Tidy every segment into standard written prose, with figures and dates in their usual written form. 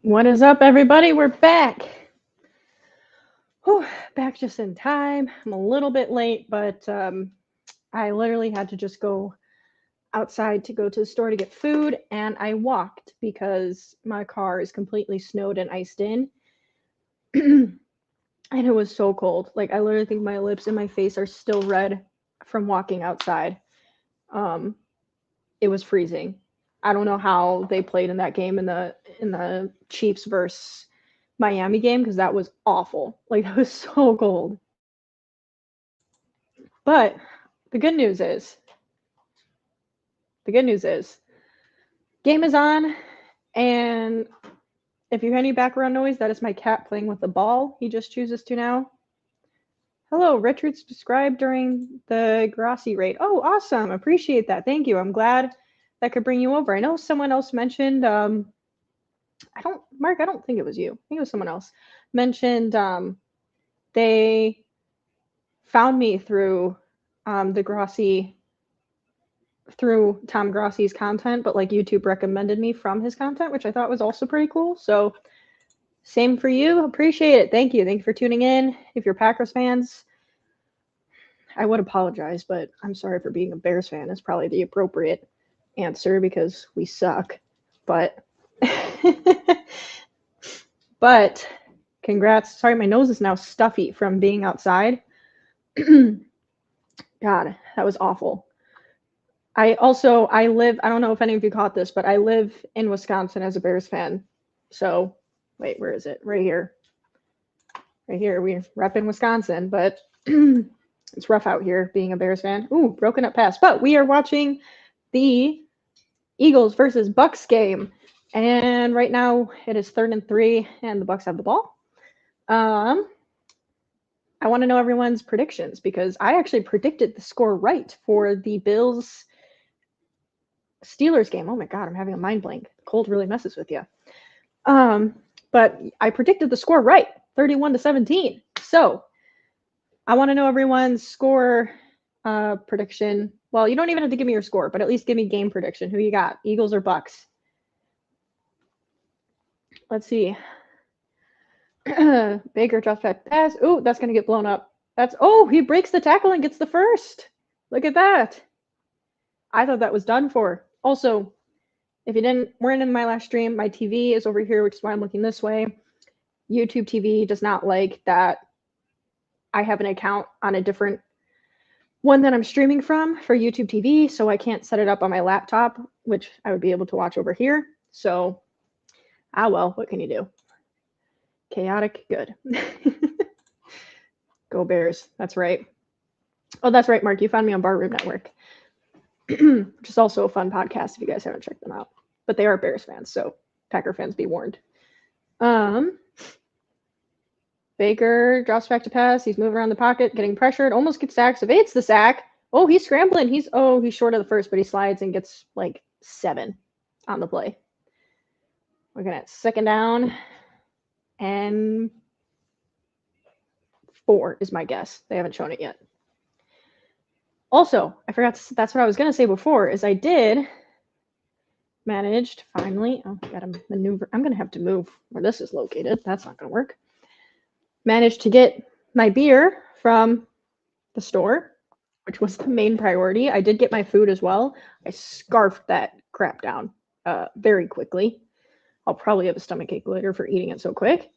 What is up, everybody? We're back. Whew, back just in time. I'm a little bit late, but I literally had to just go outside to go to the store to get food, and I walked because my car is completely snowed and iced in. And it was so cold. Like, I literally think my lips and my face are still red from walking outside. Um, it was freezing. I don't know how they played in that game in the Chiefs versus Miami game because that was awful. Like, it was so cold. But the good news is, the good news is, game is on, and if you hear any background noise, that is my cat playing with the ball. He just chooses to now. Hello, Richard subscribed during the Grossi raid. Oh, awesome. Appreciate that. Thank you. I'm glad that could bring you over. I know someone else mentioned, Mark, I don't think it was you. I think it was someone else mentioned they found me through the Grossi, through Tom Grossi's content, but like YouTube recommended me from his content, which I thought was also pretty cool. So same for you. Appreciate it. Thank you. Thank you for tuning in. If you're Packers fans, I would apologize, but I'm sorry for being a Bears fan. Is probably the appropriate answer because we suck. But but congrats. Sorry, my nose is now stuffy from being outside. God, that was awful. I live, I don't know if any of you caught this, but I live in Wisconsin as a Bears fan. So, wait, where is it? Right here. Right here. We're repping Wisconsin, but it's rough out here being a Bears fan. Ooh, broken up pass. But we are watching the Eagles versus Bucs game. And right now it is 3rd and 3, and the Bucs have the ball. I want to know everyone's predictions because I actually predicted the score right for the Bills Steelers game. Oh my God, I'm having a mind blank. Cold really messes with you. But I predicted the score right, 31-17. So I want to know everyone's score prediction. Well, you don't even have to give me your score, but at least give me game prediction. Who you got, Eagles or Bucs? Let's see. Baker drops back pass. Oh, that's going to get blown up. He breaks the tackle and gets the first. Look at that. I thought that was done for. Also, if you weren't in my last stream, my TV is over here, which is why I'm looking this way. YouTube TV does not like that I have an account on a different one that I'm streaming from for YouTube TV, so I can't set it up on my laptop, which I would be able to watch over here. So, well, what can you do? Chaotic good. Go Bears. That's right. Oh, that's right, Mark. You found me on Bar Room Network, which is also a fun podcast if you guys haven't checked them out. But they are Bears fans, so Packer fans be warned. Baker drops back to pass. He's moving around the pocket, getting pressured, almost gets sacked, evades the sack. Oh, he's scrambling. He's short of the first, but he slides and gets like 7 on the play. Looking at 2nd down and 4 is my guess. They haven't shown it yet. Also, I forgot that's what I was going to say before, is I did managed finally. Oh, I got to maneuver. I'm going to have to move where this is located. That's not going to work. Managed to get my beer from the store, which was the main priority. I did get my food as well. I scarfed that crap down very quickly. I'll probably have a stomachache later for eating it so quick.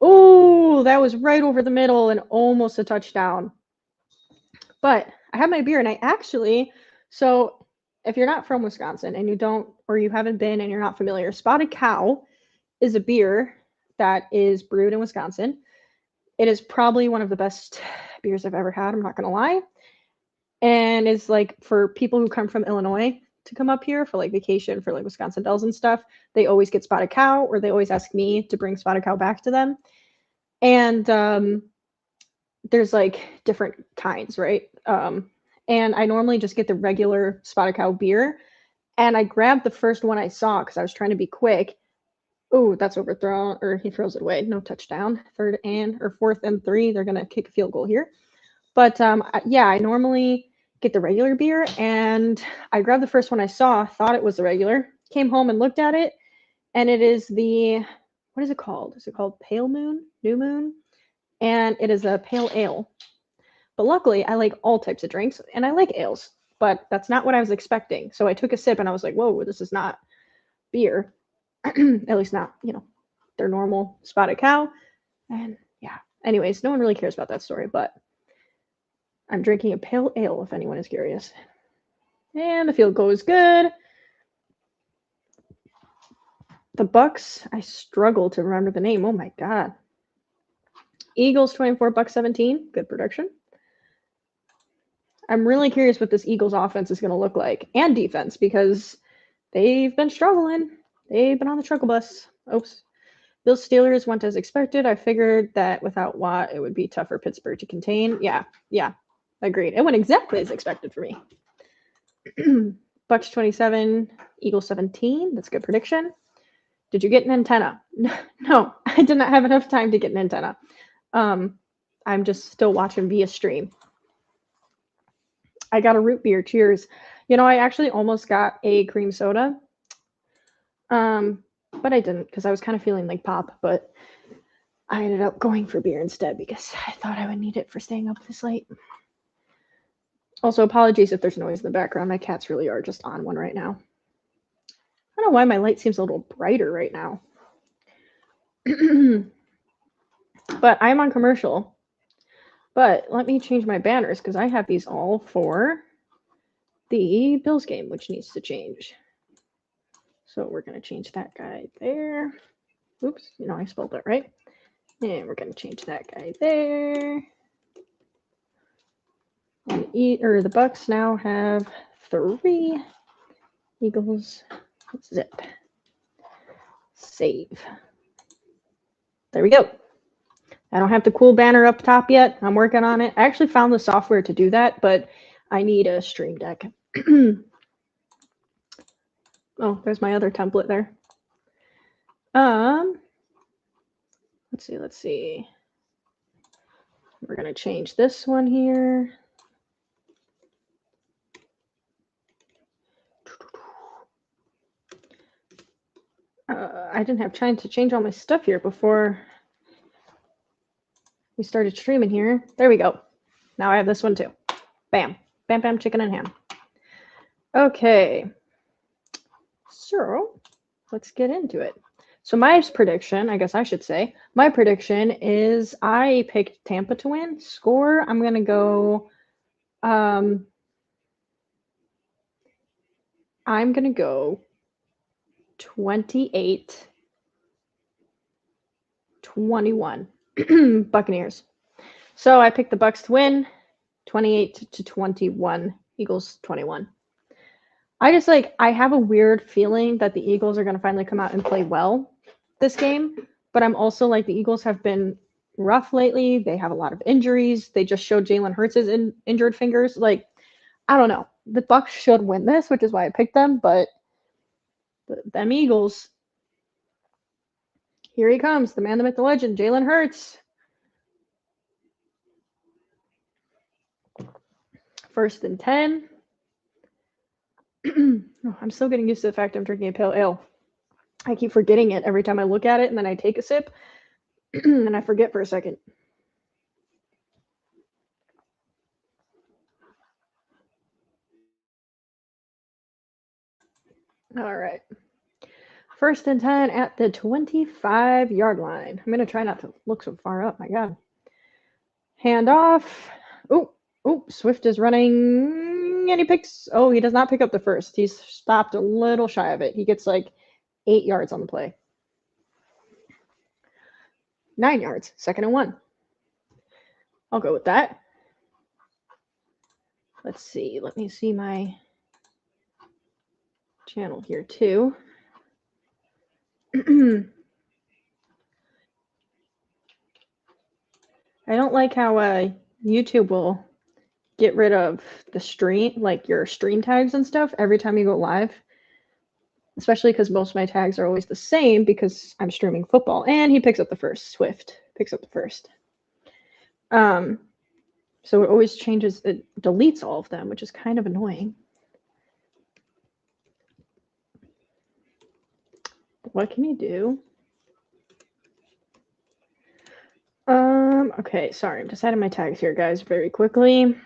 Oh, that was right over the middle and almost a touchdown. But I have my beer, and I actually, so if you're not from Wisconsin and you haven't been and you're not familiar, Spotted Cow is a beer that is brewed in Wisconsin. It is probably one of the best beers I've ever had, I'm not going to lie. And it's like for people who come from Illinois to come up here for like vacation for like Wisconsin Dells and stuff, they always get Spotted Cow, or they always ask me to bring Spotted Cow back to them. And there's like different kinds, right? And I normally just get the regular Spotted Cow beer. And I grabbed the first one I saw because I was trying to be quick. Oh, that's overthrown, or he throws it away. No touchdown. 4th and 3. They're going to kick a field goal here. But yeah, I normally get the regular beer, and I grabbed the first one I saw, thought it was the regular, came home and looked at it, and it is the what is it called? Is it called Pale Moon? New Moon? And it is a pale ale. But luckily, I like all types of drinks, and I like ales. But that's not what I was expecting. So I took a sip, and I was like, whoa, this is not beer. At least not, their normal spotted cow. And yeah. Anyways, no one really cares about that story, but I'm drinking a pale ale, if anyone is curious. And the field goal is good. The Bucs, I struggle to remember the name. Oh my God. Eagles 24, Bucs 17. Good production. I'm really curious what this Eagles offense is going to look like, and defense, because they've been struggling. They've been on the struggle bus. Oops. Bills Steelers went as expected. I figured that without Watt, it would be tough for Pittsburgh to contain. Yeah, agreed. It went exactly as expected for me. Bucs 27, Eagles 17. That's a good prediction. Did you get an antenna? No, I did not have enough time to get an antenna. I'm just still watching via stream. I got a root beer. Cheers. I actually almost got a cream soda. But I didn't because I was kind of feeling like pop, but I ended up going for beer instead because I thought I would need it for staying up this late. Also, apologies if there's noise in the background. My cats really are just on one right now. I don't know why my light seems a little brighter right now. But I'm on commercial. But let me change my banners because I have these all for the Bills game, which needs to change. So we're going to change that guy there. Oops, I spelled that right. And we're going to change that guy there. And the Bucs now have 3. Eagles, zip. Save. There we go. I don't have the cool banner up top yet. I'm working on it. I actually found the software to do that, but I need a Stream Deck. Oh, there's my other template there. Let's see. We're going to change this one here. I didn't have time to change all my stuff here before we started streaming here. There we go. Now I have this one too. Bam. Bam, bam, chicken and ham. Okay. So let's get into it. So my prediction, I guess I should say, my prediction is I picked Tampa to win. Score, I'm going to go, I'm going to go 28-21 Buccaneers. So I picked the Bucs to win, 28-21, Eagles 21. I have a weird feeling that the Eagles are going to finally come out and play well this game, but I'm also like the Eagles have been rough lately. They have a lot of injuries. They just showed Jalen Hurts' injured fingers. I don't know. The Bucs should win this, which is why I picked them, but them Eagles. Here he comes, the man, the myth, the legend, Jalen Hurts. First and 10. I'm still getting used to the fact I'm drinking a pale ale. I keep forgetting it every time I look at it, and then I take a sip, and I forget for a second. All right. First and 10 at the 25-yard line. I'm going to try not to look so far up. My God. Hand off. Oh, Swift is running, and he picks. Oh, he does not pick up the first. He's stopped a little shy of it. He gets 8 yards on the play. 9 yards. 2nd and 1. I'll go with that. Let's see. Let me see my channel here too. I don't like how YouTube will get rid of the stream, your stream tags and stuff every time you go live. Especially because most of my tags are always the same because I'm streaming football. And he picks up the first. Swift picks up the first. So it always changes, it deletes all of them, which is kind of annoying. What can you do? Okay, sorry, I'm just adding my tags here, guys, very quickly.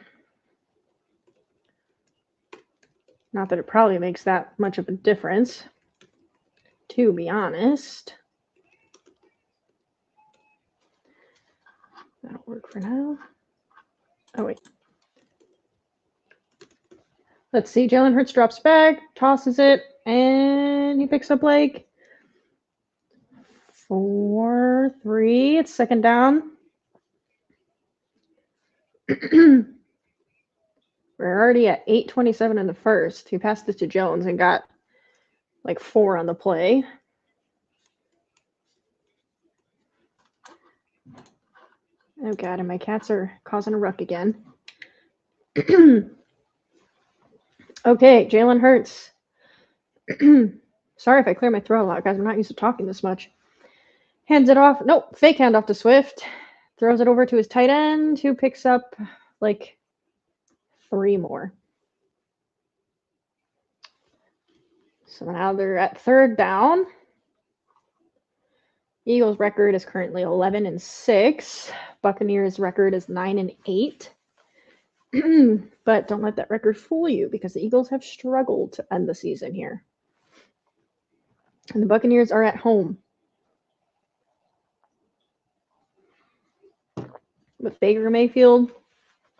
Not that it probably makes that much of a difference, to be honest. That'll work for now. Oh, wait. Let's see. Jalen Hurts drops back, tosses it, and he picks up like 4-3. It's second down. We're already at 8:27 in the first. He passed it to Jones and got like 4 on the play. Oh god, and my cats are causing a ruck again. Okay, Jalen Hurts. Sorry if I clear my throat a lot, guys. I'm not used to talking this much. Hands it off. Nope, fake handoff to Swift. Throws it over to his tight end, who picks up like 3 more. So now they're at third down. Eagles' record is currently 11-6. Buccaneers' record is 9-8. But don't let that record fool you, because the Eagles have struggled to end the season here. And the Buccaneers are at home. With Baker Mayfield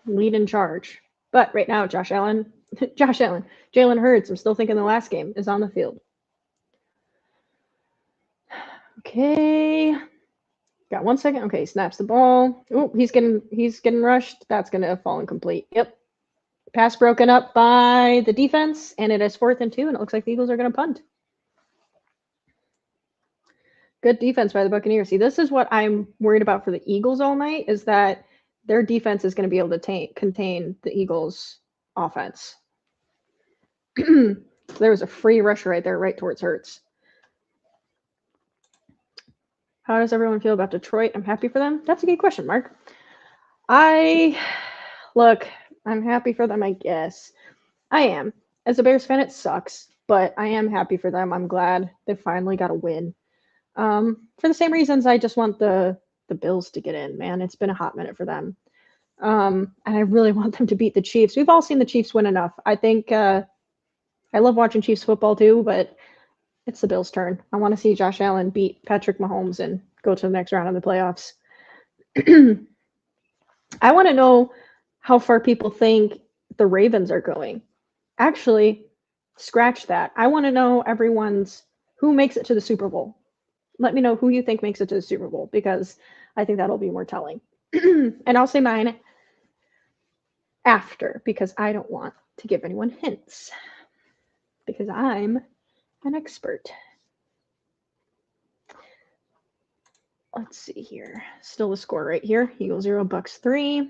lead in charge. But right now, Jalen Hurts, I'm still thinking the last game, is on the field. Okay. Got 1 second. Okay, snaps the ball. Oh, he's getting rushed. That's gonna fall incomplete. Yep. Pass broken up by the defense, and it is 4th and 2, and it looks like the Eagles are gonna punt. Good defense by the Buccaneers. See, this is what I'm worried about for the Eagles all night, is that their defense is going to be able to contain the Eagles' offense. There was a free rusher right there, right towards Hurts. How does everyone feel about Detroit? I'm happy for them. That's a good question, Mark. I'm happy for them, I guess. I am. As a Bears fan, it sucks, but I am happy for them. I'm glad they finally got a win. For the same reasons, I just want the Bills to get in, man. It's been a hot minute for them. And I really want them to beat the Chiefs. We've all seen the Chiefs win enough. I think I love watching Chiefs football too, but it's the Bills' turn. I want to see Josh Allen beat Patrick Mahomes and go to the next round of the playoffs. I want to know how far people think the Ravens are going. Actually, scratch that. I want to know who makes it to the Super Bowl. Let me know who you think makes it to the Super Bowl, because I think that'll be more telling. And I'll say mine after, because I don't want to give anyone hints, because I'm an expert. Let's see here. Still the score right here. Eagles 0, Bucs 3.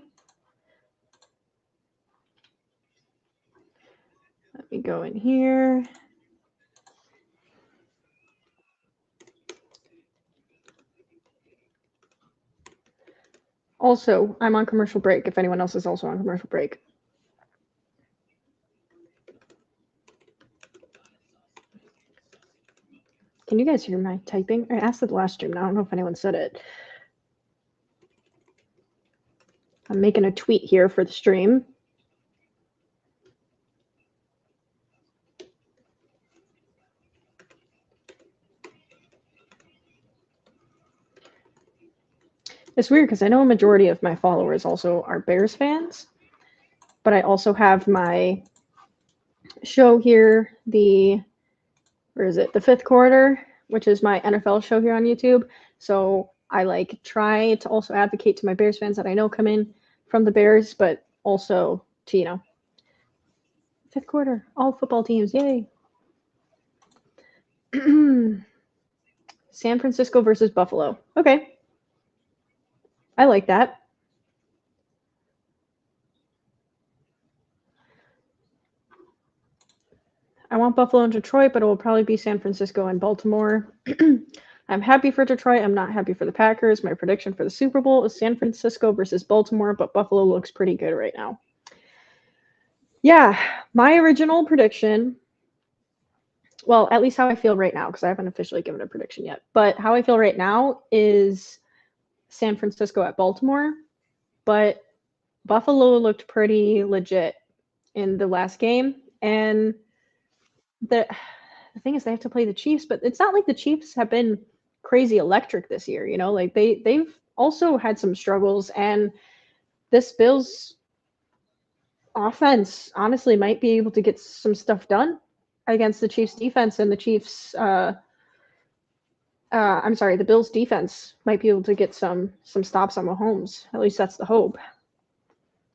Let me go in here. Also, I'm on commercial break if anyone else is also on commercial break. Can you guys hear my typing? I asked it the last stream. I don't know if anyone said it. I'm making a tweet here for the stream. It's weird because I know a majority of my followers also are Bears fans, but I also have my show here, the fifth quarter, which is my NFL show here on YouTube. So I try to also advocate to my Bears fans that I know come in from the Bears, but also to, fifth quarter, all football teams, yay. San Francisco versus Buffalo. Okay. I like that. I want Buffalo and Detroit, but it will probably be San Francisco and Baltimore. I'm happy for Detroit. I'm not happy for the Packers. My prediction for the Super Bowl is San Francisco versus Baltimore, but Buffalo looks pretty good right now. Yeah, my original prediction, well, at least how I feel right now, because I haven't officially given a prediction yet, but how I feel right now is San Francisco at Baltimore, but Buffalo looked pretty legit in the last game. And the thing is, they have to play the Chiefs, but it's not like the Chiefs have been crazy electric this year. You know, like they've also had some struggles, and this Bills offense honestly might be able to get some stuff done against the Chiefs defense, and the Chiefs. I'm sorry, the Bills defense might be able to get some stops on Mahomes. At least that's the hope.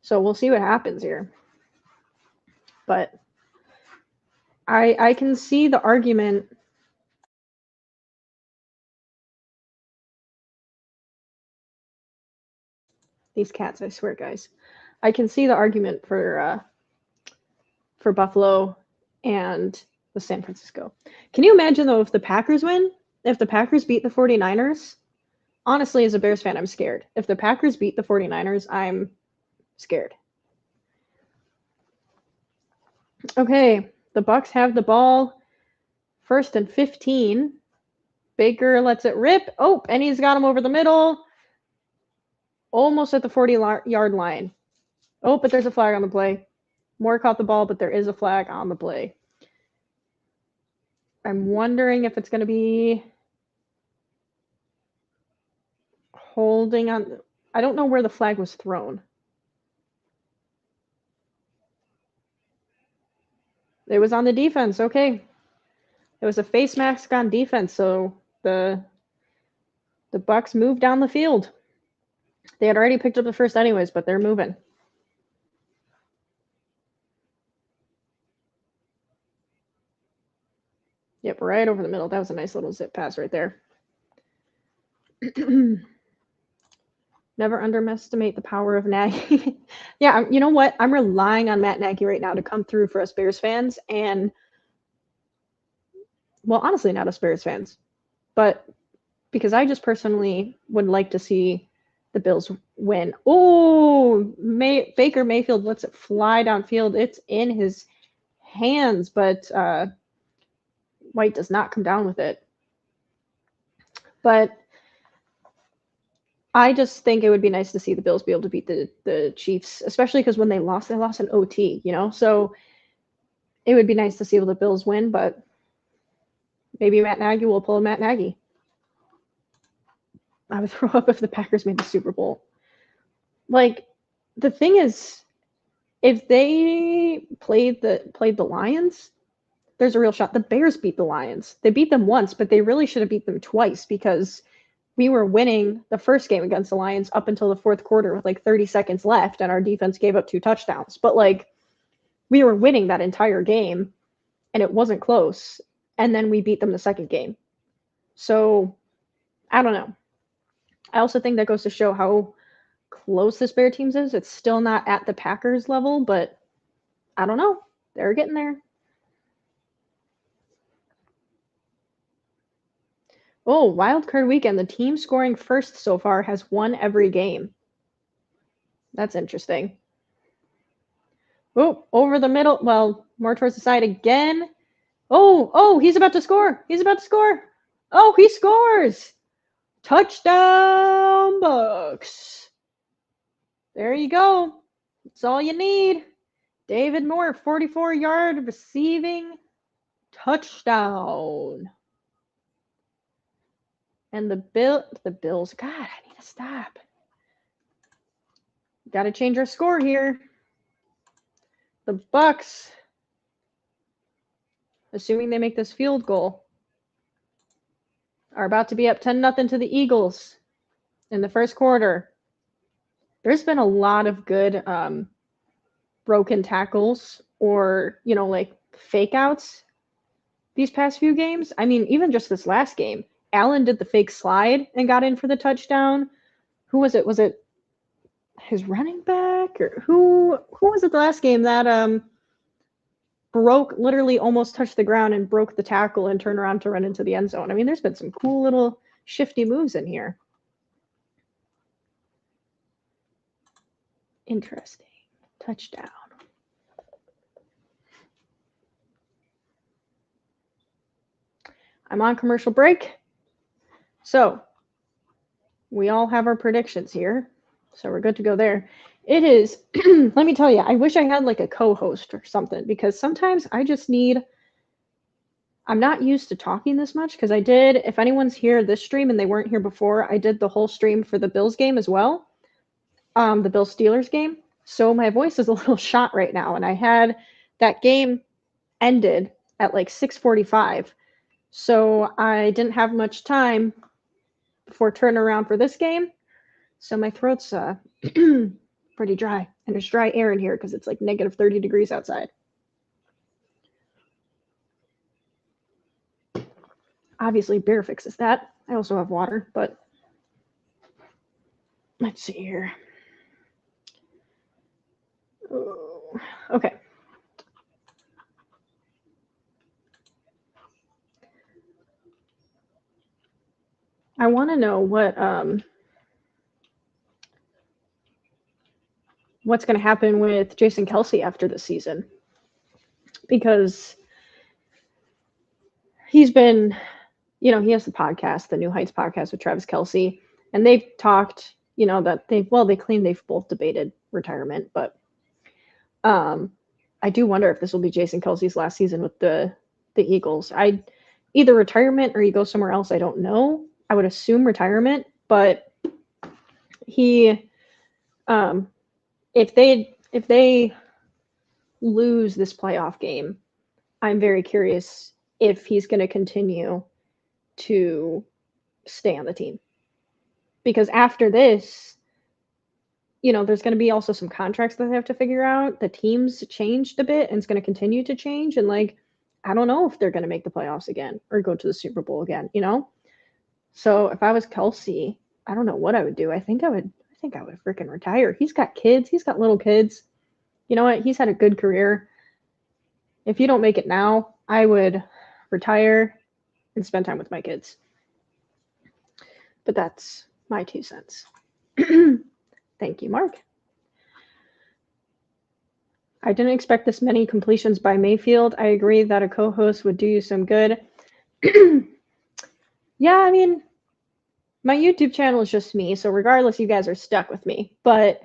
So we'll see what happens here. But I can see the argument. These cats, I swear, guys. I can see the argument for Buffalo and the San Francisco. Can you imagine though if the Packers win? If the Packers beat the 49ers? Honestly, as a Bears fan, I'm scared. If the Packers beat the 49ers, I'm scared. Okay, the Bucs have the ball. 1st and 15. Baker lets it rip. Oh, and he's got him over the middle. Almost at the 40-yard line. Oh, but there's a flag on the play. Moore caught the ball, but there is a flag on the play. I'm wondering if it's going to be holding on. I don't know where the flag was thrown. It was on the defense. Okay. It was a face mask on defense, so the Bucs moved down the field. They had already picked up the first anyways, but they're moving. Yep, right over the middle. That was a nice little zip pass right there. Never underestimate the power of Nagy. Yeah, you know what? I'm relying on Matt Nagy right now to come through for us Bears fans. And, well, honestly, not us Bears fans. But because I just personally would like to see the Bills win. Oh, Baker Mayfield lets it fly downfield. It's in his hands, but White does not come down with it. But I just think it would be nice to see the Bills be able to beat the Chiefs, especially because when they lost in OT, you know? So it would be nice to see the Bills win, but maybe Matt Nagy will pull a Matt Nagy. I would throw up if the Packers made the Super Bowl. Like, the thing is, if they played the Lions, there's a real shot. The Bears beat the Lions. They beat them once, but they really should have beat them twice because we were winning the first game against the Lions up until the fourth quarter with like 30 seconds left, and our defense gave up 2 touchdowns. But like, we were winning that entire game, and it wasn't close. And then we beat them the second game. So I don't know. I also think that goes to show how close this Bear teams is. It's still not at the Packers level, but I don't know. They're getting there. Oh, wild card weekend. The team scoring first so far has won every game. That's interesting. Oh, over the middle. Well, more towards the side again. Oh, he's about to score. He's about to score. Oh, he scores. Touchdown, Bucs. There you go. That's all you need. David Moore, 44-yard receiving touchdown. And the Bills, God, I need to stop. Got to change our score here. The Bucs, assuming they make this field goal, are about to be up 10-0 to the Eagles in the first quarter. There's been a lot of good broken tackles or, like fake outs these past few games. I mean, even just this last game, Allen did the fake slide and got in for the touchdown. Who was it? Was it his running back or who was it the last game that literally almost touched the ground and broke the tackle and turned around to run into the end zone? I mean, there's been some cool little shifty moves in here. Interesting. Touchdown. I'm on commercial break. So We all have our predictions here, so we're good to go there. It is, let me tell you, I wish I had like a co-host or something, because sometimes I just need, I'm not used to talking this much, because I did, if anyone's here this stream and they weren't here before, I did the whole stream for the Bills game as well, the Bills Steelers game. So my voice is a little shot right now, and I had that game ended at like 6:45. So I didn't have much time before turning around for this game. So my throat's pretty dry, and there's dry air in here because it's like negative 30 degrees outside. Obviously, beer fixes that. I also have water, but let's see here. Oh, okay. I want to know what's going to happen with Jason Kelce after this season, because he's been, he has the podcast, the New Heights podcast with Travis Kelce, and they've talked, that they claim they've both debated retirement, but I do wonder if this will be Jason Kelce's last season with the Eagles. Either retirement or he goes somewhere else. I don't know. I would assume retirement, but he, if they lose this playoff game, I'm very curious if he's going to continue to stay on the team, because after this, there's going to be also some contracts that they have to figure out. The team's changed a bit and it's going to continue to change, and I don't know if they're going to make the playoffs again or go to the Super Bowl again, So if I was Kelce, I don't know what I would do. I think I would freaking retire. He's got kids. He's got little kids. You know what? He's had a good career. If you don't make it now, I would retire and spend time with my kids. But that's my 2 cents. Thank you, Mark. I didn't expect this many completions by Mayfield. I agree that a co-host would do you some good. Yeah, I mean, my YouTube channel is just me, so regardless, you guys are stuck with me. But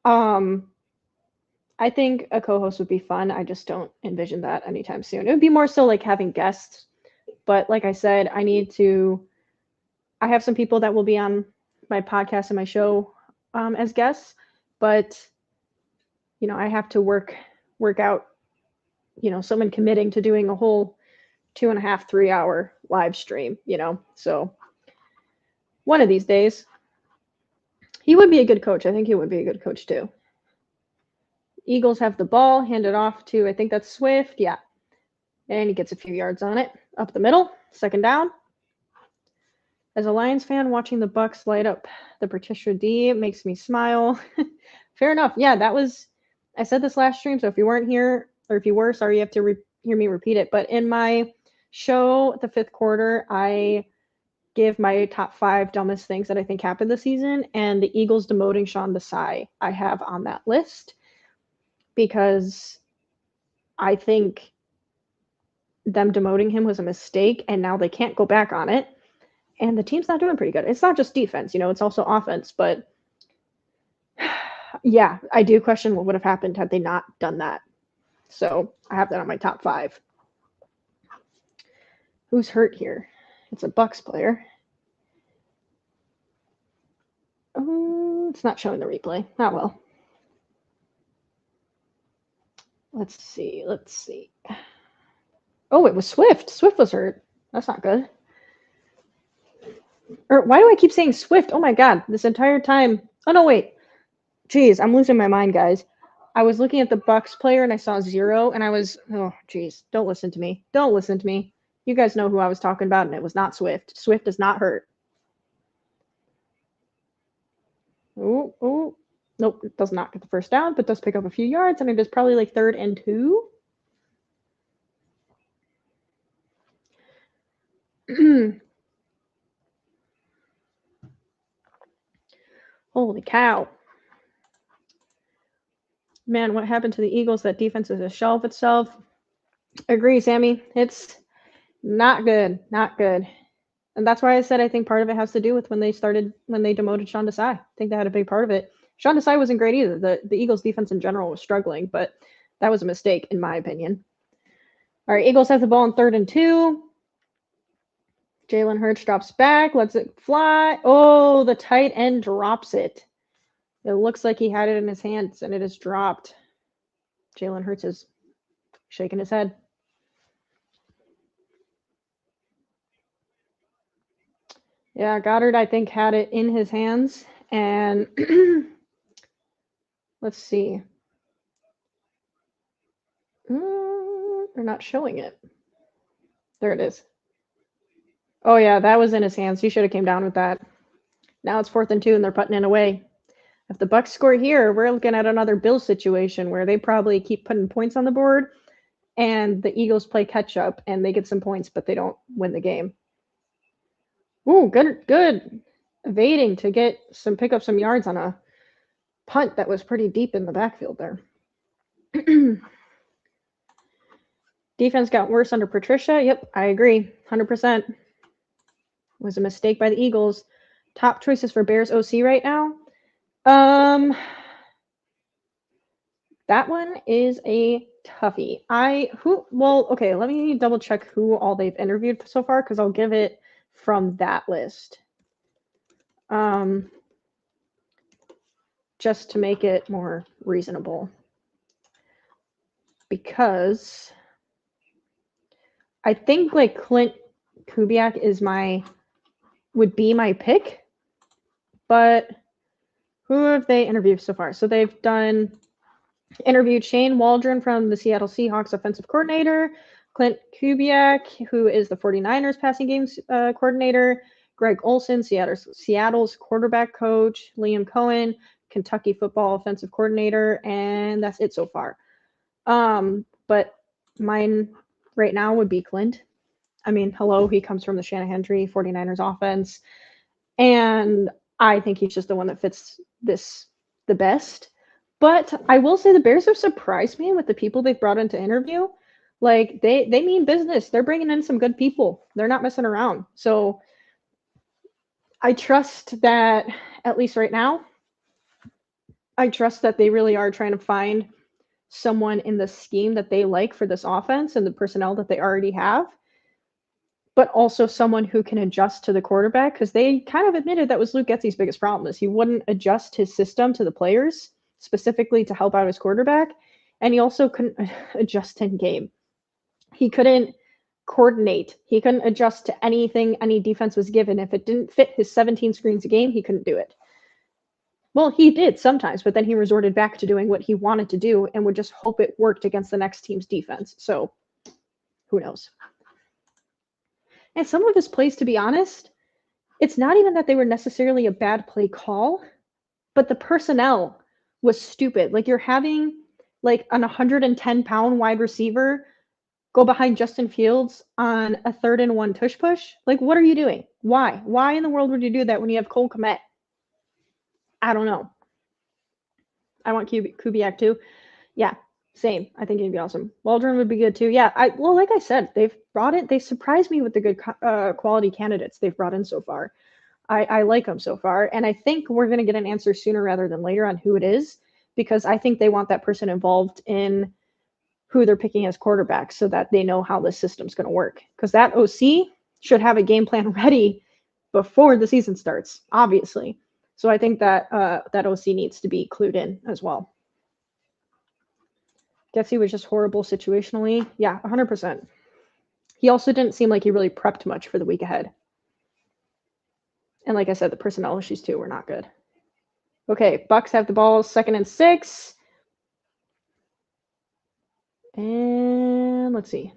I think a co-host would be fun. I just don't envision that anytime soon. It would be more so like having guests. But like I said, I have some people that will be on my podcast and my show as guests, but I have to work out, someone committing to doing a whole 2.5, 3 hour live stream, so one of these days. He would be a good coach. I think he would be a good coach too. Eagles have the ball, handed off to, I think that's Swift. Yeah. And he gets a few yards on it. Up the middle, 2nd down. As a Lions fan, watching the Bucs light up the Patricia D makes me smile. Fair enough. Yeah, I said this last stream, so if you weren't here, or if you were, sorry, you have to hear me repeat it. But in my show, the 5th quarter, I give my top 5 dumbest things that I think happened this season, and the Eagles demoting Sean Desai I have on that list, because I think them demoting him was a mistake, and now they can't go back on it. And the team's not doing pretty good. It's not just defense, it's also offense. But yeah, I do question what would have happened had they not done that. So I have that on my top 5. Who's hurt here? It's a Bucs player. Oh, it's not showing the replay. Not well. Let's see. Oh, it was Swift. Swift was hurt. That's not good. Or why do I keep saying Swift? Oh my God, this entire time. Oh no, wait. Jeez, I'm losing my mind, guys. I was looking at the Bucs player and I saw 0, and I was, oh jeez, don't listen to me. Don't listen to me. You guys know who I was talking about, and it was not Swift. Swift is not hurt. Oh, nope, it does not get the 1st down, but does pick up a few yards, and it is probably like 3rd and 2. Holy cow. Man, what happened to the Eagles? That defense is a shell of itself. Agree, Sammy. It's not good. Not good. And that's why I said I think part of it has to do with when they demoted Sean Desai. I think that had a big part of it. Sean Desai wasn't great either. The Eagles defense in general was struggling, but that was a mistake in my opinion. All right, Eagles have the ball in 3rd and 2. Jalen Hurts drops back, lets it fly. Oh, the tight end drops it. It looks like he had it in his hands and it is dropped. Jalen Hurts is shaking his head. Yeah, Goddard, I think, had it in his hands. And let's see. They're not showing it. There it is. Oh, yeah, that was in his hands. He should have came down with that. Now it's 4th and 2, and they're putting it away. If the Bucs score here, we're looking at another Bills situation where they probably keep putting points on the board, and the Eagles play catch up, and they get some points, but they don't win the game. Ooh, good evading to pick up some yards on a punt that was pretty deep in the backfield there. Defense got worse under Patricia. Yep, I agree. 100%. It was a mistake by the Eagles. Top choices for Bears OC right now. That one is a toughie. Okay, let me double check who all they've interviewed so far because I'll give it from that list. Just to make it more reasonable. Because I think like Clint Kubiak would be my pick, but who have they interviewed so far? So they've interviewed Shane Waldron from the Seattle Seahawks offensive coordinator, Clint Kubiak, who is the 49ers passing games coordinator, Greg Olson, Seattle's quarterback coach, Liam Cohen, Kentucky football offensive coordinator, and that's it so far. But mine right now would be Clint. I mean, hello, he comes from the Shanahan tree, 49ers offense, and I think he's just the one that fits this the best. But I will say the Bears have surprised me with the people they've brought in to interview. Like they mean business. They're bringing in some good people. They're not messing around. So I trust that, at least right now, I trust that they really are trying to find someone in the scheme that they like for this offense and the personnel that they already have, but also someone who can adjust to the quarterback, because they kind of admitted that was Luke Getsy's biggest problem is he wouldn't adjust his system to the players specifically to help out his quarterback, and he also couldn't adjust in game. He couldn't coordinate. He couldn't adjust to anything any defense was given. If it didn't fit his 17 screens a game, he couldn't do it. Well, he did sometimes, but then he resorted back to doing what he wanted to do and would just hope it worked against the next team's defense. So who knows? And some of his plays, to be honest, it's not even that they were necessarily a bad play call, but the personnel was stupid. Like you're having like an 110-pound wide receiver go behind Justin Fields on a 3rd and 1 tush push. Like, what are you doing? Why? Why in the world would you do that when you have Cole Kmet? I don't know. I want Kubiak too. Yeah, same. I think he'd be awesome. Waldron would be good too. Yeah, like I said, they surprised me with the good quality candidates they've brought in so far. I like them so far, and I think we're going to get an answer sooner rather than later on who it is, because I think they want that person involved in who they're picking as quarterback so that they know how the system's going to work. Because that OC should have a game plan ready before the season starts, obviously. So I think that that OC needs to be clued in as well. Getsy was just horrible situationally. Yeah, 100%. He also didn't seem like he really prepped much for the week ahead. And like I said, the personnel issues too were not good. Okay, Bucs have the ball, 2nd and 6. And let's see.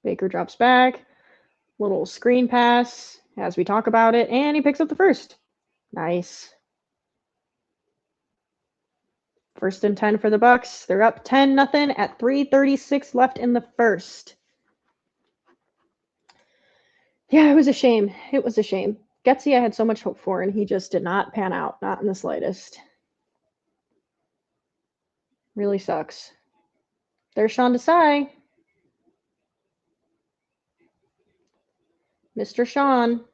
Baker drops back. Little screen pass as we talk about it, and he picks up the first. Nice. 1st and 10 for the Bucs. They're up 10-0 at 3:36 left in the first. Yeah, it was a shame. It was a shame. Getsy I had so much hope for, and he just did not pan out, not in the slightest. Really sucks. There's Sean Desai. Mr. Sean.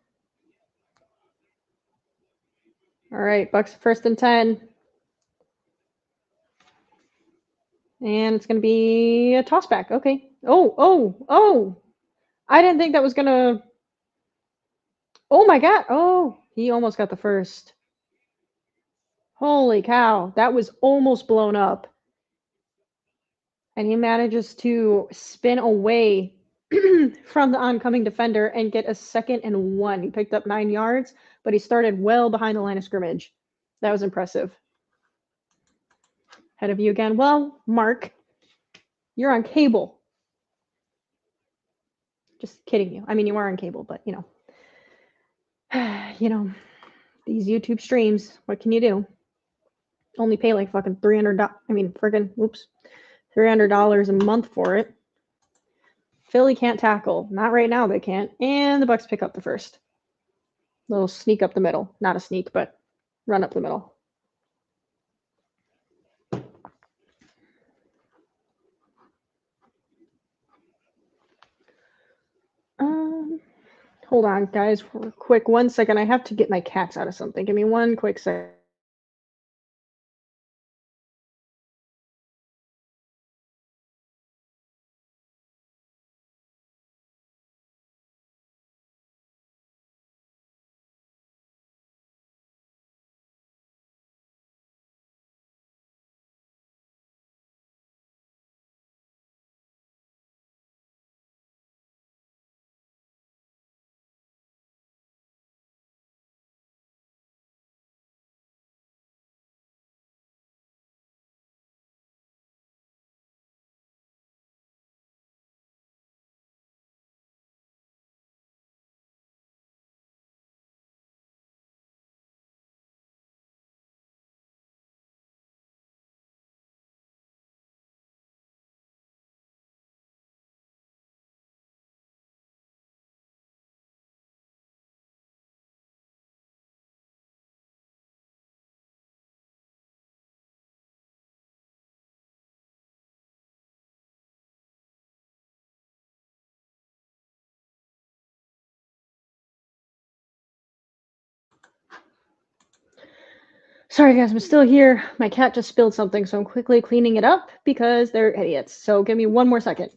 All right, Bucs first and 10. And it's going to be a tossback. Okay. Oh. I didn't think that was going to. Oh my God. Oh, he almost got the first. Holy cow. That was almost blown up. And he manages to spin away from the oncoming defender and get a 2nd and 1. He picked up 9 yards, but he started well behind the line of scrimmage. That was impressive. Ahead of you again. Well, Mark, you're on cable. Just kidding you. I mean, you are on cable, but you know, these YouTube streams, what can you do? Only pay like fucking $300. I mean, friggin' $300 a month for it. Philly can't tackle. Not right now, they can't. And the Bucs pick up the first. Little sneak up the middle. Not a sneak, but run up the middle. Hold on, guys, for a quick 1 second. I have to get my cats out of something. Give me one quick second. Sorry, guys, I'm still here. My cat just spilled something, so I'm quickly cleaning it up because they're idiots. So give me one more second.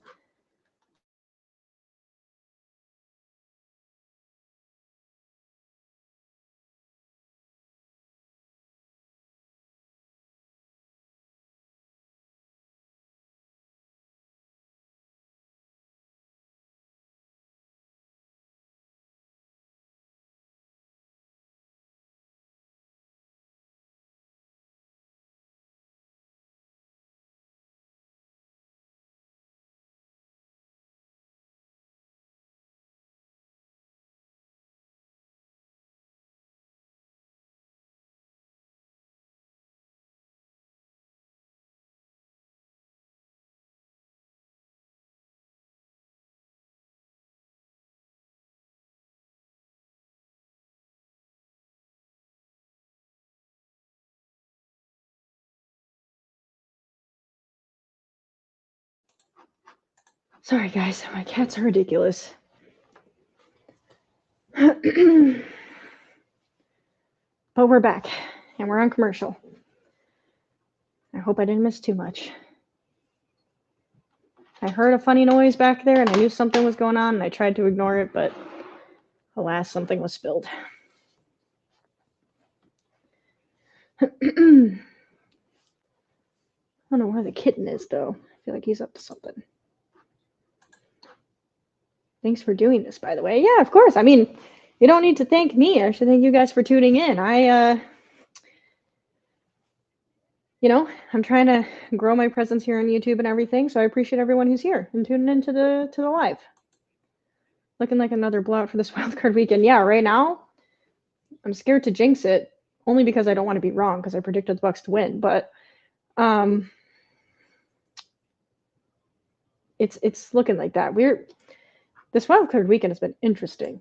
Sorry, guys, my cats are ridiculous. But we're back, and we're on commercial. I hope I didn't miss too much. I heard a funny noise back there, and I knew something was going on, and I tried to ignore it, but alas, something was spilled. I don't know where the kitten is, though. I feel like he's up to something. Thanks for doing this, by the way. Yeah, of course. I mean, you don't need to thank me. I should thank you guys for tuning in. I'm trying to grow my presence here on YouTube and everything, so I appreciate everyone who's here and tuning into the live. Looking like another blowout for this wildcard weekend. Yeah, right now, I'm scared to jinx it, only because I don't want to be wrong, because I predicted the Bucs to win. But it's looking like that. This wildcard weekend has been interesting.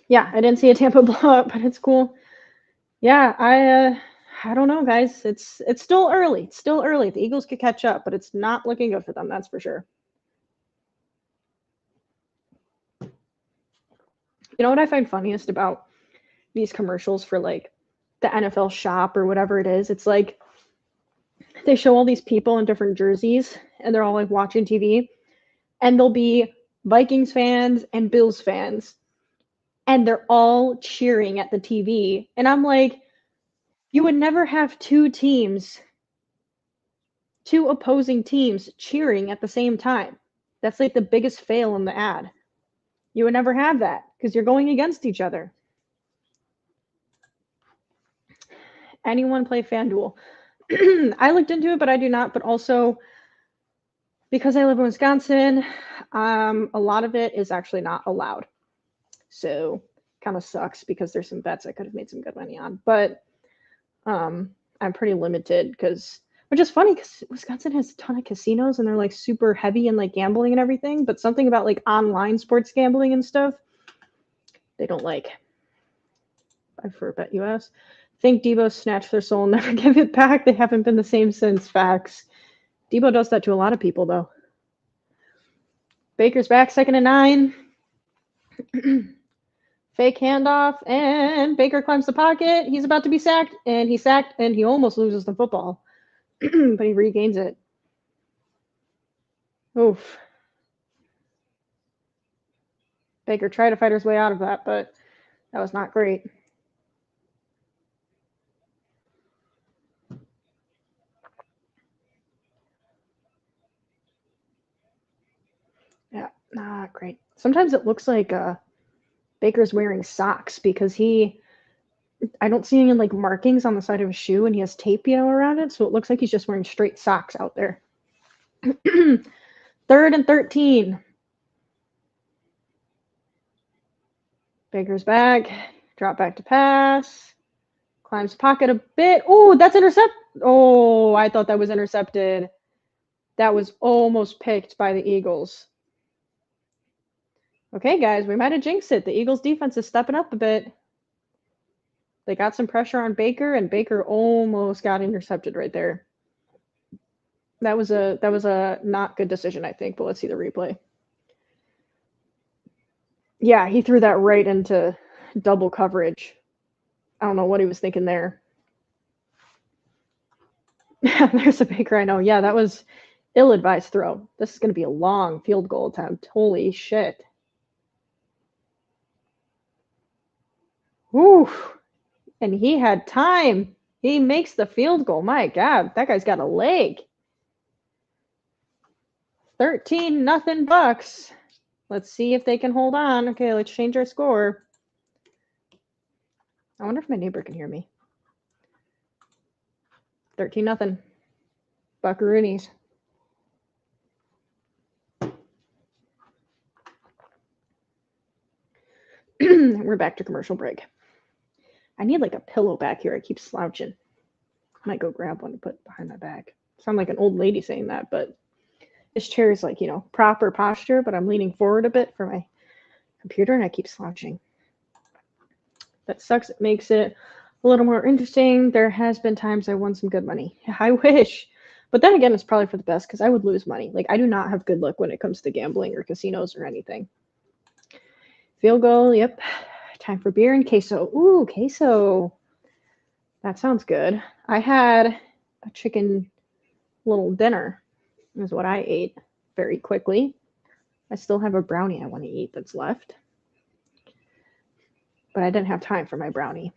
Yeah, I didn't see a Tampa blowout, but it's cool. Yeah, I don't know, guys. It's still early. It's still early. The Eagles could catch up, but it's not looking good for them. That's for sure. You know what I find funniest about these commercials for like the NFL shop or whatever it is? It's like they show all these people in different jerseys and they're all like watching TV, and there'll be Vikings fans and Bills fans, and they're all cheering at the TV. And I'm like, you would never have two opposing teams cheering at the same time. That's like the biggest fail in the ad. You would never have that because you're going against each other. Anyone play FanDuel? I looked into it, but I do not. But also, because I live in Wisconsin, a lot of it is actually not allowed. So kind of sucks because there's some bets I could have made some good money on. But I'm pretty limited because, which is funny because Wisconsin has a ton of casinos and they're like super heavy in like gambling and everything. But something about like online sports gambling and stuff, they don't like. I for bet US. Think Debo snatched their soul and never give it back. They haven't been the same since. Facts. Debo does that to a lot of people, though. Baker's back, 2nd and 9. Fake handoff, and Baker climbs the pocket. He's about to be sacked, and he's sacked, and he almost loses the football. But he regains it. Oof. Baker tried to fight his way out of that, but that was not great. Yeah, not great. Sometimes it looks like Baker's wearing socks because I don't see any like markings on the side of his shoe, and he has tape, around it, so it looks like he's just wearing straight socks out there. 3rd and 13. Baker's back. Drop back to pass. Climbs pocket a bit. Oh, that's intercept. Oh, I thought that was intercepted. That was almost picked by the Eagles. Okay, guys, we might have jinxed it. The Eagles defense is stepping up a bit. They got some pressure on Baker, and Baker almost got intercepted right there. That was a not good decision, I think, but let's see the replay. Yeah, he threw that right into double coverage. I don't know what he was thinking there. There's a Baker I know. Yeah, that was ill-advised throw. This is going to be a long field goal attempt. Holy shit. Woo. And he had time. He makes the field goal. My God, that guy's got a leg. 13-0 Bucs. Let's see if they can hold on. Okay, let's change our score. I wonder if my neighbor can hear me. 13-0. Buckaroonies. We're back to commercial break. I need like a pillow back here. I keep slouching. I might go grab one to put behind my back. Sound like an old lady saying that, but this chair is like, proper posture, but I'm leaning forward a bit for my computer and I keep slouching. That sucks. It makes it a little more interesting. There has been times I won some good money. I wish. But then again, it's probably for the best because I would lose money. Like, I do not have good luck when it comes to gambling or casinos or anything. Field goal, yep. Time for beer and queso. Ooh, queso. That sounds good. I had a chicken little dinner is what I ate very quickly. I still have a brownie I want to eat that's left. But I didn't have time for my brownie.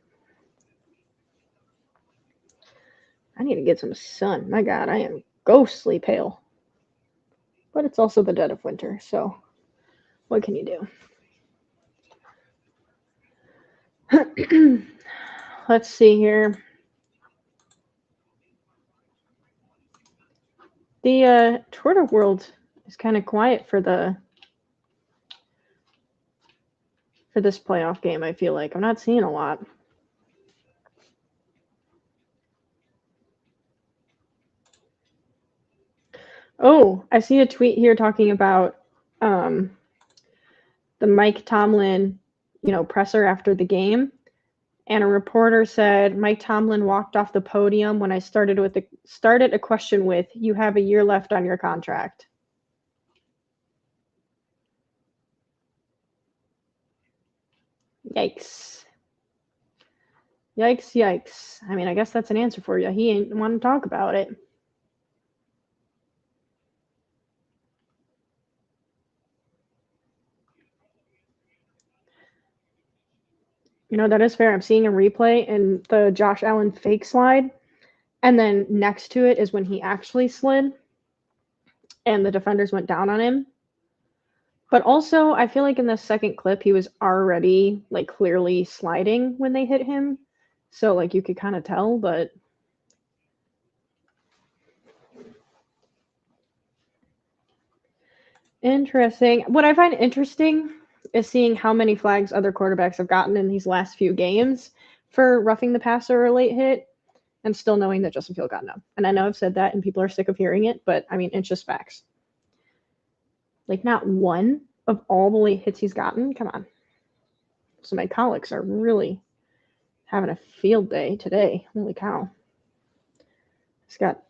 I need to get some sun. My God, I am ghostly pale. But it's also the dead of winter, so what can you do? Let's see here. The Twitter world is kind of quiet for this playoff game, I feel like. I'm not seeing a lot. Oh, I see a tweet here talking about the Mike Tomlin, presser after the game. And a reporter said, Mike Tomlin walked off the podium when I started a question with, you have a year left on your contract. Yikes. Yikes, yikes. I mean, I guess that's an answer for you. He ain't want to talk about it. You know, that is fair. I'm seeing a replay and the Josh Allen fake slide, and then next to it is when he actually slid and the defenders went down on him. But also, I feel like in the second clip, he was already like clearly sliding when they hit him. So like you could kind of tell, but interesting. What I find interesting is seeing how many flags other quarterbacks have gotten in these last few games for roughing the passer or late hit, and still knowing that Justin Field got none. And I know I've said that and people are sick of hearing it, but I mean, it's just facts. Like, not one of all the late hits he's gotten? Come on. So my colics are really having a field day today. Holy cow. He's got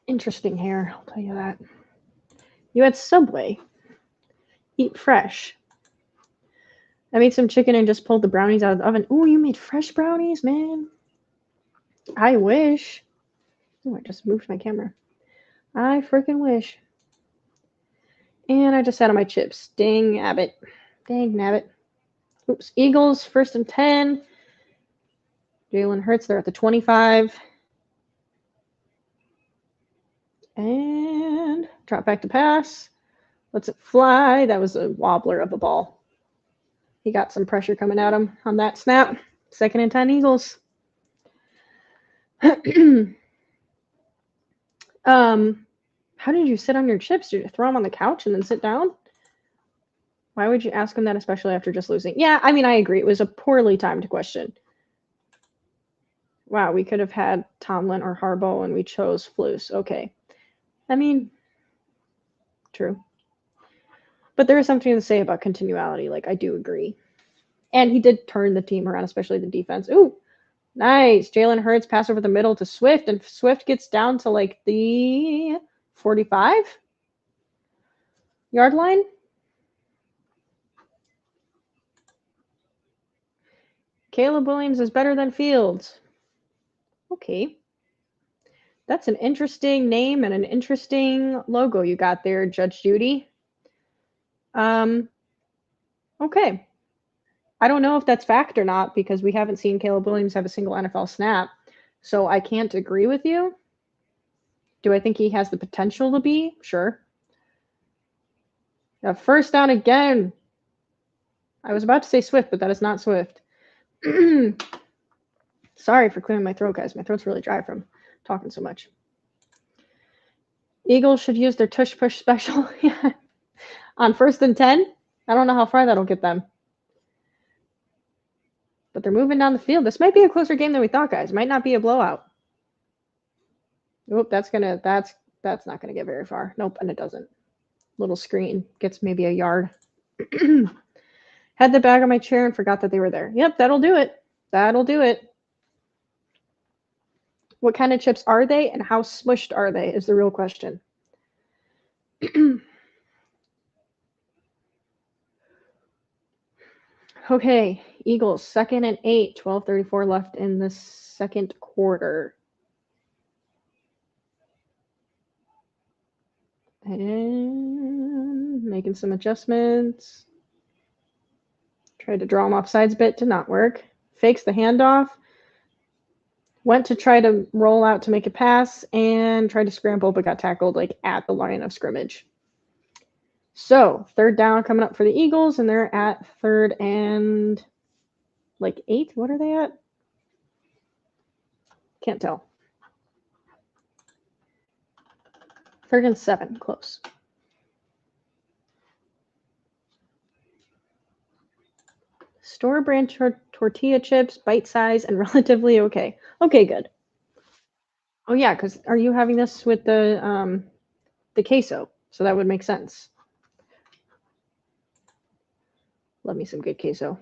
interesting hair, I'll tell you that. You had Subway. Eat fresh. I made some chicken and just pulled the brownies out of the oven. Ooh, you made fresh brownies, man. I wish. Oh, I just moved my camera. I freaking wish. And I just sat on my chips. Dang nabbit. Dang nabbit. Oops. Eagles, 1st and 10. Jalen Hurts, they're at the 25. And drop back to pass. Lets it fly. That was a wobbler of a ball. He got some pressure coming at him on that snap. 2nd and 10 Eagles. How did you sit on your chips? Did you throw them on the couch and then sit down? Why would you ask him that, especially after just losing? Yeah, I mean, I agree. It was a poorly timed question. Wow, we could have had Tomlin or Harbaugh and we chose Flus. Okay. I mean, true. But there is something to say about continuality. Like, I do agree. And he did turn the team around, especially the defense. Ooh, nice. Jalen Hurts pass over the middle to Swift, and Swift gets down to like the 45-yard line. Caleb Williams is better than Fields. Okay. That's an interesting name and an interesting logo you got there, Judge Judy. Okay. I don't know if that's fact or not because we haven't seen Caleb Williams have a single NFL snap. So I can't agree with you. Do I think he has the potential to be? Sure. First down again. I was about to say Swift, but that is not Swift. Sorry for clearing my throat, guys. My throat's really dry from talking so much. Eagles should use their tush push special on 1st and 10. I don't know how far that'll get them. But they're moving down the field. This might be a closer game than we thought, guys. It might not be a blowout. Oop, that's not gonna get very far. Nope, and it doesn't. Little screen gets maybe a yard. Had the bag on my chair and forgot that they were there. Yep, that'll do it. That'll do it. What kind of chips are they and how smushed are they is the real question. Okay, Eagles, 2nd and 8, 12:34 left in the second quarter. And making some adjustments. Tried to draw him off sides bit, did not work. Fakes the handoff. Went to try to roll out to make a pass and tried to scramble, but got tackled like at the line of scrimmage. So 3rd down coming up for the Eagles, and they're at 3rd and like 8. What are they at? Can't tell. 3rd and 7, close. Store brand tortilla chips, bite size, and relatively okay. Okay, good. Oh yeah, because are you having this with the queso? So that would make sense. Love me some good queso.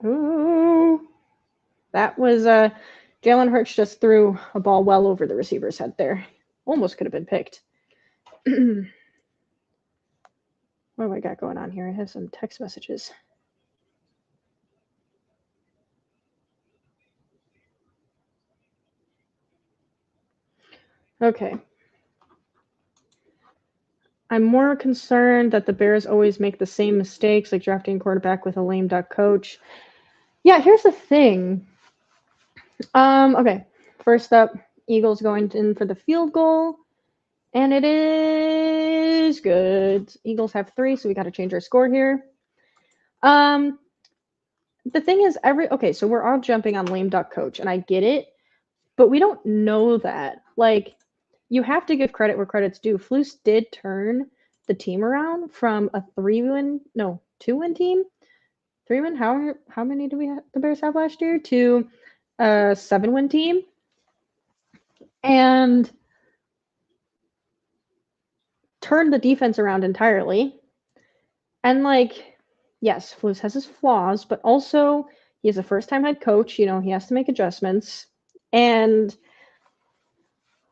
Ooh, that was Jalen Hurts just threw a ball well over the receiver's head there. Almost could have been picked. What do I got going on here? I have some text messages. Okay. I'm more concerned that the Bears always make the same mistakes, like drafting a quarterback with a lame duck coach. Yeah, here's the thing. Okay. First up, Eagles going in for the field goal, and it is good. Eagles have 3, so we got to change our score here. The thing is, so we're all jumping on lame duck coach, and I get it, but we don't know that. Like, you have to give credit where credit's due. Flus did turn the team around from a 2-win team. 3-win. How many do the Bears have last year? To a 7-win team, and turned the defense around entirely. And like, yes, Flus has his flaws, but also he is a first-time head coach. You know, he has to make adjustments, and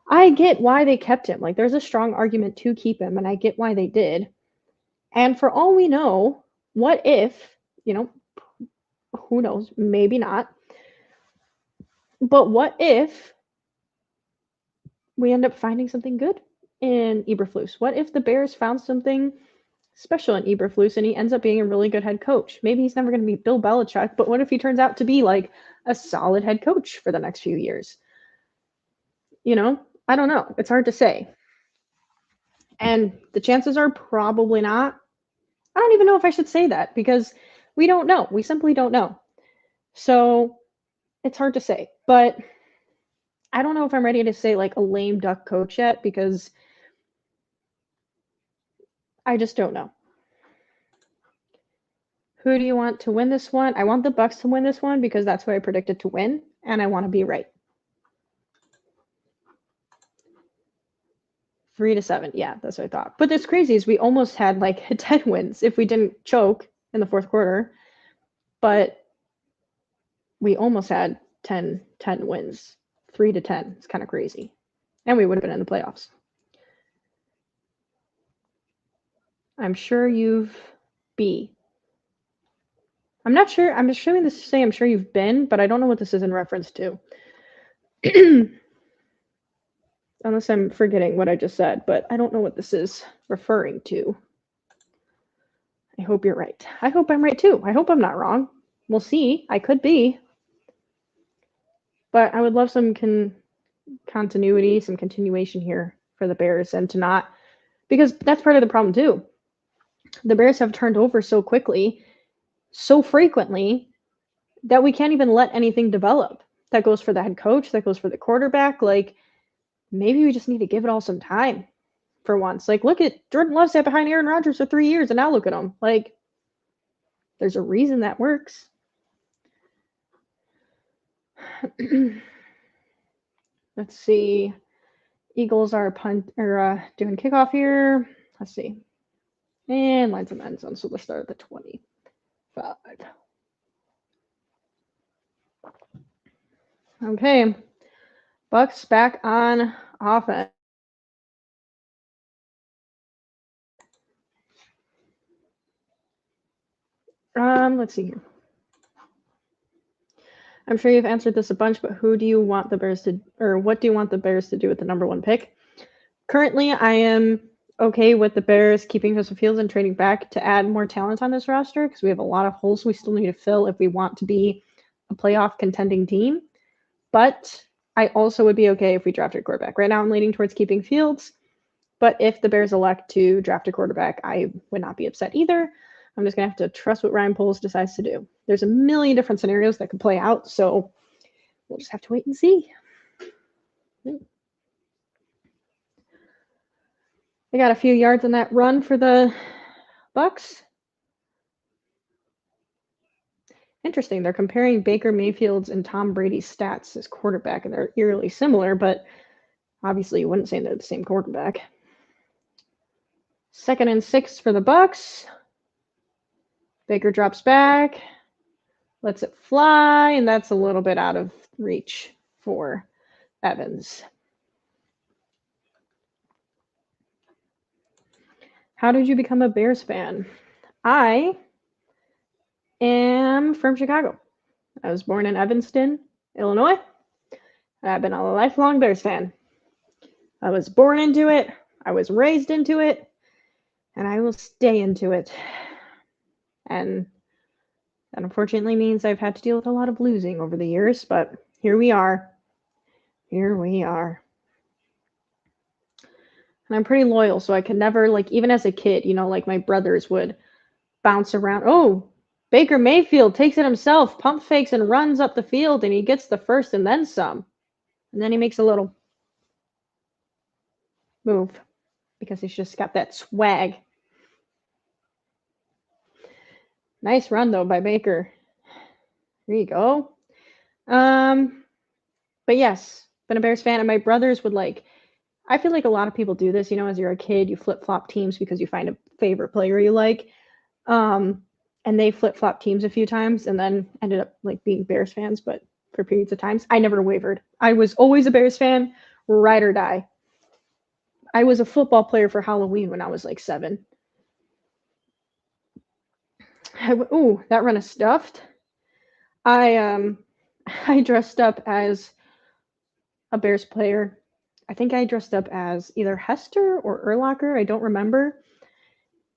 I get why they kept him. Like, there's a strong argument to keep him, and I get why they did. And for all we know, what if, who knows, maybe not. But what if we end up finding something good in Eberflus? What if the Bears found something special in Eberflus and he ends up being a really good head coach? Maybe he's never going to be Bill Belichick, but what if he turns out to be like a solid head coach for the next few years? I don't know. It's hard to say. And the chances are probably not. I don't even know if I should say that because we don't know. We simply don't know. So it's hard to say. But I don't know if I'm ready to say like a lame duck coach yet because I just don't know. Who do you want to win this one? I want the Bucs to win this one because that's who I predicted to win, and I want to be right. 3-7. Yeah, that's what I thought. But it's crazy is we almost had like 10 wins if we didn't choke in the fourth quarter. But we almost had 10 wins. 3-10. It's kind of crazy. And we would have been in the playoffs. I'm sure you've I'm not sure. I'm assuming this to say I'm sure you've been, but I don't know what this is in reference to. Unless I'm forgetting what I just said, but I don't know what this is referring to. I hope you're right. I hope I'm right too. I hope I'm not wrong. We'll see. I could be. But I would love some continuity, some continuation here for the Bears and to not, because that's part of the problem too. The Bears have turned over so quickly, so frequently, that we can't even let anything develop. That goes for the head coach, that goes for the quarterback. Like, maybe we just need to give it all some time for once. Like, look at Jordan Love sat behind Aaron Rodgers for 3 years, and now look at him. Like, there's a reason that works. Let's see. Eagles are doing kickoff here. Let's see. And lines of end zone. So let's start at the 25. Okay. Bucs back on offense. Let's see here. I'm sure you've answered this a bunch, but who do you want the Bears to, or what do you want the Bears to do with the number 1 pick? Currently, I am okay with the Bears keeping Justin Fields and trading back to add more talent on this roster because we have a lot of holes we still need to fill if we want to be a playoff contending team. But I also would be okay if we drafted a quarterback. Right now, I'm leaning towards keeping Fields. But if the Bears elect to draft a quarterback, I would not be upset either. I'm just going to have to trust what Ryan Poles decides to do. There's a million different scenarios that could play out, so we'll just have to wait and see. They got a few yards on that run for the Bucs. Interesting. They're comparing Baker Mayfield's and Tom Brady's stats as quarterback, and they're eerily similar, but obviously you wouldn't say they're the same quarterback. 2nd and 6 for the Bucs. Baker drops back, lets it fly, and that's a little bit out of reach for Evans. How did you become a Bears fan? I am from Chicago. I was born in Evanston, Illinois, and I've been a lifelong Bears fan. I was born into it, I was raised into it, and I will stay into it. And that unfortunately means I've had to deal with a lot of losing over the years, but here we are. Here we are. And I'm pretty loyal, so I could never, like, even as a kid, like my brothers would bounce around. Oh, Baker Mayfield takes it himself, pump fakes and runs up the field, and he gets the first and then some. And then he makes a little move because he's just got that swag. Nice run, though, by Baker. There you go. But yes, been a Bears fan, and my brothers would I feel like a lot of people do this, as you're a kid, you flip-flop teams because you find a favorite player you like. And they flip-flop teams a few times and then ended up being Bears fans, but for periods of times. I never wavered. I was always a Bears fan, ride or die. I was a football player for Halloween when I was 7. Ooh, that run of stuffed. I dressed up as a Bears player. I think I dressed up as either Hester or Urlacher. I don't remember.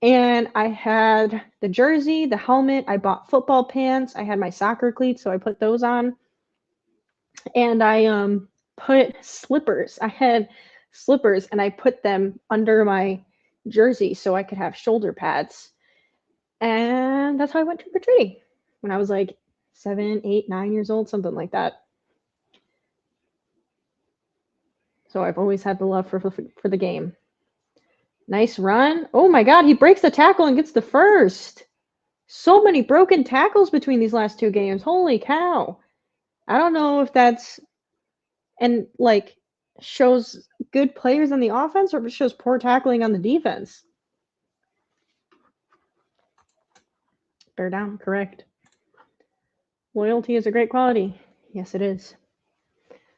And I had the jersey, the helmet. I bought football pants. I had my soccer cleats, so I put those on. And I put slippers. I had slippers, and I put them under my jersey so I could have shoulder pads. And that's how I went trick-or-treating when I was 7, 8, 9 years old, something like that. So I've always had the love for the game. Nice run. Oh my God, he breaks the tackle and gets the first. So many broken tackles between these last 2 games. Holy cow. I don't know if that's shows good players on the offense or if it shows poor tackling on the defense. Bear down, correct. Loyalty is a great quality. Yes, it is.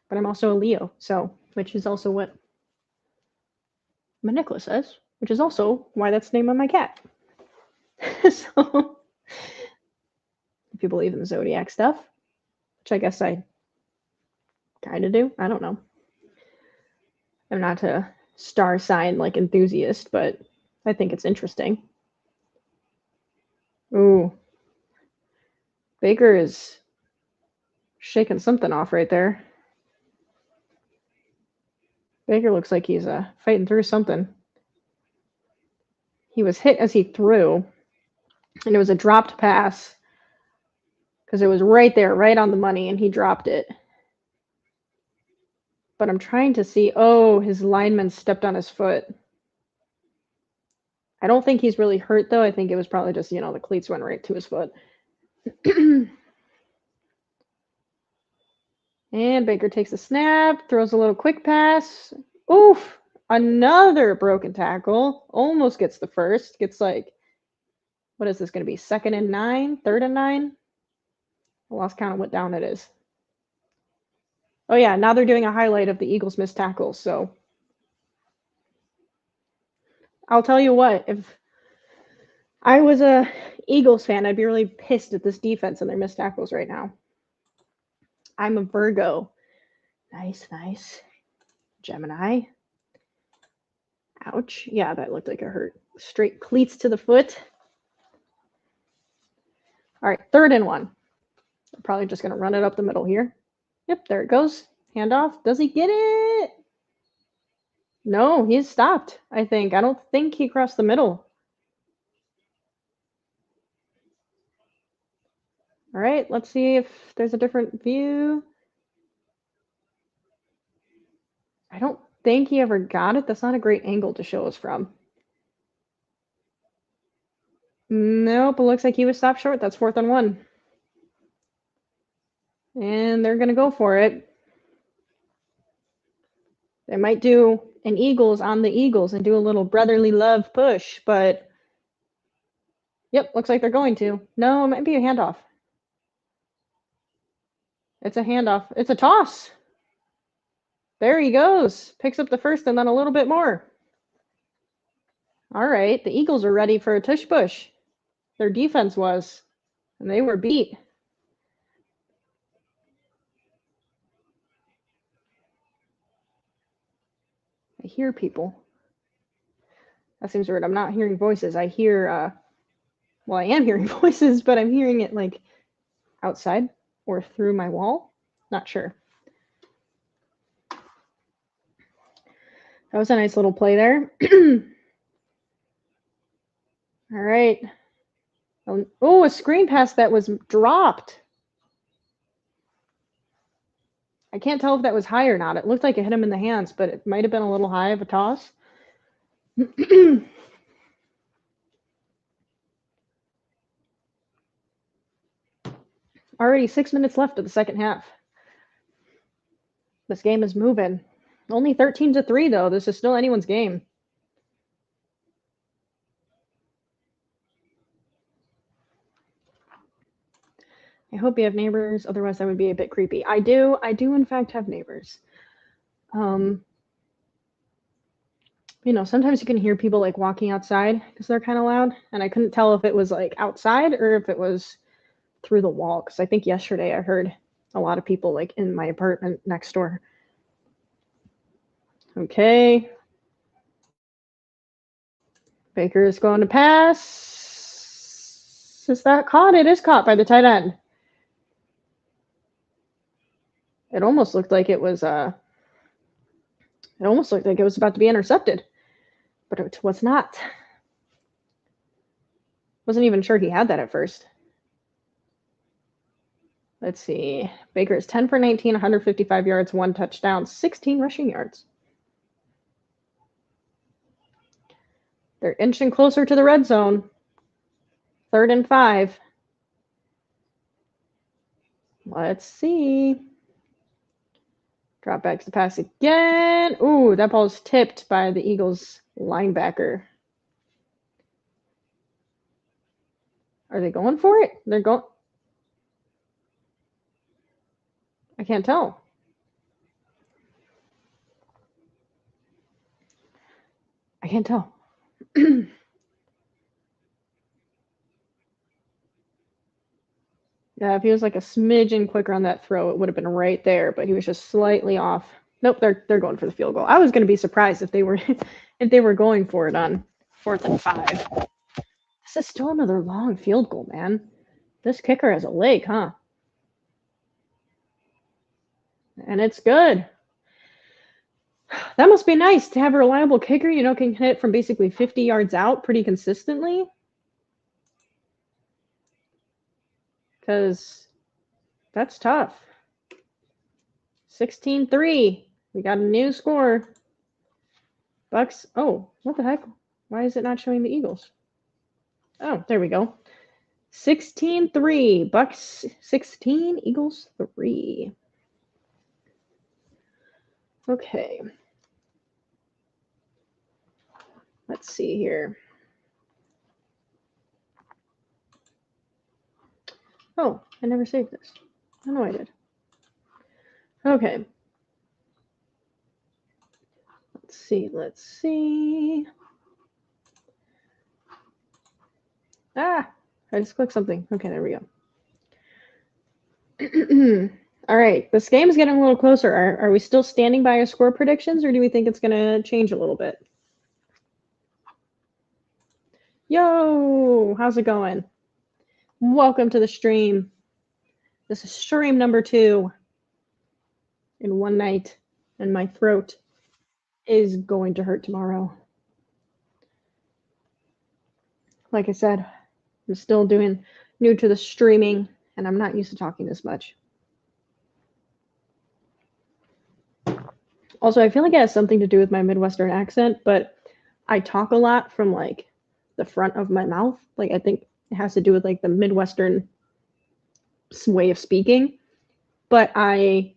But I'm also a Leo, which is also what my necklace says, which is also why that's the name of my cat. So, if you believe in the zodiac stuff, which I guess I kind of do, I don't know. I'm not a star sign enthusiast, but I think it's interesting. Ooh. Baker is shaking something off right there. Baker looks like he's fighting through something. He was hit as he threw, and it was a dropped pass because it was right there, right on the money, and he dropped it. But I'm trying to see. Oh, his lineman stepped on his foot. I don't think he's really hurt, though. I think it was probably just, the cleats went right to his foot. And Baker takes a snap, throws a little quick pass. Oof! Another broken tackle. Almost gets the first. Gets what is this going to be? 2nd and 9? 3rd and 9? I lost count of what down it is. Oh, yeah. Now they're doing a highlight of the Eagles' missed tackles. So I'll tell you what. If I was a Eagles fan, I'd be really pissed at this defense and their missed tackles right now. I'm a Virgo. Nice, nice. Gemini. Ouch. Yeah, that looked like it hurt. Straight cleats to the foot. All right, 3rd and 1. I'm probably just going to run it up the middle here. Yep, there it goes. Handoff. Does he get it? No, he's stopped, I think. I don't think he crossed the middle. All right, let's see if there's a different view. I don't think he ever got it. That's not a great angle to show us from. Nope, it looks like he was stopped short. That's 4th and 1. And they're going to go for it. They might do an Eagles on the Eagles and do a little brotherly love push, but yep, looks like they're going to. No, it might be a handoff. It's a handoff. It's a toss. There he goes. Picks up the first and then a little bit more. All right, the Eagles are ready for a tush push. Their defense was, and they were beat. I hear people. That seems weird. I'm not hearing voices. I hear, well, I am hearing voices, but I'm hearing it like outside or through my wall. Not sure. That was a nice little play there. All right. Oh, a screen pass that was dropped. I can't tell if that was high or not. It looked like it hit him in the hands, but it might have been a little high of a toss. Already 6 minutes left of the second half. This game is moving. Only 13-3, though. This is still anyone's game. I hope you have neighbors. Otherwise, that would be a bit creepy. I do, in fact, have neighbors. You know, sometimes you can hear people like walking outside because they're kind of loud. And I couldn't tell if it was like outside or if it was through the wall. Because I think yesterday I heard a lot of people like in my apartment next door. Okay. Baker is going to pass. Is that caught? It is caught by the tight end. It almost looked like it was about to be intercepted, but it was not. Wasn't even sure he had that at first. Let's see. Baker is 10 for 19, 155 yards, 1 touchdown, 16 rushing yards. They're inching closer to the red zone. 3rd and 5. Let's see. Drop back to the pass again. Ooh, that ball's tipped by the Eagles linebacker. Are they going for it? They're going. I can't tell. I can't tell. Yeah, if he was like a smidgen quicker on that throw, it would have been right there, but he was just slightly off. Nope, they're going for the field goal. I was going to be surprised if they were if they were going for it on 4th and 5. This is still another long field goal, man. This kicker has a leg, huh? And it's good. That must be nice to have a reliable kicker, you know, can hit from basically 50 yards out pretty consistently. Because that's tough. 16-3. We got a new score. Bucs. Oh, what the heck? Why is it not showing the Eagles? Oh, there we go. 16-3. Bucs 16, Eagles 3. Okay. Let's see here. Oh, I never saved this. I know I did. Okay. Let's see. Ah, I just clicked something. Okay, there we go. All right, this game is getting a little closer. Are we still standing by our score predictions, or do we think it's going to change a little bit? Yo, how's it going? Welcome to the stream. This is stream number 2 in one night, and my throat is going to hurt tomorrow. Like I said, I'm still new to the streaming, and I'm not used to talking this much. Also, I feel like it has something to do with my Midwestern accent, but I talk a lot from like the front of my mouth. Like I think it has to do with like the Midwestern way of speaking. But I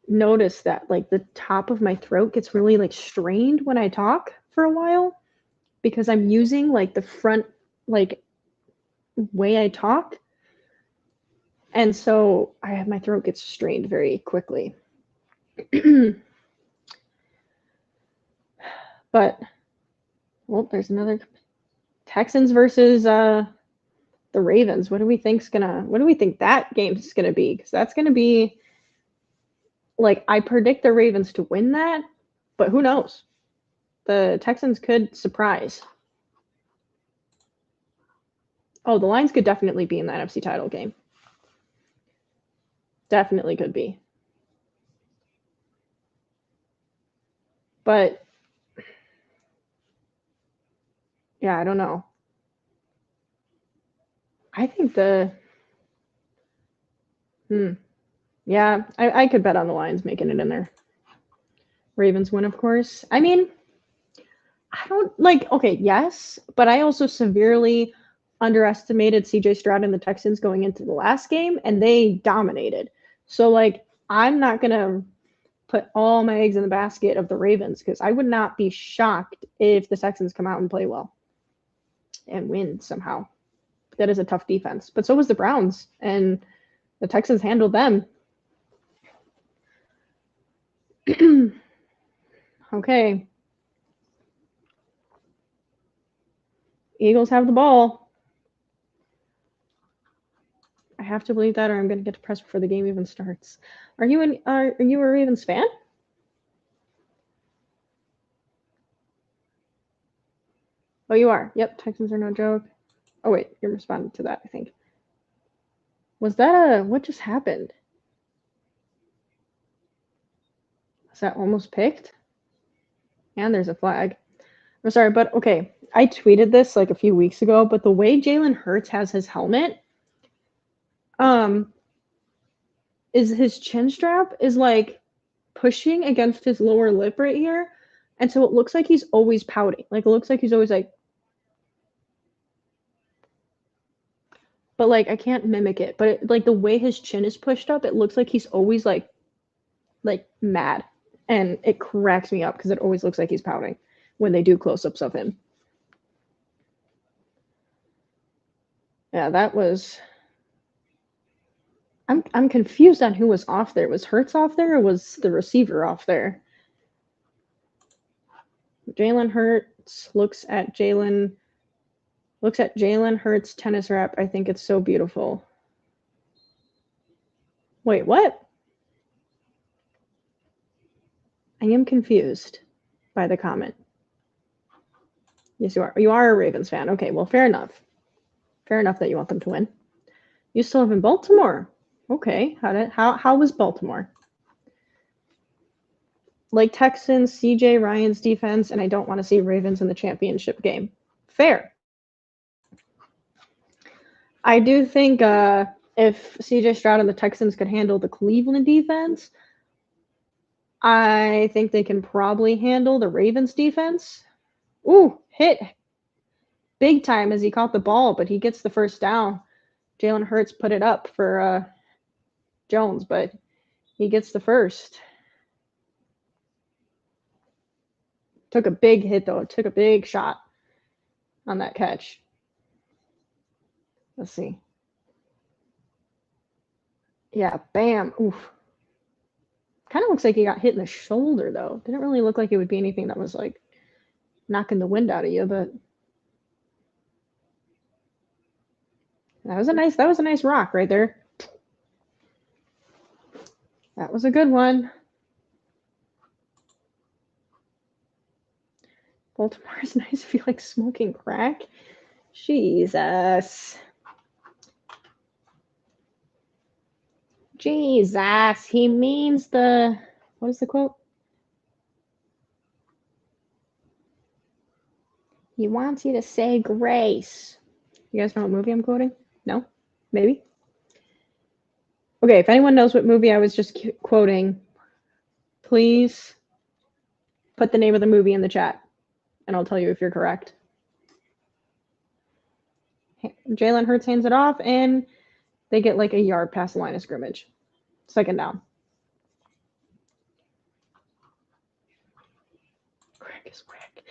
noticed that like the top of my throat gets really like strained when I talk for a while because I'm using like the front like way I talk. And so my throat gets strained very quickly. But Well, there's another Texans versus the Ravens. What do we think that game's gonna be? Because that's gonna be like I predict the Ravens to win that, but who knows? The Texans could surprise. Oh, the Lions could definitely be in the NFC title game. Definitely could be. But yeah, I don't know. I think yeah, I could bet on the Lions making it in there. Ravens win, of course. I mean, I don't like, okay, yes, but I also severely underestimated CJ Stroud and the Texans going into the last game, and they dominated. So, like, I'm not going to put all my eggs in the basket of the Ravens because I would not be shocked if the Texans come out and play well and win somehow. That is a tough defense. But so was the Browns, and the Texans handled them. Okay. Eagles have the ball. I have to believe that, or I'm going to get depressed before the game even starts. Are you a Ravens fan? Oh, you are. Yep, Texans are no joke. Oh wait, you're responding to that, I think. Was that what just happened? Was that almost picked? And there's a flag. I'm sorry, but okay. I tweeted this like a few weeks ago, but the way Jalen Hurts has his helmet, um, is his chin strap is like pushing against his lower lip right here. And so it looks like he's always pouting. Like it looks like he's always like, but like I can't mimic it. But it, like the way his chin is pushed up, it looks like he's always like mad. And it cracks me up because it always looks like he's pouting when they do close-ups of him. Yeah, that was I'm confused on who was off there. Was Hurts off there or was the receiver off there? Jalen Hurts looks at Jalen Hurts tennis rap. I think it's so beautiful. Wait, what? I am confused by the comment. Yes, you are. You are a Ravens fan. Okay, well, fair enough. Fair enough that you want them to win. You still live in Baltimore. Okay. How was Baltimore? Like Texans, CJ Ryan's defense, and I don't want to see Ravens in the championship game. Fair. I do think if CJ Stroud and the Texans could handle the Cleveland defense, I think they can probably handle the Ravens defense. Ooh, hit big time as he caught the ball, but he gets the first down. Jalen Hurts put it up for Jones, but he gets the first. Took a big hit, though. Took a big shot on that catch. Let's see. Yeah, bam. Oof. Kind of looks like he got hit in the shoulder, though. Didn't really look like it would be anything that was like knocking the wind out of you, but that was a nice rock right there. That was a good one. Baltimore's nice if you like smoking crack. Jesus. Jesus. He means the what is the quote? He wants you to say grace. You guys know what movie I'm quoting? No? Maybe? Okay, if anyone knows what movie I was just quoting, please put the name of the movie in the chat and I'll tell you if you're correct. Jalen Hurts hands it off and they get like a yard past the line of scrimmage. Second down. Crack is whack.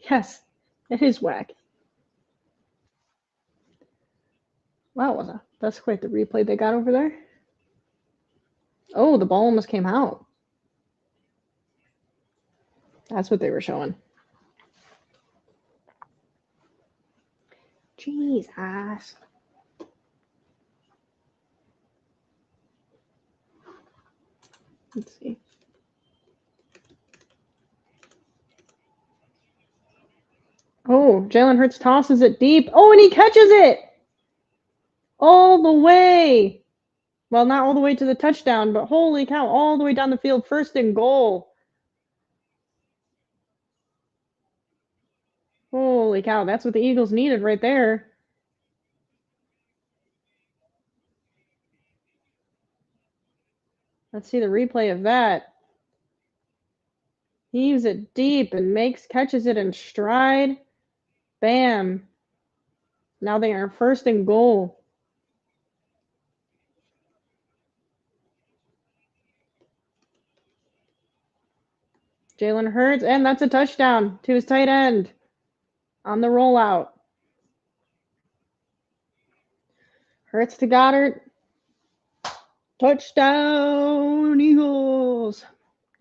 Yes, it is whack. Wow, that's quite the replay they got over there. Oh, the ball almost came out. That's what they were showing. Jesus. Let's see. Oh, Jalen Hurts tosses it deep. Oh, and he catches it all the way. Well, not all the way to the touchdown, but holy cow, all the way down the field, 1st and goal. Holy cow, that's what the Eagles needed right there. Let's see the replay of that. Heaves it deep and catches it in stride. Bam. Now they are 1st and goal. Jalen Hurts, and that's a touchdown to his tight end on the rollout. Hurts to Goddard. Touchdown, Eagles.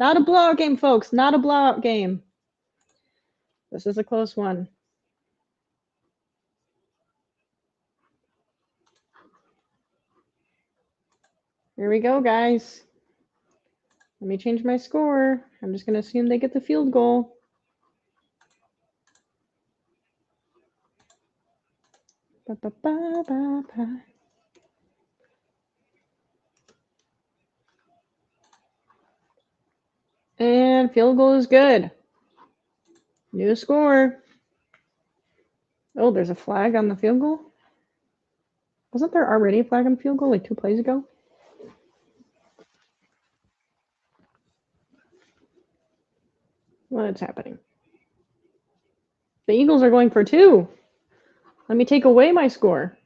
Not a blowout game, folks. Not a blowout game. This is a close one. Here we go, guys. Let me change my score. I'm just going to assume they get the field goal. Ba, ba, ba, ba, ba. And field goal is good. New score. Oh, there's a flag on the field goal? Wasn't there already a flag on the field goal like 2 plays ago? What's happening? The Eagles are going for 2. Let me take away my score.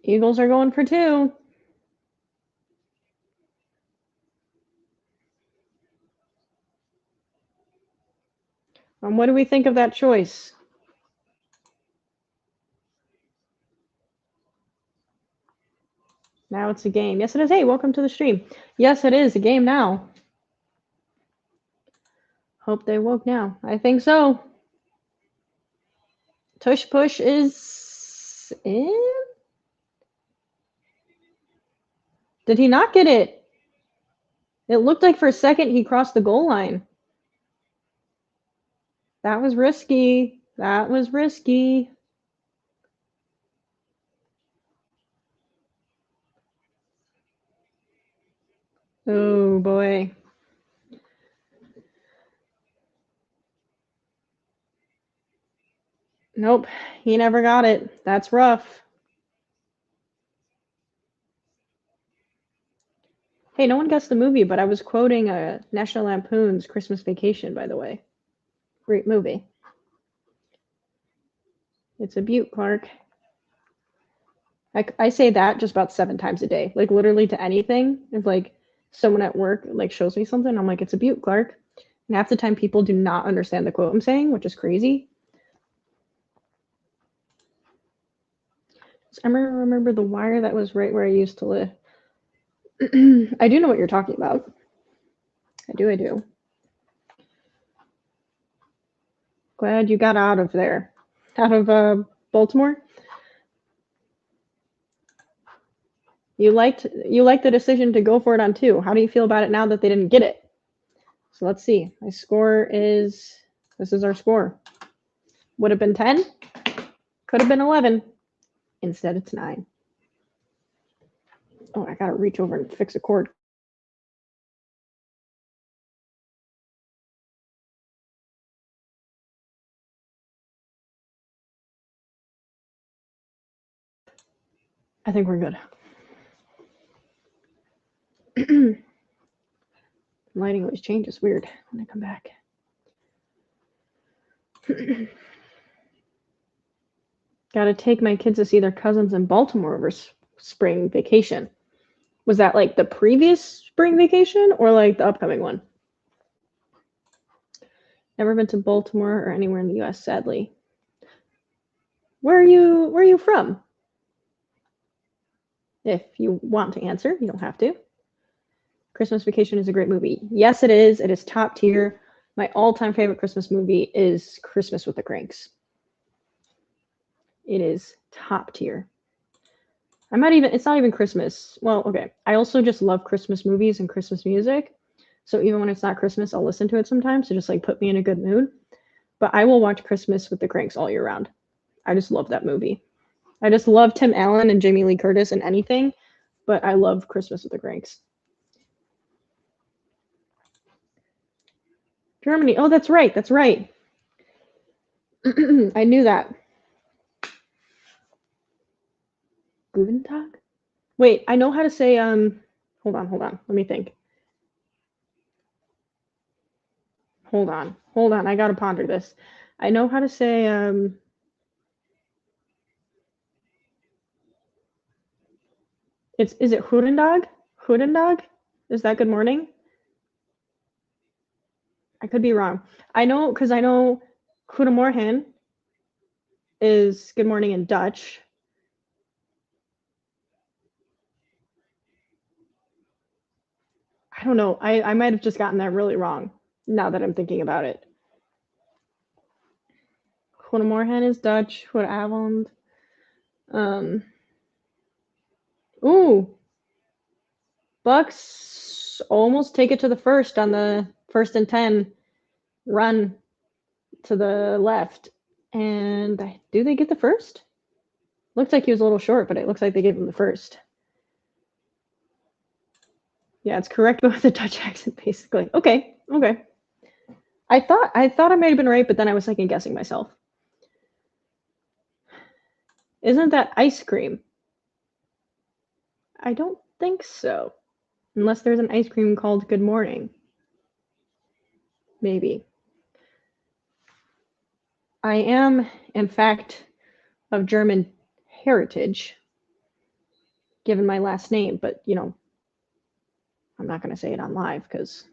Eagles are going for 2. What do we think of that choice? Now it's a game. Yes, it is. Hey, welcome to the stream. Yes, it is a game now. Hope they woke now. I think so. Tush push is in? Did he not get it? It looked like for a second he crossed the goal line. That was risky. That was risky. Oh, boy. Nope, he never got it. That's rough. Hey, no one guessed the movie, but I was quoting National Lampoon's Christmas Vacation, by the way. Great movie. It's a beaut, Clark. I say that just about 7 times a day, like literally to anything. If like someone at work like shows me something, I'm like, it's a beaut, Clark. And half the time people do not understand the quote I'm saying, which is crazy. I remember the wire that was right where I used to live. I do know what you're talking about. I do. Glad you got out of there. Out of Baltimore? You liked the decision to go for it on 2. How do you feel about it now that they didn't get it? So let's see. My score is, this is our score. Would have been 10. Could have been 11. Instead it's 9. Oh, I gotta reach over and fix a cord. I think we're good. Lighting always changes. Weird when I come back. Gotta take my kids to see their cousins in Baltimore over spring vacation. Was that like the previous spring vacation or like the upcoming one? Never been to Baltimore or anywhere in the US, sadly. Where are you from? If you want to answer, you don't have to. Christmas Vacation is a great movie. Yes, it is. It is top tier. My all-time favorite Christmas movie is Christmas with the Cranks. It is top tier. It's not even Christmas. Well, okay. I also just love Christmas movies and Christmas music. So even when it's not Christmas, I'll listen to it sometimes to just like put me in a good mood. But I will watch Christmas with the Cranks all year round. I just love that movie. I just love Tim Allen and Jamie Lee Curtis and anything, but I love Christmas with the Cranks. Germany. Oh, that's right. That's right. I knew that. Guten Tag? Wait, I know how to say hold on. Let me think. Hold on. I gotta ponder this. I know how to say is it Hudendag? Hudendag? Is that good morning? I could be wrong. I know because I know Goedemorgen is good morning in Dutch. I don't know. I might have just gotten that really wrong now that I'm thinking about it. Goedemorgen is Dutch. Goedenavond. Um, ooh, Bucs almost take it to the first on the 1st and 10 run to the left. And do they get the first? Looks like he was a little short, but it looks like they gave him the first. Yeah, it's correct, but with a Dutch accent, basically. Okay. I thought I might have been right, but then I was second guessing myself. Isn't that ice cream? I don't think so. Unless there's an ice cream called Good Morning. Maybe. I am, in fact, of German heritage, given my last name, but I'm not going to say it on live because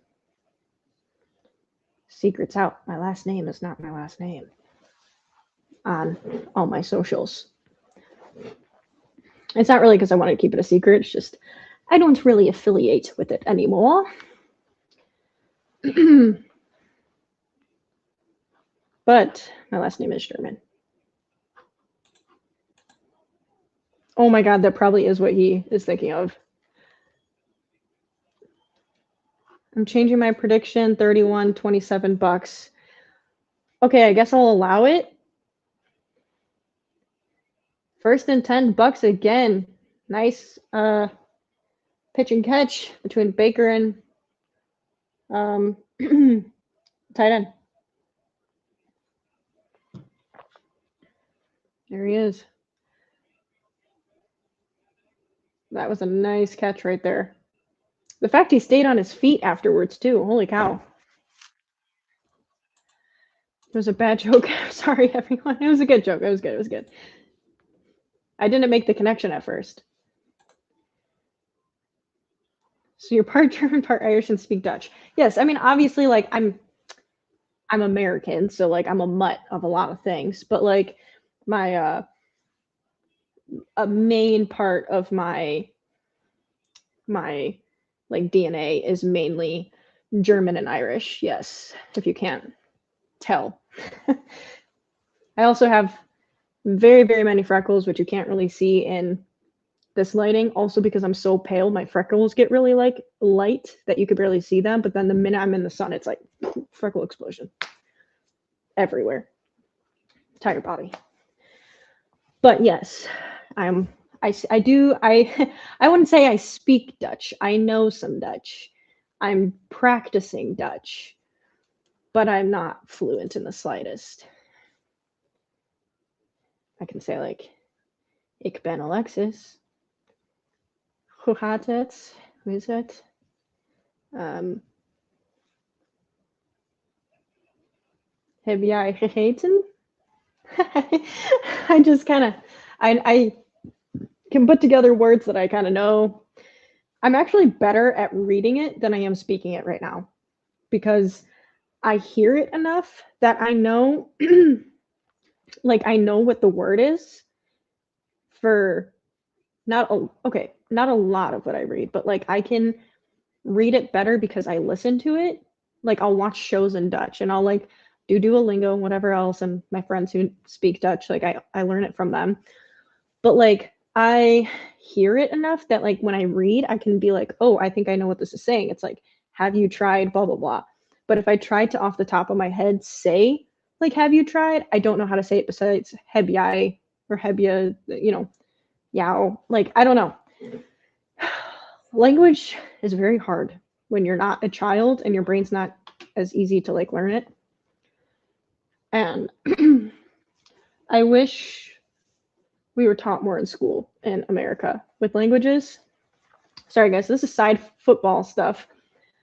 secret's out. My last name is not my last name on all my socials. It's not really because I want to keep it a secret. It's just I don't really affiliate with it anymore. But my last name is German. Oh my God, that probably is what he is thinking of. I'm changing my prediction, 31-27 Bucs. Okay, I guess I'll allow it. 1st and 10 Bucs again. Nice pitch and catch between Baker and tight end. There he is. That was a nice catch right there. The fact he stayed on his feet afterwards too. Holy cow. It was a bad joke. Sorry, everyone. It was a good joke. It was good. I didn't make the connection at first. So you're part German, part Irish, and speak Dutch. Yes, I mean obviously like I'm American, so like I'm a mutt of a lot of things, but like my a main part of my like DNA is mainly German and Irish. Yes, if you can't tell. I also have very, very many freckles, which you can't really see in this lighting. Also, because I'm so pale, my freckles get really like light that you could barely see them. But then the minute I'm in the sun, it's like freckle explosion everywhere, entire body. But yes, I wouldn't say I speak Dutch. I know some Dutch. I'm practicing Dutch, but I'm not fluent in the slightest. I can say like, ik ben Alexis. Hoe gaat het? Hoe is het? Heb jij gegeten? I just kind of, I can put together words that I kind of know. I'm actually better at reading it than I am speaking it right now because I hear it enough that I know, like, I know what the word is for not not a lot of what I read, but like I can read it better because I listen to it. Like I'll watch shows in Dutch and I'll like do Duolingo and whatever else, and my friends who speak Dutch, like I learn it from them. But like I hear it enough that like when I read, I can be like, oh, I think I know what this is saying. It's like, have you tried blah blah blah. But if I try to off the top of my head say like have you tried, I don't know how to say it besides hebyai or hebya, yow. Like I don't know. Language is very hard when you're not a child and your brain's not as easy to like learn it. And I wish we were taught more in school in America with languages. Sorry, guys, this is side football stuff,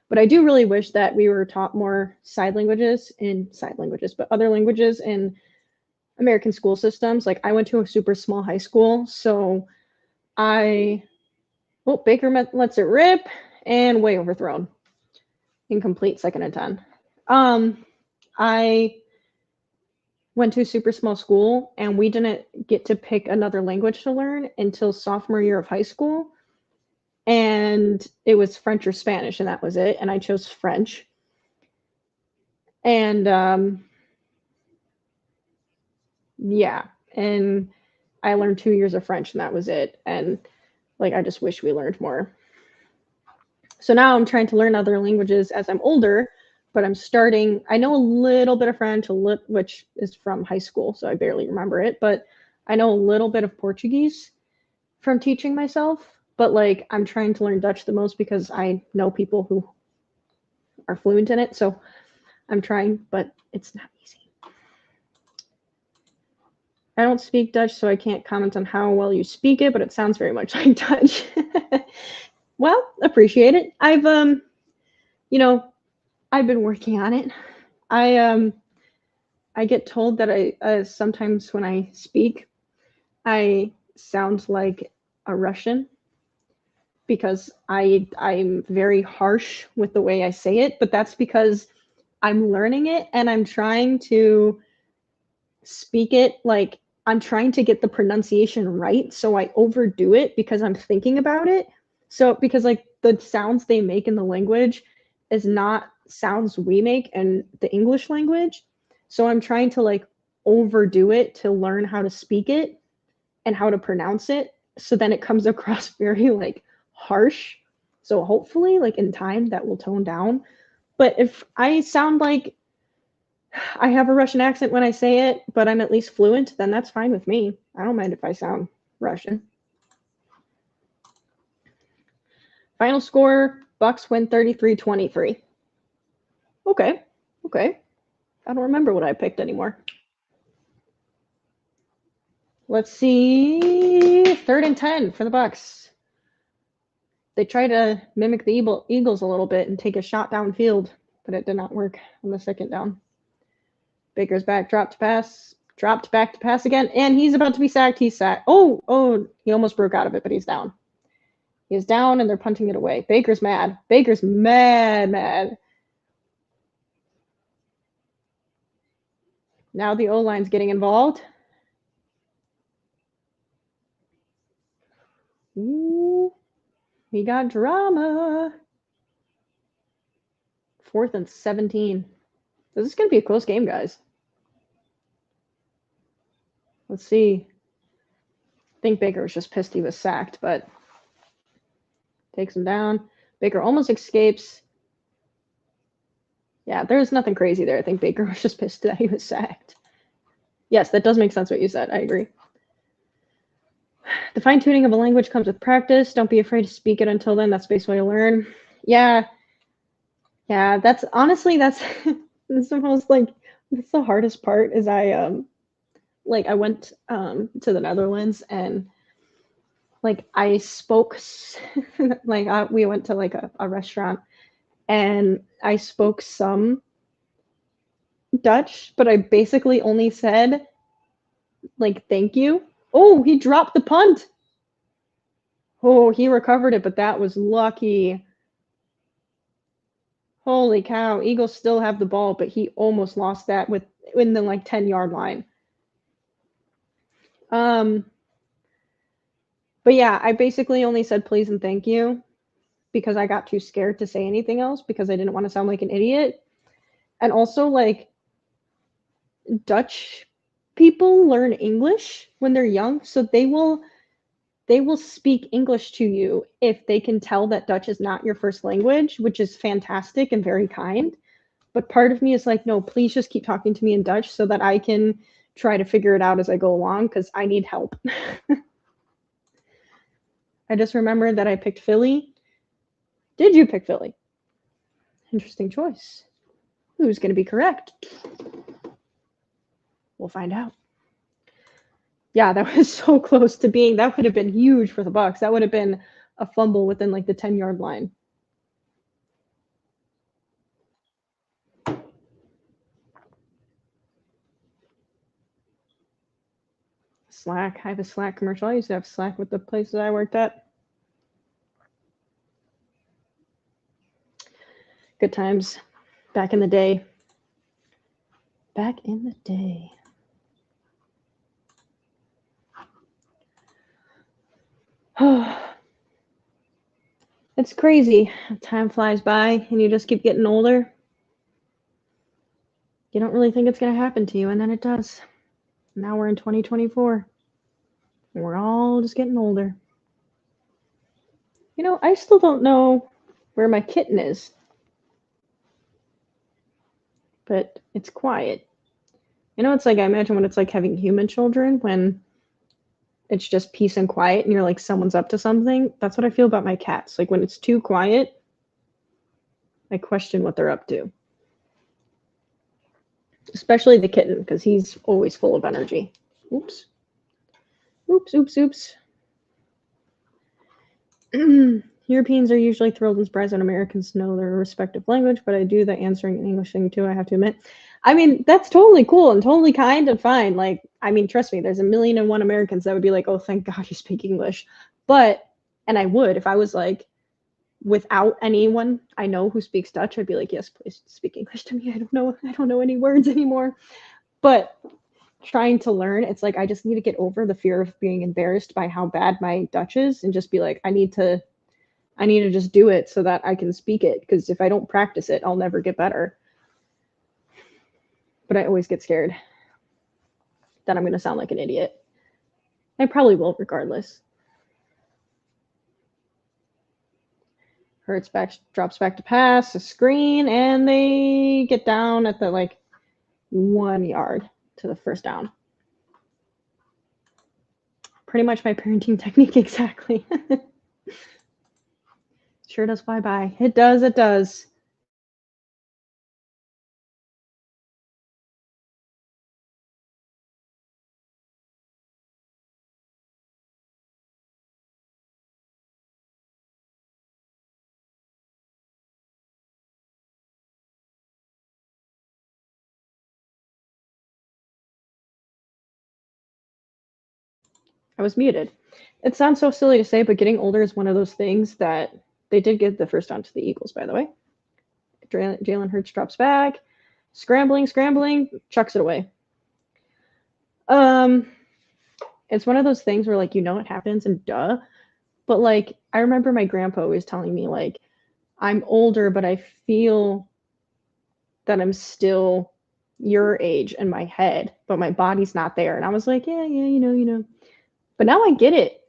but I do really wish that we were taught more but other languages in American school systems. Like I went to a super small high school, so Baker lets it rip and way overthrown. Incomplete, 2nd and 10. I went to a super small school and we didn't get to pick another language to learn until sophomore year of high school. And it was French or Spanish, and that was it. And I chose French. And yeah, and I learned 2 years of French, and that was it. And like I just wish we learned more. So now I'm trying to learn other languages as I'm older, but I know a little bit of French, which is from high school, so I barely remember it, but I know a little bit of Portuguese from teaching myself. But like I'm trying to learn Dutch the most because I know people who are fluent in it. So I'm trying, but it's not easy. I don't speak Dutch, so I can't comment on how well you speak it, but it sounds very much like Dutch. Well, appreciate it. I've been working on it. I get told that I sometimes when I speak, I sound like a Russian because I'm very harsh with the way I say it, but that's because I'm learning it and I'm trying to speak it like I'm trying to get the pronunciation right, so I overdo it because I'm thinking about it. So because like the sounds they make in the language is not sounds we make in the English language. So I'm trying to like overdo it to learn how to speak it and how to pronounce it, so then it comes across very like harsh. So hopefully like in time that will tone down. But if I sound like I have a Russian accent when I say it, but I'm at least fluent, then that's fine with me. I don't mind if I sound Russian. Final score, Bucs win 33-23. Okay. I don't remember what I picked anymore. Let's see. 3rd and 10 for the Bucs. They tried to mimic the Eagles a little bit and take a shot downfield, but it did not work on the 2nd down. Baker's back, dropped back to pass again, and he's about to be sacked. He's sacked. Oh, he almost broke out of it, but he's down. He is down, and they're punting it away. Baker's mad. Baker's mad. Now the O-line's getting involved. Ooh, we got drama. 4th and 17. This is going to be a close game, guys. Let's see. I think Baker was just pissed he was sacked, but takes him down. Baker almost escapes. Yeah, there's nothing crazy there. I think Baker was just pissed that he was sacked. Yes, that does make sense what you said. I agree. The fine-tuning of a language comes with practice. Don't be afraid to speak it until then. That's the best way to learn. Yeah, that's honestly that's the most like that's the hardest part is I went to the Netherlands and like I spoke like we went to like a restaurant and I spoke some Dutch, but I basically only said like thank you. Oh, he dropped the punt. Oh, he recovered it, but that was lucky. Holy cow, Eagles still have the ball, but he almost lost that within the like 10-yard line. But yeah, I basically only said please and thank you because I got too scared to say anything else because I didn't want to sound like an idiot. And also, like, Dutch people learn English when they're young, so they will speak English to you if they can tell that Dutch is not your first language, which is fantastic and very kind. But part of me is like, no, please just keep talking to me in Dutch so that I can try to figure it out as I go along because I need help. I just remembered that I picked Philly. Did you pick Philly? Interesting choice. Who's going to be correct? We'll find out. Yeah, that was so close to being, that would have been huge for the Bucs. That would have been a fumble within like the 10-yard line. Slack. I have a Slack commercial. I used to have Slack with the places I worked at. Good times. Back in the day. Back in the day. It's crazy. Time flies by and you just keep getting older. You don't really think it's going to happen to you, and then it does. Now we're in 2024. We're all just getting older. You know, I still don't know where my kitten is, but it's quiet. You know, it's like I imagine what it's like having human children when it's just peace and quiet and you're like, someone's up to something. That's what I feel about my cats. Like when it's too quiet, I question what they're up to. Especially the kitten, because he's always full of energy. Oops. Oops, oops, oops. Europeans are usually thrilled and surprised when Americans know their respective language, but I do the answering in English thing too, I have to admit. I mean, that's totally cool and totally kind and fine. Like, I mean, trust me, there's 1,000,001 Americans that would be like, oh, thank God you speak English. But, and I would, if I was like, without anyone I know who speaks Dutch, I'd be like, yes, please speak English to me. I don't know any words anymore. But trying to learn, it's like I just need to get over the fear of being embarrassed by how bad my Dutch is and just be like, I need to just do it so that I can speak it, because if I don't practice it, I'll never get better. But I always get scared that I'm going to sound like an idiot. I probably will regardless. Hurts back, drops back to pass, a screen, and they get down at the like 1 yard to the first down. Pretty much my parenting technique exactly. Sure does fly by. It does, it does. I was muted. It sounds so silly to say, but getting older is one of those things that they did get the first down to the Eagles, by the way. Jalen Hurts drops back, scrambling, chucks it away. It's one of those things where like it happens and duh, but like I remember my grandpa always telling me like I'm older, but I feel that I'm still your age in my head, but my body's not there. And I was like, yeah, you know. But now I get it.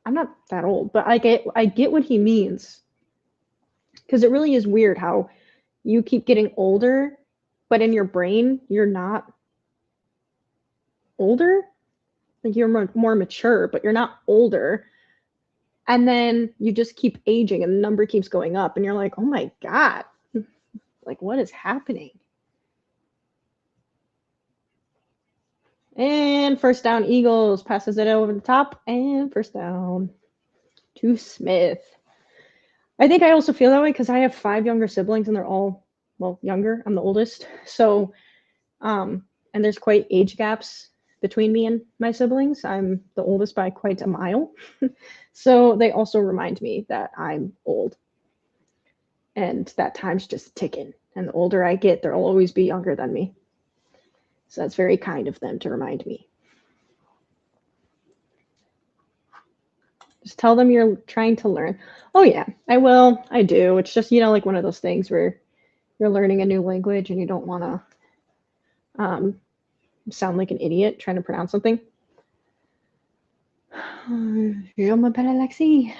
I'm not that old, but I get what he means. Because it really is weird how you keep getting older, but in your brain, you're not older. Like you're more mature, but you're not older. And then you just keep aging and the number keeps going up. And you're like, oh my God, like what is happening? And first down, Eagles passes it over the top, and first down to Smith. I think I also feel that way because I have 5 younger siblings and they're all, well, younger. I'm the oldest. So, and there's quite age gaps between me and my siblings. I'm the oldest by quite a mile. So they also remind me that I'm old and that time's just ticking. And the older I get, they'll always be younger than me. So that's very kind of them to remind me. Just tell them you're trying to learn. Oh yeah, I will. I do. It's just, like one of those things where you're learning a new language and you don't want to sound like an idiot trying to pronounce something. Je m'appelle Alexis.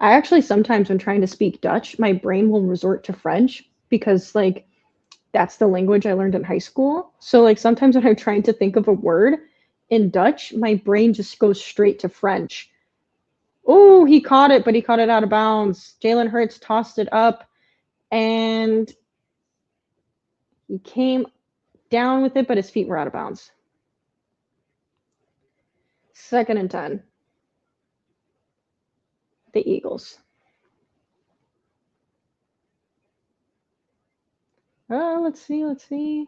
I actually sometimes when trying to speak Dutch, my brain will resort to French because like that's the language I learned in high school. So like sometimes when I'm trying to think of a word in Dutch, my brain just goes straight to French. Oh, he caught it, but he caught it out of bounds. Jalen Hurts tossed it up and he came down with it, but his feet were out of bounds. 2nd and 10. The Eagles. Oh, let's see.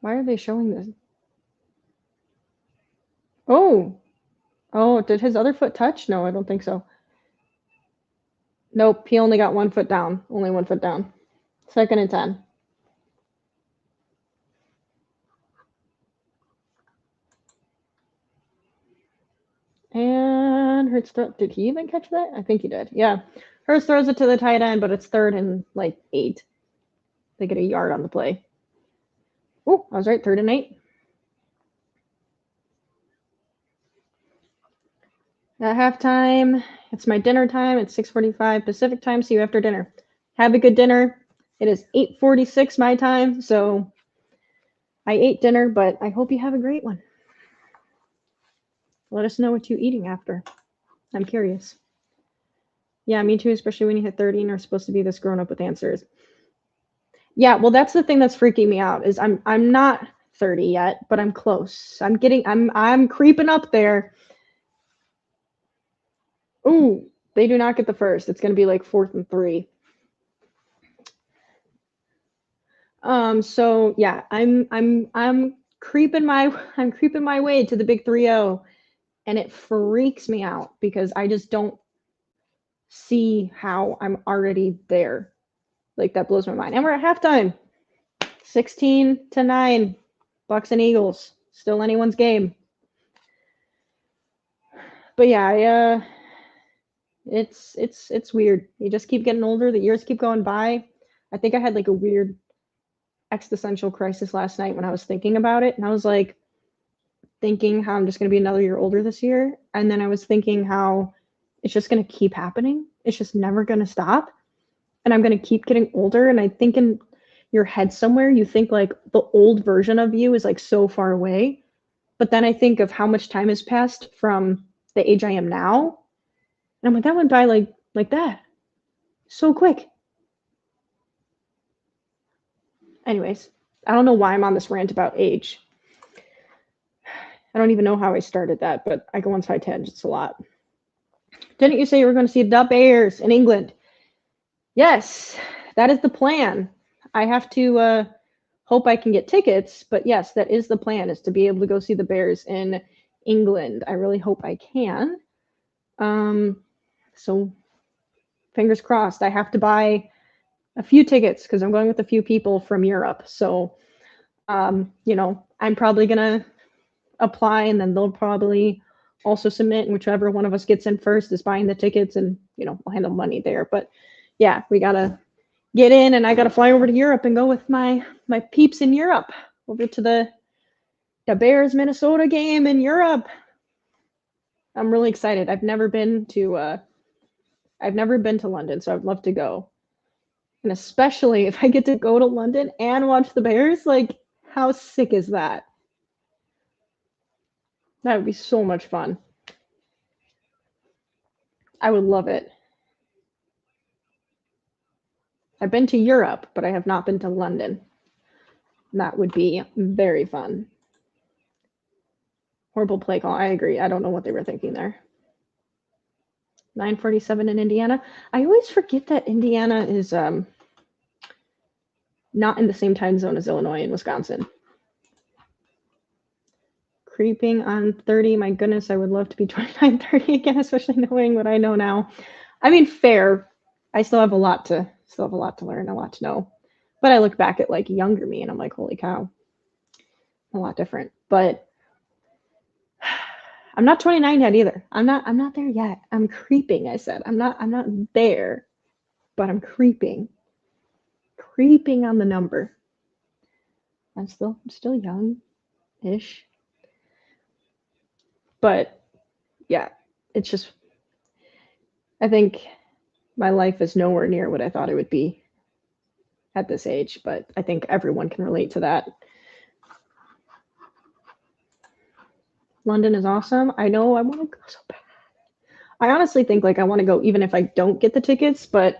Why are they showing this? Oh, did his other foot touch? No, I don't think so. Nope, he only got 1 foot down. Only 1 foot down. 2nd and 10. And Hurts did he even catch that? I think he did. Yeah. Hurts throws it to the tight end, but it's 3rd and like 8. They get a yard on the play. Oh, I was right. 3rd and 8. At halftime, it's my dinner time. It's 6:45 Pacific time. See you after dinner. Have a good dinner. It is 8:46 my time, so I ate dinner, but I hope you have a great one. Let us know what you're eating after. I'm curious. Yeah, me too, especially when you hit 30 and are supposed to be this grown up with answers. Yeah, well, that's the thing that's freaking me out is I'm not 30 yet, but I'm close. I'm creeping up there. Ooh, they do not get the first. It's going to be like 4th and 3. So yeah, I'm creeping my way to the big 3-0, and it freaks me out because I just don't see how I'm already there. Like that blows my mind. And we're at halftime. 16-9. Bucs and Eagles. Still anyone's game. But yeah, it's weird. You just keep getting older, the years keep going by. I think I had like a weird existential crisis last night when I was thinking about it, and I was like thinking how I'm just going to be another year older this year, and then I was thinking how it's just going to keep happening. It's just never going to stop, and I'm going to keep getting older. And I think in your head somewhere you think like the old version of you is like so far away, but then I think of how much time has passed from the age I am now, and I'm like, that went by like that, so quick. Anyways, I don't know why I'm on this rant about age. I don't even know how I started that, but I go on side tangents a lot. Didn't you say you were going to see the Bears in England? Yes, that is the plan. I have to hope I can get tickets, but yes, that is the plan, is to be able to go see the Bears in England. I really hope I can. So fingers crossed. I have to buy a few tickets because I'm going with a few people from Europe. So, I'm probably going to apply, and then they'll probably also submit, and whichever one of us gets in first is buying the tickets, and we'll handle money there. But yeah, we gotta get in, and I gotta fly over to Europe and go with my peeps in Europe over to the Bears Minnesota game in Europe. I'm really excited. I've never been to London, so I'd love to go. And especially if I get to go to London and watch the Bears, like how sick is that? That would be so much fun. I would love it. I've been to Europe, but I have not been to London. That would be very fun. Horrible play call. I agree. I don't know what they were thinking there. 9:47 in Indiana. I always forget that Indiana is not in the same time zone as Illinois and Wisconsin. Creeping on 30. My goodness, I would love to be 29-30 again, especially knowing what I know now. I mean, fair. I still have a lot to learn, a lot to know. But I look back at like younger me and I'm like, holy cow, a lot different. But I'm not 29 yet either. I'm not there yet. I'm creeping, I said. I'm not there, but I'm creeping. Creeping on the number. I'm still young-ish. But yeah, it's just I think my life is nowhere near what I thought it would be at this age, but I think everyone can relate to that. London is awesome. I know I want to go so bad. I honestly think like I want to go even if I don't get the tickets, but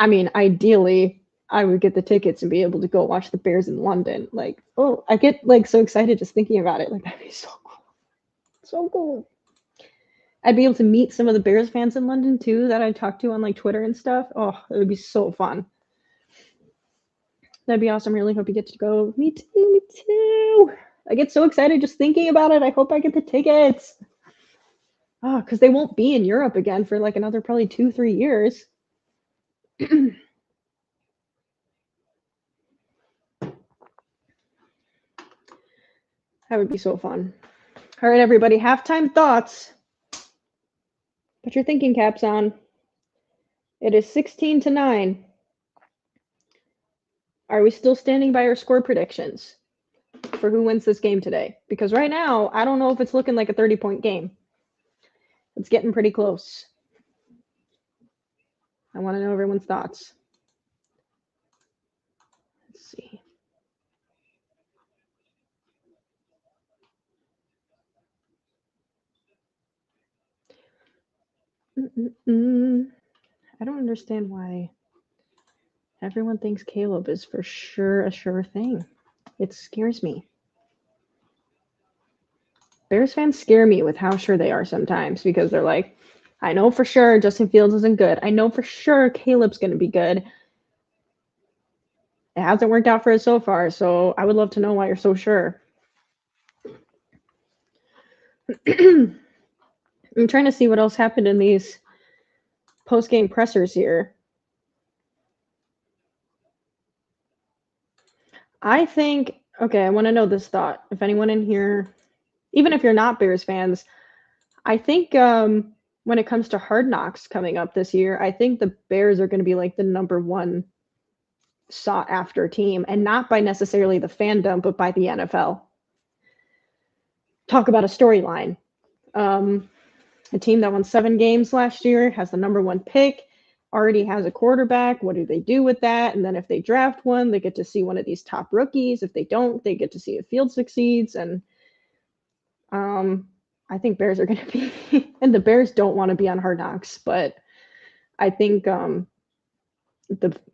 I mean, ideally, I would get the tickets and be able to go watch the Bears in London. Like, oh, I get like so excited just thinking about it. Like that'd be so cool. So cool. I'd be able to meet some of the Bears fans in London too that I talked to on like Twitter and stuff. Oh, it would be so fun. That'd be awesome. Really hope you get to go. Me too. Me too. I get so excited just thinking about it. I hope I get the tickets. Oh, because they won't be in Europe again for like another probably 2-3 years. That would be so fun. All right, everybody, halftime thoughts. Put your thinking caps on. It is 16-9. Are we still standing by our score predictions for who wins this game today? Because right now, I don't know if it's looking like a 30-point game. It's getting pretty close. I want to know everyone's thoughts. Let's see. I don't understand why everyone thinks Caleb is for sure a sure thing. It scares me. Bears fans scare me with how sure they are sometimes because they're like, I know for sure Justin Fields isn't good. I know for sure Caleb's going to be good. It hasn't worked out for us so far, so I would love to know why you're so sure. I'm trying to see what else happened in these post-game pressers here. I think, okay, I want to know this thought. If anyone in here, even if you're not Bears fans, I think when it comes to Hard Knocks coming up this year, I think the Bears are going to be like the number one sought after team, and not by necessarily the fandom, but by the NFL. Talk about a storyline. A team that won 7 games last year has the number one pick, already has a quarterback. What do they do with that? And then if they draft one, they get to see one of these top rookies. If they don't, they get to see if Field succeeds. And I think Bears are going to be, and the Bears don't want to be on Hard Knocks, but I think the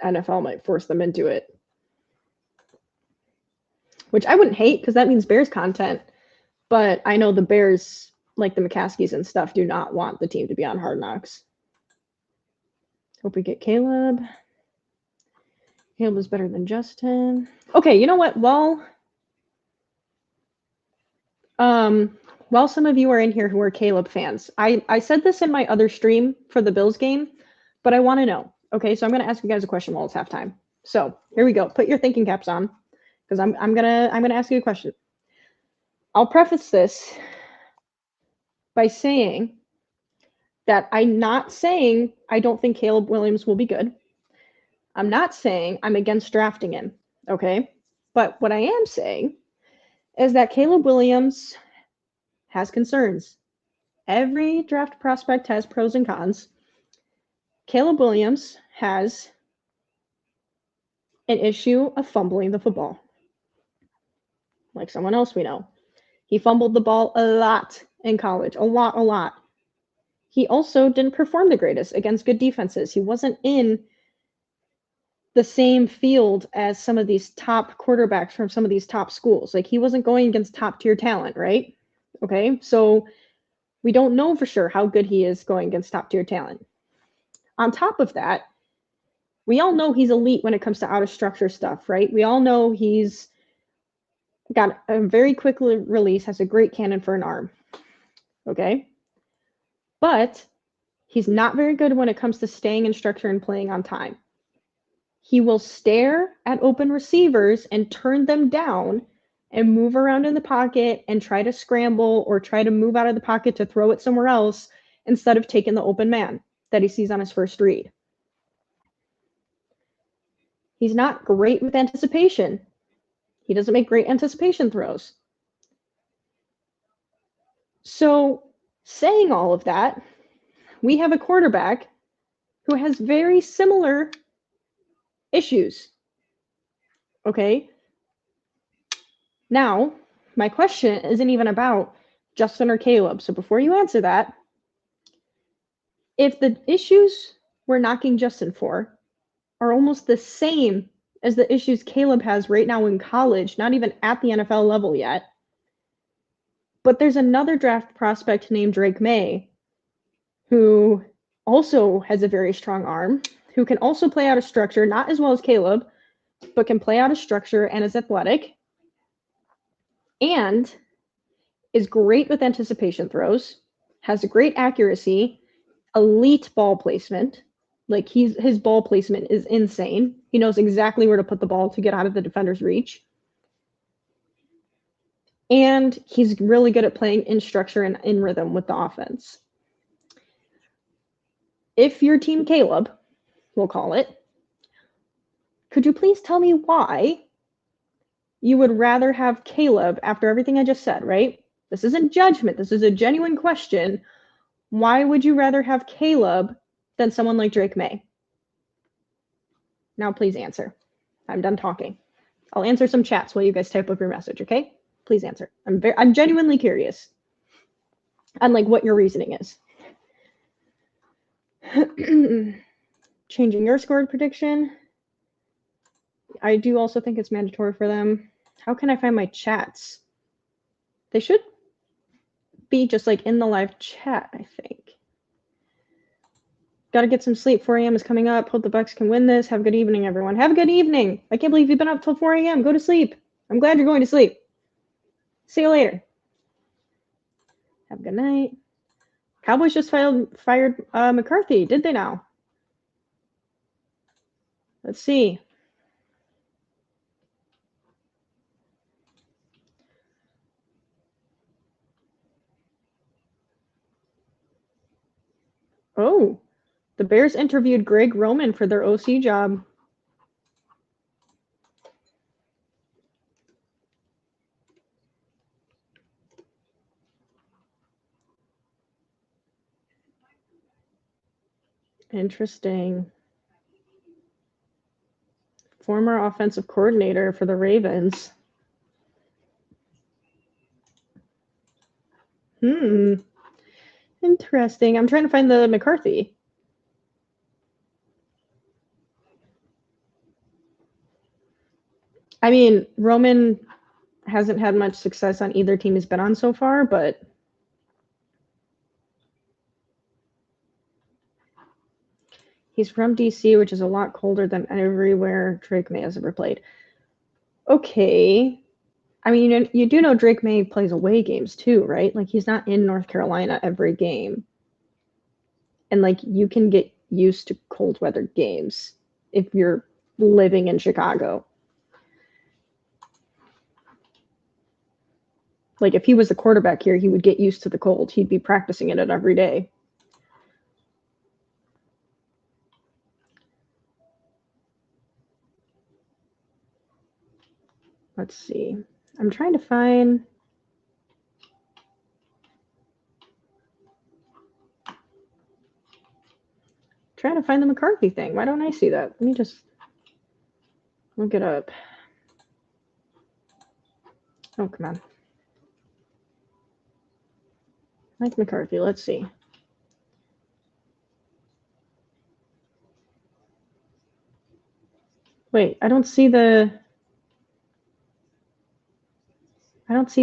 NFL might force them into it, which I wouldn't hate because that means Bears content. But I know the Bears, like the McCaskies and stuff, do not want the team to be on Hard Knocks. Hope we get Caleb. Caleb is better than Justin. Okay, you know what? While some of you are in here who are Caleb fans, I said this in my other stream for the Bills game, but I want to know. Okay, so I'm going to ask you guys a question while it's halftime. So here we go. Put your thinking caps on, because I'm gonna ask you a question. I'll preface this by saying that I'm not saying I don't think Caleb Williams will be good. I'm not saying I'm against drafting him, okay? But what I am saying is that Caleb Williams has concerns. Every draft prospect has pros and cons. Caleb Williams has an issue of fumbling the football, like someone else we know. He fumbled the ball a lot in college, a lot. He also didn't perform the greatest against good defenses. He wasn't in the same field as some of these top quarterbacks from some of these top schools. Like he wasn't going against top tier talent, right? Okay, so we don't know for sure how good he is going against top tier talent. On top of that, we all know he's elite when it comes to out of structure stuff, right? We all know he's got a very quick release, has a great cannon for an arm. Okay, but he's not very good when it comes to staying in structure and playing on time. He will stare at open receivers and turn them down and move around in the pocket and try to scramble or try to move out of the pocket to throw it somewhere else instead of taking the open man that he sees on his first read. He's not great with anticipation. He doesn't make great anticipation throws. So, saying all of that, we have a quarterback who has very similar issues. Okay? Now, my question isn't even about Justin or Caleb. So before you answer that, if the issues we're knocking Justin for are almost the same as the issues Caleb has right now in college, not even at the NFL level yet, but there's another draft prospect named Drake May who also has a very strong arm, who can also play out of structure, not as well as Caleb, but can play out of structure and is athletic, and is great with anticipation throws, has a great accuracy, elite ball placement. Like his ball placement is insane. He knows exactly where to put the ball to get out of the defender's reach. And he's really good at playing in structure and in rhythm with the offense. If you're Team Caleb, we'll call it, could you please tell me why you would rather have Caleb after everything I just said, right? This isn't judgment. This is a genuine question. Why would you rather have Caleb than someone like Drake May? Now, please answer. I'm done talking. I'll answer some chats while you guys type up your message, okay? Please answer. I'm genuinely curious on like what your reasoning is. Changing your score prediction. I do also think it's mandatory for them. How can I find my chats? They should be just like in the live chat, I think. Got to get some sleep. 4 a.m. is coming up. Hope the Bucs can win this. Have a good evening, everyone. Have a good evening. I can't believe you've been up till 4 a.m. Go to sleep. I'm glad you're going to sleep. See you later. Have a good night. Cowboys just fired McCarthy, did they now? Let's see. Oh, the Bears interviewed Greg Roman for their OC job. Interesting. Former offensive coordinator for the Ravens. Interesting. I'm trying to find the McCarthy. I mean, Roman hasn't had much success on either team he's been on so far, but he's from DC, which is a lot colder than everywhere Drake May has ever played. Okay. I mean, you do know Drake May plays away games too, right? Like, he's not in North Carolina every game. And, like, you can get used to cold weather games if you're living in Chicago. Like, if he was the quarterback here, he would get used to the cold. He'd be practicing it every day. Let's see. I'm trying to find... the McCarthy thing. Why don't I see that? Let me just look it up. Oh, come on. Mike McCarthy, let's see. Wait, I don't see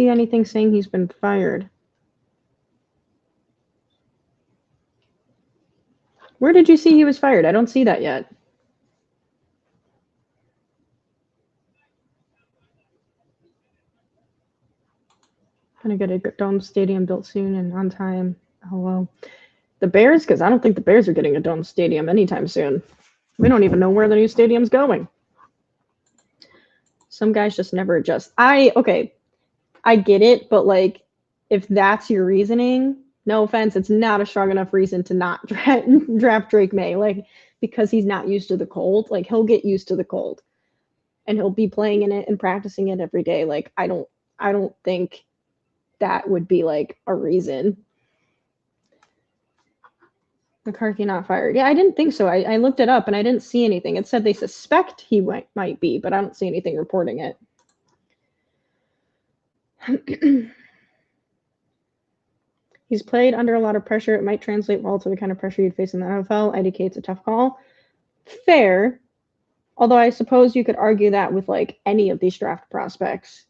anything saying he's been fired. Where did you see he was fired? I don't see that yet. Gonna get a dome stadium built soon and on time. Oh, well. The Bears? Because I don't think the Bears are getting a dome stadium anytime soon. We don't even know where the new stadium's going. Some guys just never adjust. Okay, I get it, but like, if that's your reasoning, no offense, it's not a strong enough reason to not draft Drake May. Like, because he's not used to the cold. Like, he'll get used to the cold, and he'll be playing in it and practicing it every day. Like, I don't think that would be like a reason. McCarthy not fired. Yeah, I didn't think so. I looked it up and I didn't see anything. It said they suspect he might be, but I don't see anything reporting it. He's played under a lot of pressure. It might translate well to the kind of pressure you'd face in the NFL. IDK, it's a tough call. Fair. Although I suppose you could argue that with like any of these draft prospects.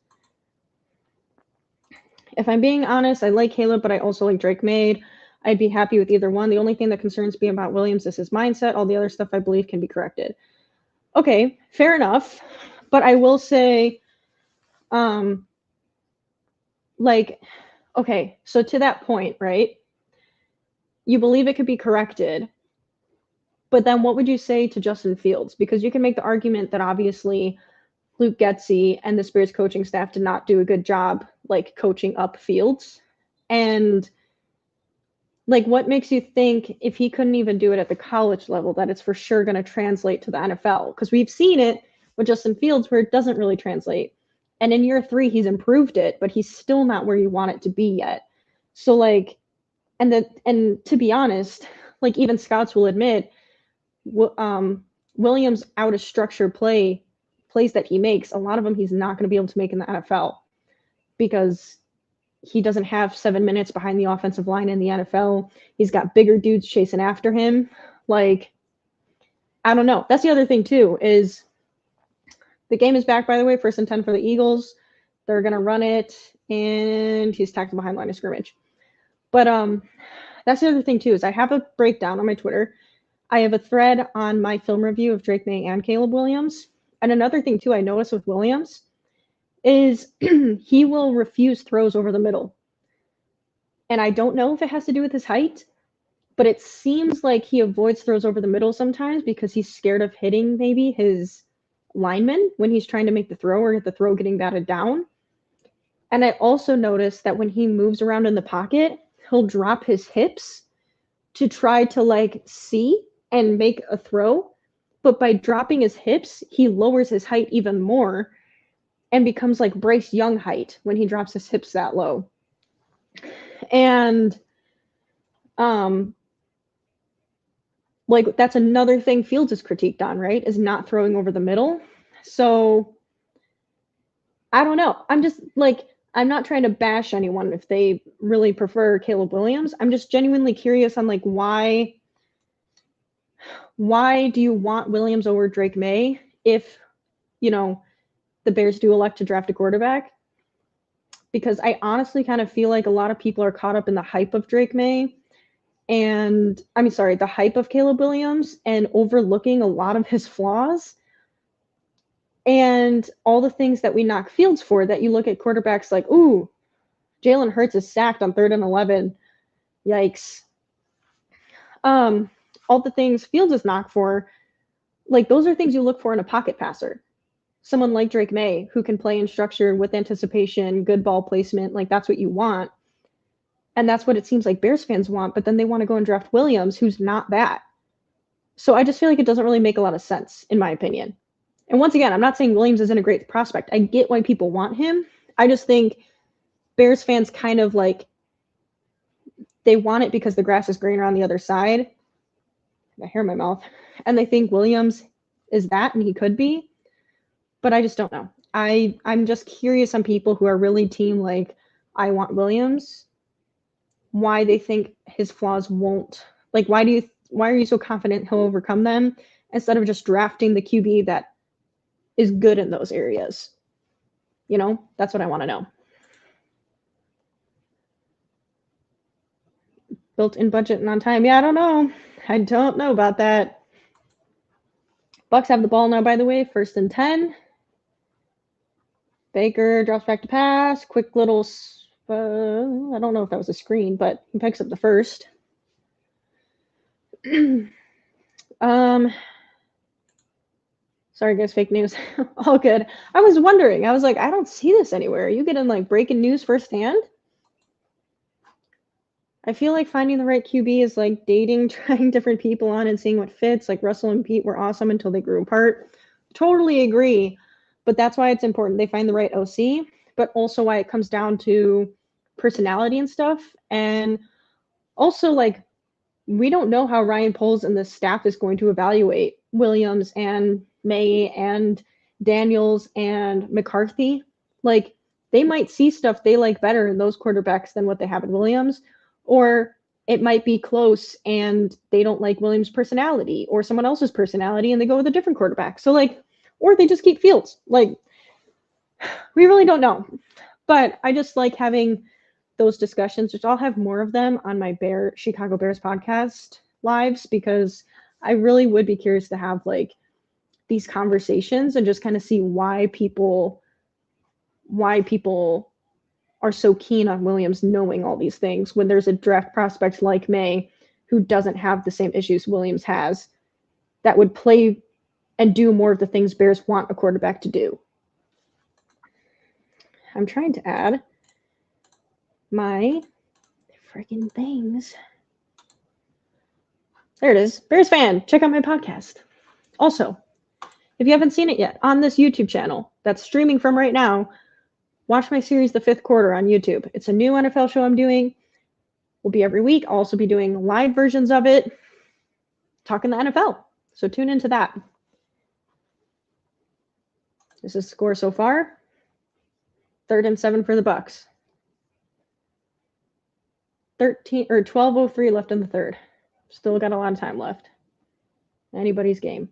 If I'm being honest, I like Caleb, but I also like Drake May. I'd be happy with either one. The only thing that concerns me about Williams is his mindset. All the other stuff I believe can be corrected. Okay, fair enough. But I will say, like, okay, so to that point, right? You believe it could be corrected. But then what would you say to Justin Fields? Because you can make the argument that obviously Luke Getsy and the Spears coaching staff did not do a good job, like, coaching up Fields. And like, what makes you think if he couldn't even do it at the college level that it's for sure going to translate to the NFL? Because we've seen it with Justin Fields where it doesn't really translate. And in year 3, he's improved it, but he's still not where you want it to be yet. So like, and to be honest, like even scouts will admit, Williams out of structure plays that he makes, a lot of them he's not going to be able to make in the NFL because he doesn't have 7 minutes behind the offensive line in the NFL. He's got bigger dudes chasing after him. Like, I don't know. That's the other thing too, is the game is back, by the way, 1st and 10 for the Eagles. They're going to run it, and he's tackled behind line of scrimmage. But that's the other thing too, is I have a breakdown on my Twitter. I have a thread on my film review of Drake May and Caleb Williams. And another thing too I noticed with Williams is he will refuse throws over the middle. And I don't know if it has to do with his height, but it seems like he avoids throws over the middle sometimes because he's scared of hitting maybe his lineman when he's trying to make the throw or the throw getting batted down. And I also noticed that when he moves around in the pocket, he'll drop his hips to try to like see and make a throw. But by dropping his hips, he lowers his height even more and becomes like Bryce Young height when he drops his hips that low. And like that's another thing Fields is critiqued on, right? Is not throwing over the middle. So I don't know. I'm just like, I'm not trying to bash anyone if they really prefer Caleb Williams. I'm just genuinely curious on like why do you want Williams over Drake May if, you know, the Bears do elect to draft a quarterback? Because I honestly kind of feel like a lot of people are caught up in the hype of Drake May and the hype of Caleb Williams and overlooking a lot of his flaws and all the things that we knock Fields for, that you look at quarterbacks like, ooh, Jalen Hurts is sacked on 3rd and 11. Yikes. All the things Fields is knocked for, like those are things you look for in a pocket passer. Someone like Drake May who can play in structure with anticipation, good ball placement, like that's what you want. And that's what it seems like Bears fans want, but then they want to go and draft Williams, who's not that. So I just feel like it doesn't really make a lot of sense, in my opinion. And once again, I'm not saying Williams isn't a great prospect. I get why people want him. I just think Bears fans kind of like, they want it because the grass is greener on the other side. I hair in my mouth. And they think Williams is that, and he could be. But I just don't know. I'm just curious on people who are really team like, I want Williams, why they think his flaws won't, like, why are you so confident he'll overcome them instead of just drafting the QB that is good in those areas? You know, that's what I want to know. Built-in budget and on time. Yeah, I don't know about that. Bucs have the ball now, by the way, 1st and 10. Baker drops back to pass. Quick little, I don't know if that was a screen, but he picks up the first. Sorry, guys, fake news. All good. I was wondering. I was like, I don't see this anywhere. Are you getting like breaking news firsthand? I feel like finding the right QB is like dating, trying different people on and seeing what fits. Like Russell and Pete were awesome until they grew apart. Totally agree. But that's why it's important they find the right OC, but also why it comes down to personality and stuff. And also, like, we don't know how Ryan Poles and the staff is going to evaluate Williams and May and Daniels and McCarthy. Like, they might see stuff they like better in those quarterbacks than what they have in Williams, or it might be close and they don't like Williams' personality or someone else's personality and they go with a different quarterback. So, like, or they just keep Fields. Like, we really don't know. But I just like having those discussions, which I'll have more of them on my Chicago Bears podcast lives, because I really would be curious to have like these conversations and just kind of see why people are so keen on Williams knowing all these things when there's a draft prospect like May who doesn't have the same issues Williams has, that would play and do more of the things Bears want a quarterback to do. I'm trying to add my freaking things. There it is. Bears fan, check out my podcast. Also, if you haven't seen it yet, on this YouTube channel that's streaming from right now, watch my series, The Fifth Quarter, on YouTube. It's a new NFL show I'm doing. Will be every week. I'll also be doing live versions of it, talking the NFL. So tune into that. This is the score so far. 3rd and 7 for the Bucs. 12:03 left in the third. Still got a lot of time left. Anybody's game.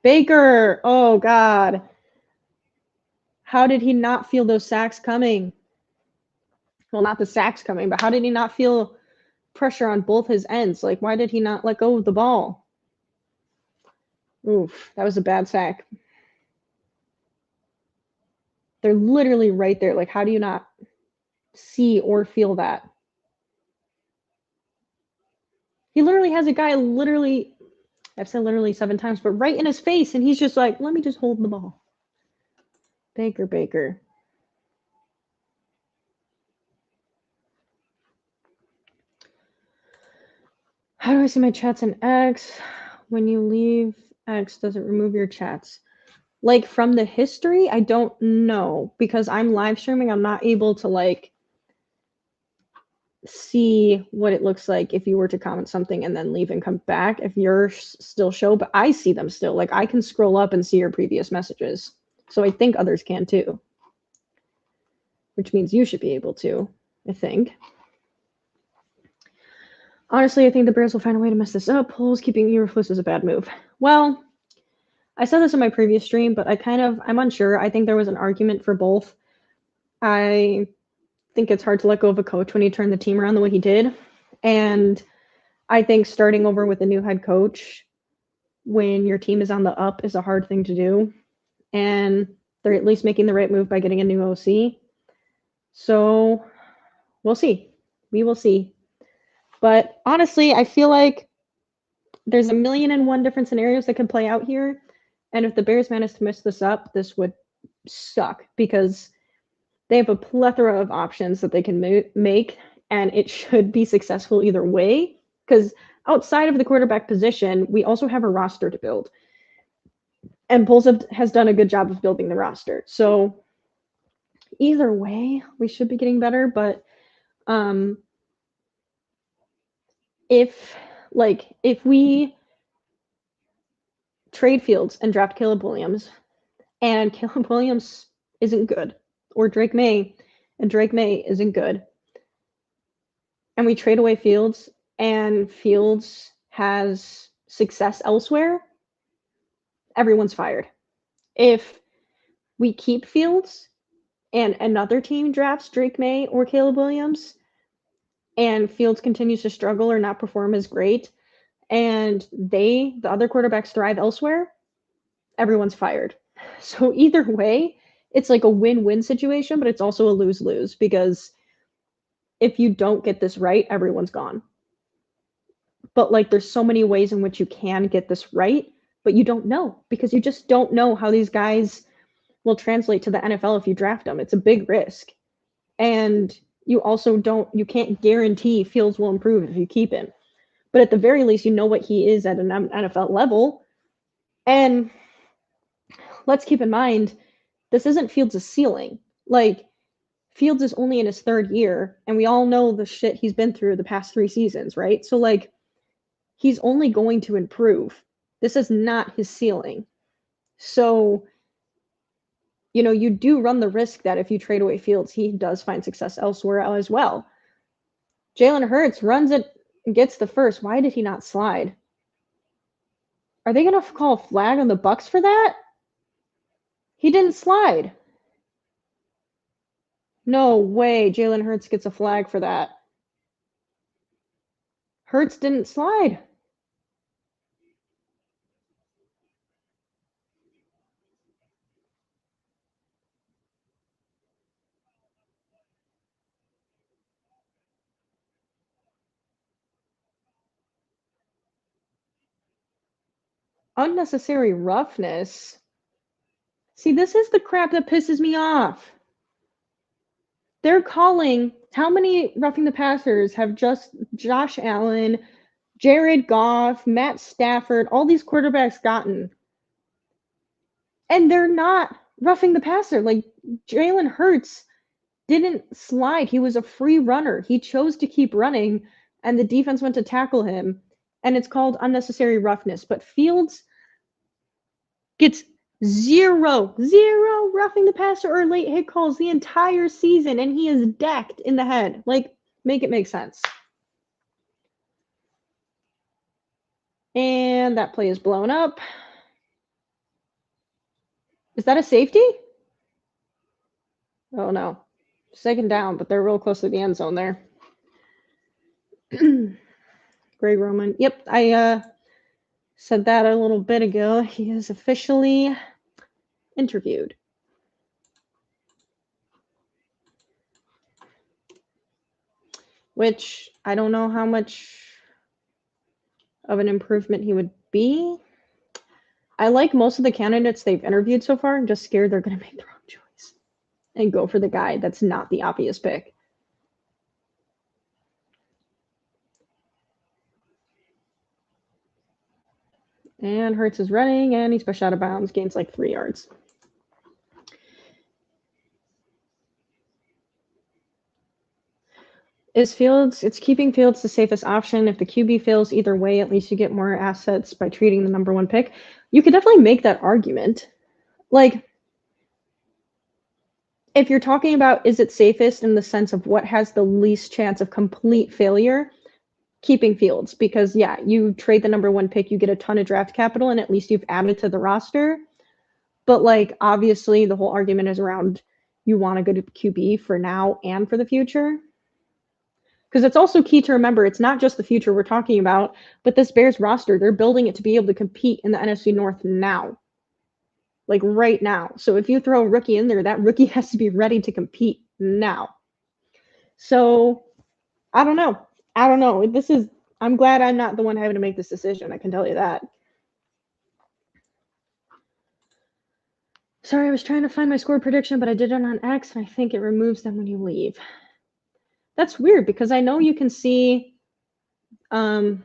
Baker! Oh, God. How did he not feel those sacks coming? Well, not the sacks coming, but how did he not feel pressure on both his ends? Like, why did he not let go of the ball? Oof, that was a bad sack. They're literally right there. Like, how do you not see or feel that? He literally has a guy I've said literally 7 times, but right in his face, and he's just like, let me just hold the ball. Baker. How do I see my chats in X? When you leave X, does it remove your chats? Like, from the history, I don't know, because I'm live streaming. I'm not able to like see what it looks like if you were to comment something and then leave and come back, if you're still show, but I see them still. Like, I can scroll up and see your previous messages. So I think others can too, which means you should be able to, I think. Honestly, I think the Bears will find a way to mess this up. Poles keeping Eberflus is a bad move. Well, I said this in my previous stream, but I'm unsure. I think there was an argument for both. I think it's hard to let go of a coach when he turned the team around the way he did. And I think starting over with a new head coach when your team is on the up is a hard thing to do. And they're at least making the right move by getting a new OC. So we'll see. We will see. But honestly, I feel like there's 1,000,001 different scenarios that could play out here. And if the Bears manage to mess this up, this would suck, because they have a plethora of options that they can make, and it should be successful either way, because outside of the quarterback position, we also have a roster to build. And Poles has done a good job of building the roster. So either way, we should be getting better. But if we trade Fields and draft Caleb Williams, and Caleb Williams isn't good, or Drake May, and Drake May isn't good, and we trade away Fields, and Fields has success elsewhere, everyone's fired. If we keep Fields and another team drafts Drake May or Caleb Williams, and Fields continues to struggle or not perform as great, and the other quarterbacks thrive elsewhere, everyone's fired. So either way, it's like a win-win situation, but it's also a lose-lose, because if you don't get this right, everyone's gone. But like, there's so many ways in which you can get this right but you don't know because you just don't know how these guys will translate to the NFL if you draft them. It's a big risk. And you also you can't guarantee Fields will improve if you keep him. But at the very least, you know what he is at an NFL level. And let's keep in mind, this isn't Fields' ceiling. Like, Fields is only in his third year, and we all know the shit he's been through the past 3 seasons, right? So, like, he's only going to improve. This is not his ceiling. So, you know, you do run the risk that if you trade away Fields, he does find success elsewhere as well. Jalen Hurts runs it and gets the first. Why did he not slide? Are they going to call a flag on the Bucs for that? He didn't slide. No way Jalen Hurts gets a flag for that. Hurts didn't slide. Unnecessary roughness. See, this is the crap that pisses me off. They're calling, how many roughing the passers have just Josh Allen, Jared Goff, Matt Stafford, all these quarterbacks gotten? And they're not roughing the passer. Like, Jalen Hurts didn't slide. He was a free runner. He chose to keep running, and the defense went to tackle him, and it's called unnecessary roughness. But Fields gets zero roughing the passer or late hit calls the entire season, and he is decked in the head. Like, make it make sense. And that play is blown up. Is that a safety? Oh no. Second down, but they're real close to the end zone there. Greg Roman. Yep, I said that a little bit ago. He is officially interviewed. Which I don't know how much of an improvement he would be. I like most of the candidates they've interviewed so far. I'm just scared they're going to make the wrong choice and go for the guy that's not the obvious pick. And Hurts is running, and he's pushed out of bounds, gains like 3 yards. It's keeping Fields the safest option. If the QB fails either way, at least you get more assets by treating the number 1 pick. You could definitely make that argument. Like, if you're talking about is it safest in the sense of what has the least chance of complete failure, keeping Fields, because yeah, you trade the number 1 pick, you get a ton of draft capital, and at least you've added to the roster. But like, obviously the whole argument is around you want a good QB for now and for the future. Because it's also key to remember it's not just the future we're talking about, but this Bears roster, they're building it to be able to compete in the NFC North now. Like right now. So if you throw a rookie in there, that rookie has to be ready to compete now. So I don't know. I'm glad I'm not the one having to make this decision. I can tell you that. Sorry, I was trying to find my score prediction, but I did it on X, and I think it removes them when you leave. That's weird because I know you can see another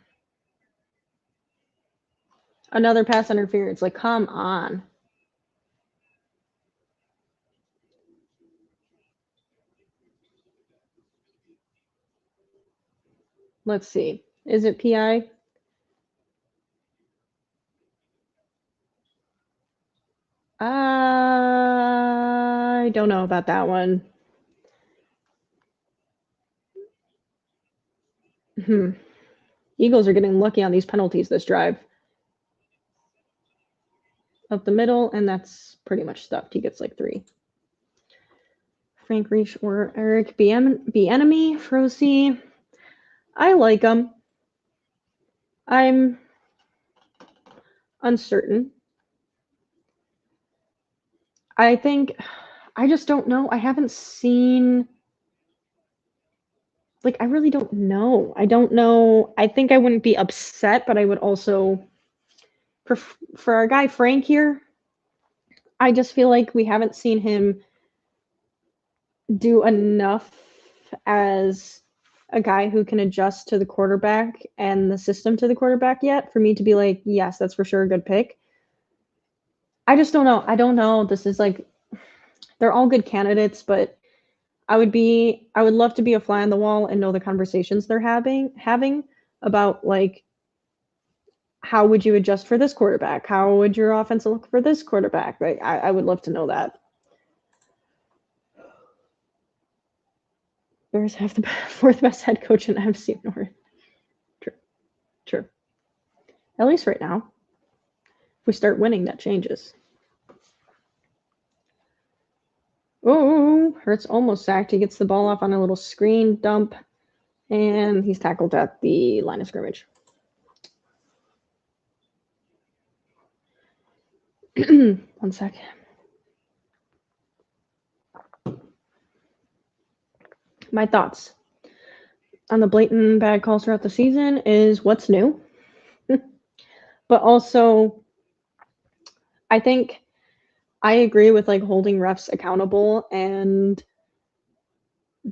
pass interference. Like, come on. Let's see. Is it PI? I don't know about that one. Eagles are getting lucky on these penalties this drive. Up the middle, and that's pretty much stuffed. He gets like 3. Frank Reich or Eric Bieniemy, Frozy. I like them. I'm uncertain. I just don't know. I haven't seen. Like, I really don't know. I don't know. I think I wouldn't be upset, but I would also for our guy Frank here, I just feel like we haven't seen him do enough as a guy who can adjust to the quarterback and the system to the quarterback yet for me to be like, yes, that's for sure a good pick. I just don't know. I don't know. This is like they're all good candidates, but I would love to be a fly on the wall and know the conversations they're having about like how would you adjust for this quarterback? How would your offense look for this quarterback? Like I would love to know that. Bears have the fourth best head coach in NFC North. True. True. At least right now. If we start winning, that changes. Oh, Hurts almost sacked. He gets the ball off on a little screen dump, and he's tackled at the line of scrimmage. One sec. My thoughts on the blatant bad calls throughout the season is what's new. But also, I think I agree with like holding refs accountable, and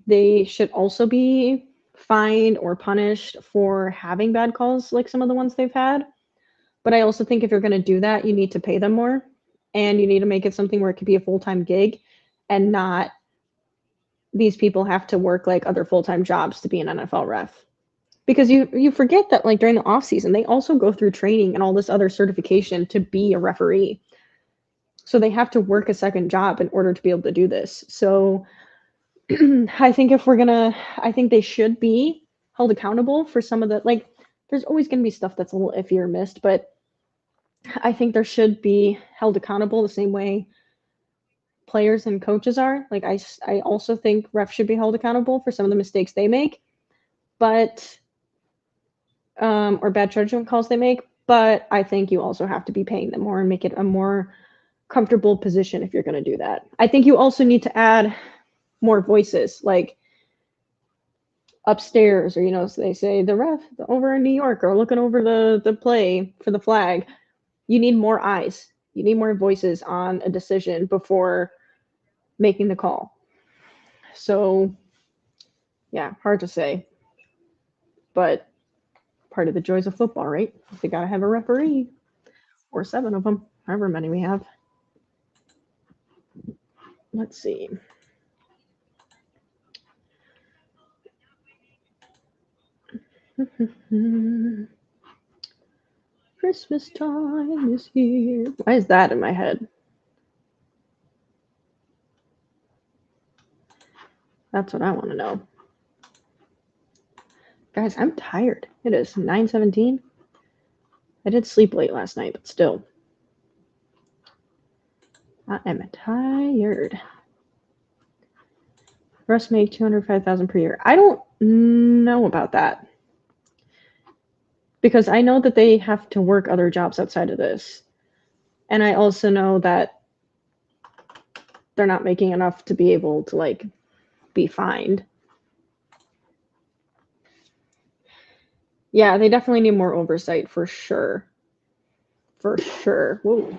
they should also be fined or punished for having bad calls like some of the ones they've had. But I also think if you're going to do that, you need to pay them more, and you need to make it something where it could be a full-time gig and not these people have to work like other full-time jobs to be an NFL ref. Because you forget that like during the off season, they also go through training and all this other certification to be a referee. So they have to work a second job in order to be able to do this. So I think I think they should be held accountable for some of the like. There's always going to be stuff that's a little iffy or missed, but I think there should be held accountable the same way players and coaches are. Like I also think refs should be held accountable for some of the mistakes they make, but or bad judgment calls they make. But I think you also have to be paying them more and make it a more comfortable position if you're going to do that. I think you also need to add more voices, like upstairs, or so they say the ref over in New York are looking over the play for the flag. You need more eyes. You need more voices on a decision before making the call. So, yeah, hard to say. But part of the joys of football, right? They got to have a referee or 7 of them, however many we have. Let's see. Christmas time is here. Why is that in my head? That's what I want to know. Guys, I'm tired. It is 9:17. I did sleep late last night, but still. I am tired. Russ make $205,000 per year. I don't know about that. Because I know that they have to work other jobs outside of this. And I also know that they're not making enough to be able to like be fined. Yeah, they definitely need more oversight for sure. For sure. Whoa.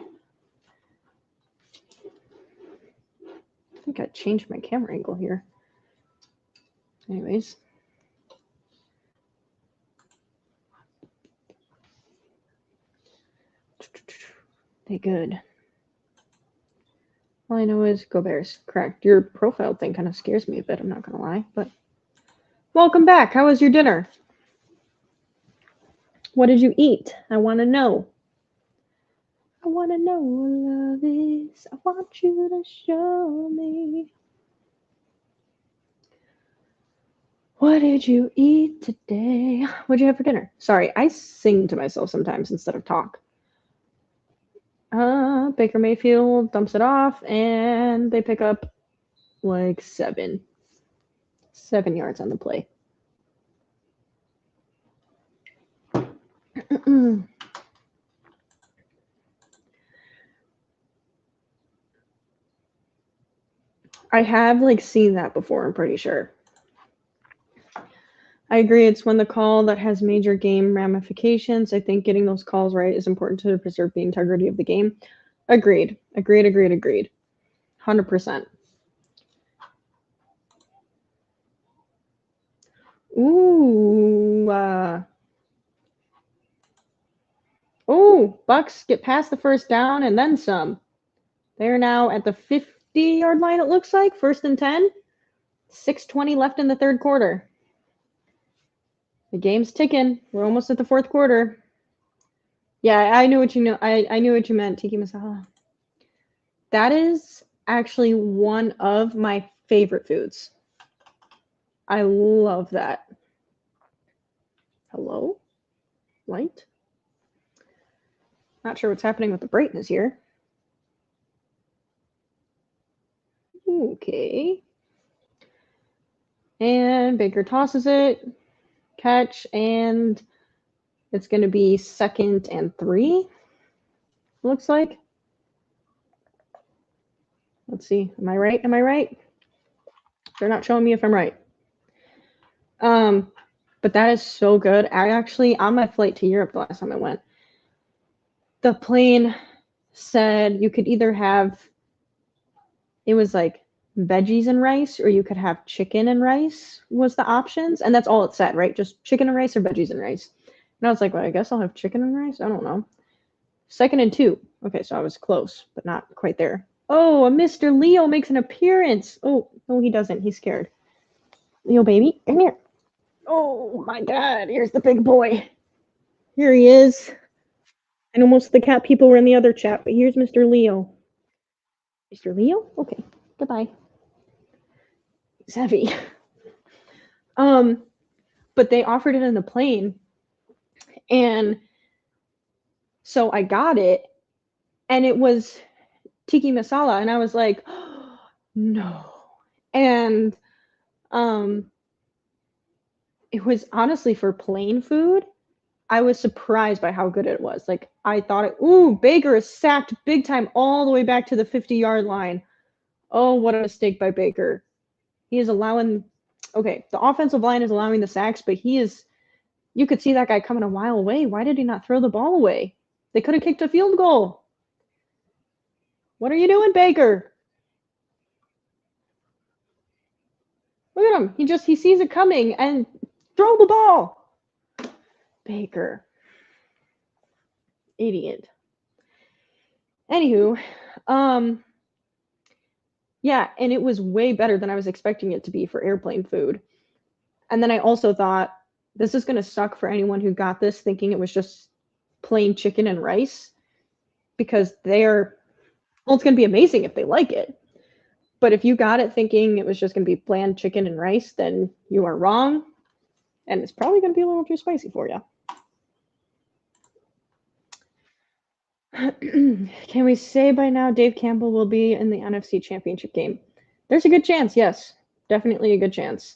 I think I changed my camera angle here. Anyways. They good. All I know is go Bears. Correct. Your profile thing kind of scares me a bit, I'm not going to lie. But welcome back. How was your dinner? What did you eat? I want to know. I want to know what love is. I want you to show me. What did you eat today? What'd you have for dinner? Sorry, I sing to myself sometimes instead of talk. Baker Mayfield dumps it off, and they pick up like 7 yards on the play. I have like seen that before, I'm pretty sure. I agree. It's when the call that has major game ramifications. I think getting those calls right is important to preserve the integrity of the game. Agreed. Agreed. Agreed. Agreed. 100%. Ooh. Bucs get past the first down and then some. They're now at the 50-yard line, it looks like. 1st and 10. 6:20 left in the third quarter. The game's ticking. We're almost at the fourth quarter. Yeah, I knew what you know. I knew what you meant, Tiki Masala. That is actually one of my favorite foods. I love that. Hello? Light? Not sure what's happening with the brightness here. Okay. And Baker tosses it. Catch, and it's going to be 2nd and 3. Looks like. Let's see. Am I right? Am I right? They're not showing me if I'm right. But that is so good. I actually, on my flight to Europe the last time I went, the plane said you could either have, it was like veggies and rice, or you could have chicken and rice was the options. And that's all it said, right? Just chicken and rice or veggies and rice. And I was like, well, I guess I'll have chicken and rice. I don't know. 2nd and 2. Okay, so I was close, but not quite there. Oh, a Mr. Leo makes an appearance. Oh, no, he doesn't. He's scared. Leo, baby, come here. Oh, my God. Here's the big boy. Here he is. I know most of the cat people were in the other chat, but here's Mr. Leo. Mr. Leo? Okay. Goodbye. He's heavy. But they offered it in the plane. And so I got it. And it was tiki masala. And I was like, oh, no. And it was honestly for plain food. I was surprised by how good it was. Like, I thought, Baker is sacked big time all the way back to the 50-yard line. Oh, what a mistake by Baker. He is allowing, the offensive line is allowing the sacks, but you could see that guy coming a mile away. Why did he not throw the ball away? They could have kicked a field goal. What are you doing, Baker? Look at him. He sees it coming and throw the ball. Baker. Idiot. Anywho, yeah, and it was way better than I was expecting it to be for airplane food. And then I also thought, this is going to suck for anyone who got this thinking it was just plain chicken and rice, because it's going to be amazing if they like it. But if you got it thinking it was just going to be bland chicken and rice, then you are wrong. And it's probably going to be a little too spicy for you. Can we say by now Dave Campbell will be in the NFC Championship game? There's a good chance, yes. Definitely a good chance.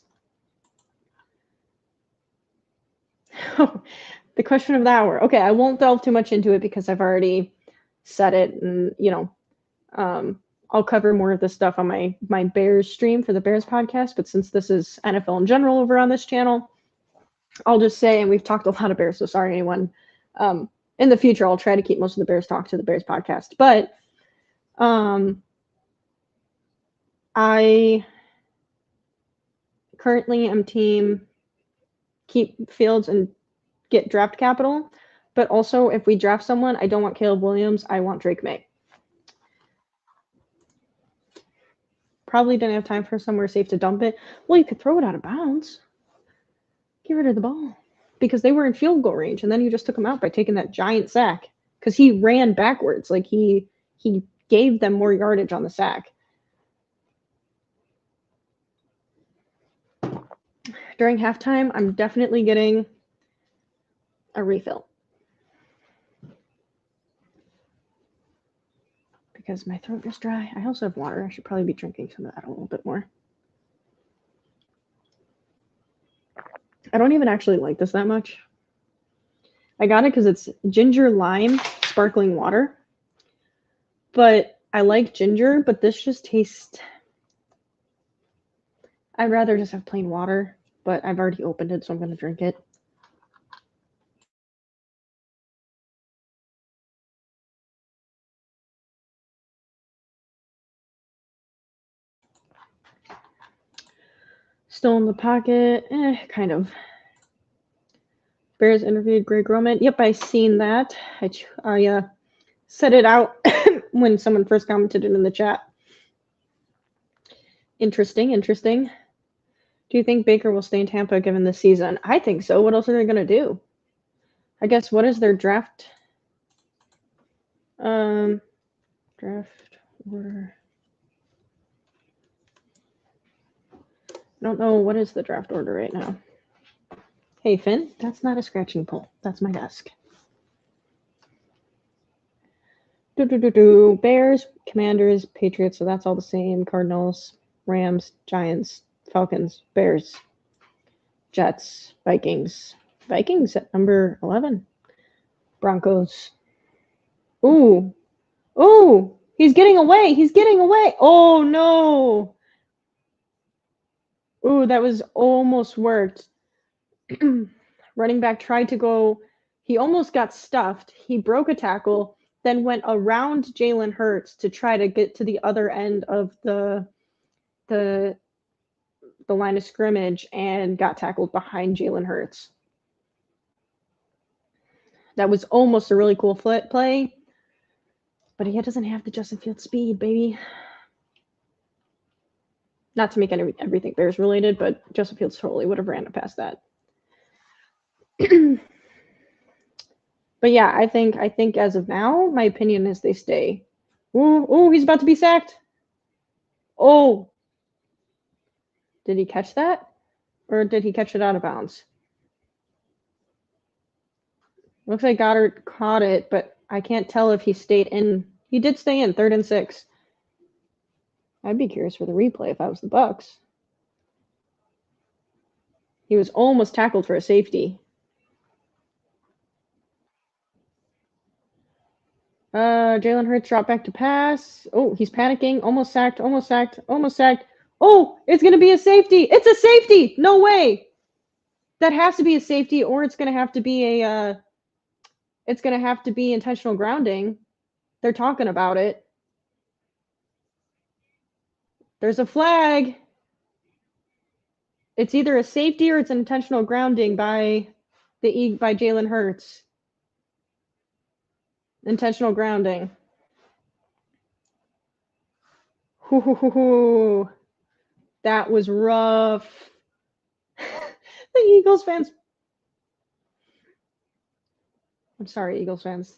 The question of the hour. Okay, I won't delve too much into it because I've already said it, and I'll cover more of this stuff on my Bears stream for the Bears podcast. But since this is NFL in general over on this channel, I'll just say, and we've talked a lot of Bears, so sorry anyone. In the future, I'll try to keep most of the Bears talk to the Bears podcast. But I currently am team keep Fields and get draft capital. But also, if we draft someone, I don't want Caleb Williams. I want Drake May. Probably didn't have time for somewhere safe to dump it. Well, you could throw it out of bounds. Get rid of the ball. Because they were in field goal range, and then you just took them out by taking that giant sack. Because he ran backwards. Like, he gave them more yardage on the sack. During halftime, I'm definitely getting a refill. Because my throat is dry. I also have water. I should probably be drinking some of that a little bit more. I don't even actually like this that much. I got it because it's ginger lime sparkling water. But I like ginger, but this just tastes... I'd rather just have plain water. but I've already opened it, so I'm going to drink it. Still in the pocket, kind of. Bears interviewed Greg Roman. Yep, I seen that. I said it out when someone first commented it in the chat. Interesting. Do you think Baker will stay in Tampa given this season? I think so. What else are they going to do? I guess what is their draft? Draft order. I don't know what is the draft order right now. Hey, Finn, that's not a scratching poll. That's my desk. Bears, Commanders, Patriots, so that's all the same. Cardinals, Rams, Giants, Falcons, Bears, Jets, Vikings. Vikings at number 11. Broncos. Ooh. He's getting away. Oh, no. Ooh, that was almost worked. Running back tried to go. He almost got stuffed. He broke a tackle, then went around Jalen Hurts to try to get to the other end of the line of scrimmage and got tackled behind Jalen Hurts. That was almost a really cool play, but he doesn't have the Justin Fields speed, baby. Not to make everything Bears related, but Justin Fields totally would have ran it past that. But yeah, I think as of now, my opinion is they stay. Ooh, he's about to be sacked. Oh. Did he catch that? Or did he catch it out of bounds? Looks like Goddard caught it, but I can't tell if he stayed in. He did stay in, 3rd and 6. I'd be curious for the replay if I was the Bucs. He was almost tackled for a safety. Jalen Hurts dropped back to pass. Oh, he's panicking. Almost sacked. Oh, it's going to be a safety. It's a safety. No way. That has to be a safety, or it's going to have to be intentional grounding. They're talking about it. There's a flag. It's either a safety or it's an intentional grounding by Jalen Hurts. Intentional grounding. That was rough. The Eagles fans. I'm sorry, Eagles fans.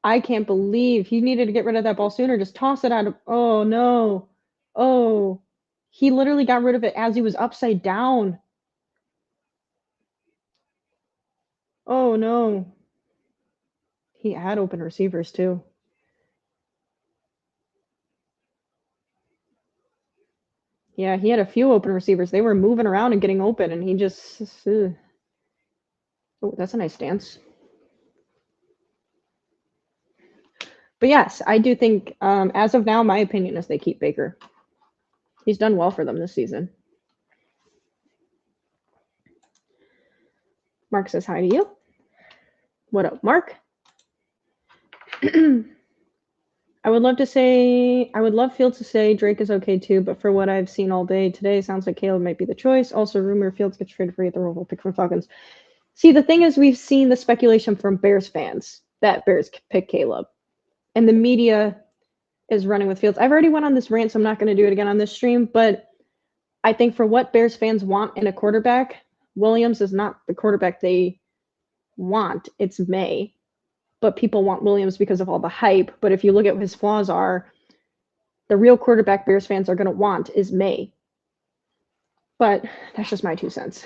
I can't believe he needed to get rid of that ball sooner. Just toss it out of. Oh, no. Oh, he literally got rid of it as he was upside down. Oh, no. He had open receivers, too. Yeah, he had a few open receivers. They were moving around and getting open, and he just. Oh, that's a nice stance. But yes, I do think, as of now, my opinion is they keep Baker. He's done well for them this season. Mark says hi to you. What up, Mark? I would love Fields to say Drake is okay too, but for what I've seen all day today, sounds like Caleb might be the choice. Also, rumor Fields gets traded free at the Roval pick from Falcons. See, the thing is, we've seen the speculation from Bears fans that Bears pick Caleb, and the media is running with Fields. I've already went on this rant, so I'm not going to do it again on this stream, but I think for what Bears fans want in a quarterback, Williams is not the quarterback they want. It's May. But people want Williams because of all the hype. But if you look at what his flaws are, the real quarterback Bears fans are going to want is May. But that's just my 2 cents.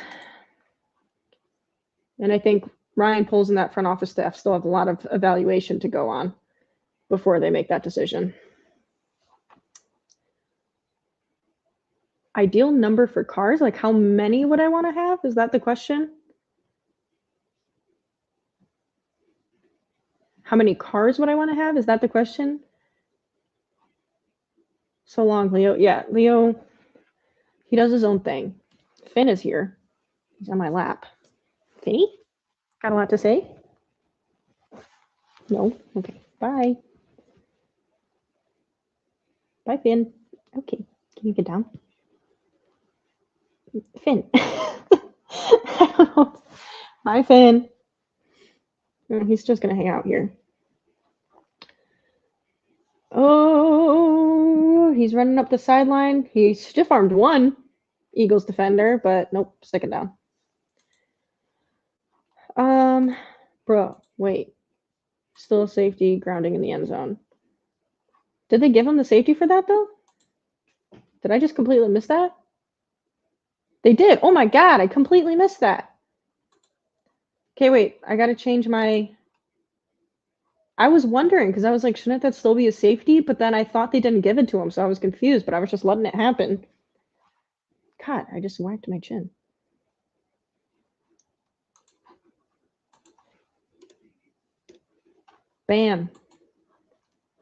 And I think Ryan Poles and that front office staff still have a lot of evaluation to go on before they make that decision. Ideal number for cars? Like how many would I want to have? Is that the question? How many cars would I want to have? Is that the question? So long, Leo. Yeah, Leo, he does his own thing. Finn is here. He's on my lap. Finny? Got a lot to say? No? Okay. Bye. Bye, Finn. Okay. Can you get down? Finn. I don't know. Bye, Finn. He's just going to hang out here. Oh, he's running up the sideline. He stiff armed one Eagles defender, but nope, second down. Bro, wait. Still a safety, grounding in the end zone. Did they give him the safety for that, though? Did I just completely miss that? They did. Oh my god, I completely missed that. Okay, wait. I gotta change my... I was wondering, because I was like, shouldn't that still be a safety? But then I thought they didn't give it to him, so I was confused, but I was just letting it happen. God, I just whacked my chin. Bam.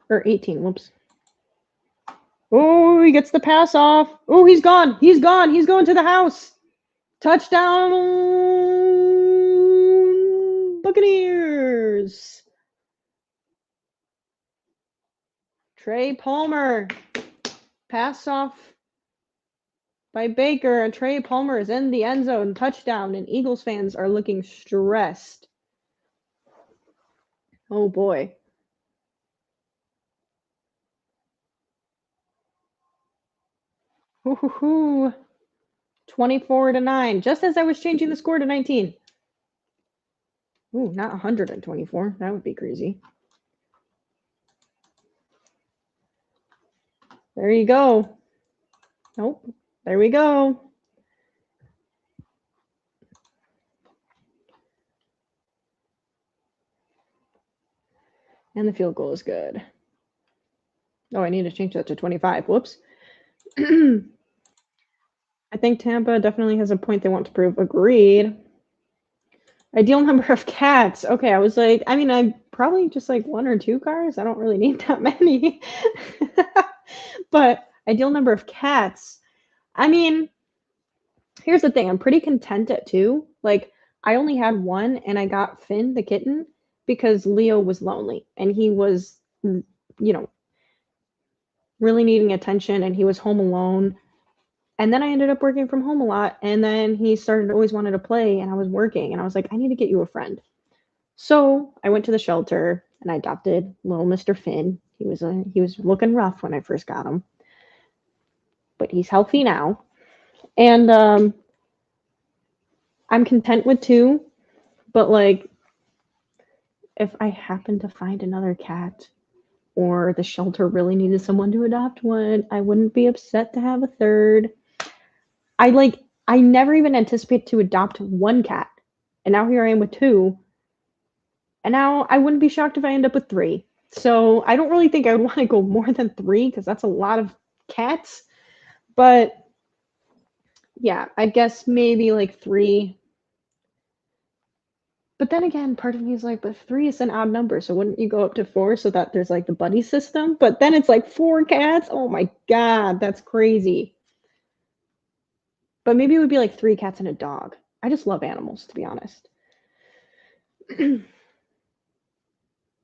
Or 18, whoops. Oh, he gets the pass off. Oh, he's gone. He's gone. He's going to the house. Touchdown, Buccaneers. Trey Palmer. Pass off by Baker. And Trey Palmer is in the end zone. Touchdown. And Eagles fans are looking stressed. Oh, boy. Hoo-hoo-hoo. 24-9. Just as I was changing the score to 19. Ooh, not 124. That would be crazy. There you go. Nope. There we go. And the field goal is good. Oh, I need to change that to 25. Whoops. I think Tampa definitely has a point they want to prove. Agreed. Ideal number of cats. Okay, I was like, I mean, I probably just like 1 or 2 cars. I don't really need that many. But ideal number of cats. I mean, here's the thing. I'm pretty content at 2. Like, I only had 1, and I got Finn, the kitten, because Leo was lonely, and he was, you know, really needing attention, and he was home alone. And then I ended up working from home a lot, and then he started always wanted to play, and I was working, and I was like, I need to get you a friend. So I went to the shelter, and I adopted little Mr. Finn. He was looking rough when I first got him, but he's healthy now, and I'm content with 2. But like, if I happen to find another cat, or the shelter really needed someone to adopt one, I wouldn't be upset to have a 3rd. I never even anticipated to adopt 1 cat. And now here I am with 2. And now I wouldn't be shocked if I end up with 3. So I don't really think I would want to go more than 3 because that's a lot of cats. But yeah, I guess maybe like 3. But then again, part of me is like, but 3 is an odd number, so wouldn't you go up to 4 so that there's like the buddy system? But then it's like 4 cats? Oh my god, that's crazy. But maybe it would be like 3 cats and a dog. I just love animals, to be honest.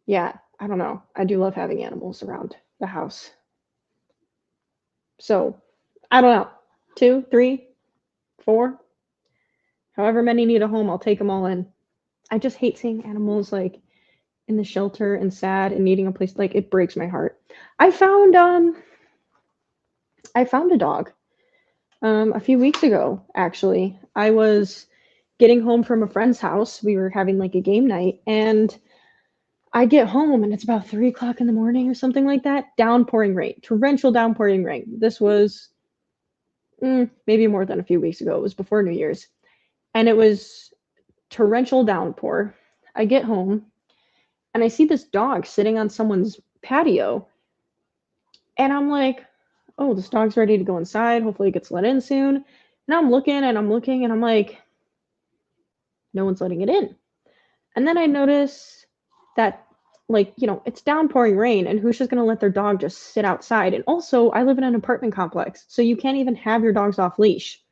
Yeah, I don't know. I do love having animals around the house. So, I don't know. 2, 3, 4, however many need a home, I'll take them all in. I just hate seeing animals like in the shelter and sad and needing a place. Like, it breaks my heart. I found a dog a few weeks ago, actually. I was getting home from a friend's house. We were having like a game night, and I get home and it's about 3 o'clock in the morning or something like that. Downpouring rain, torrential downpouring rain. This was maybe more than a few weeks ago. It was before New Year's. And it was torrential downpour. I get home and I see this dog sitting on someone's patio. And I'm like, oh, this dog's ready to go inside. Hopefully it gets let in soon. And I'm looking and I'm looking and I'm like, no one's letting it in. And then I notice that, like, you know, it's downpouring rain, and who's just going to let their dog just sit outside? And also, I live in an apartment complex, so you can't even have your dogs off leash.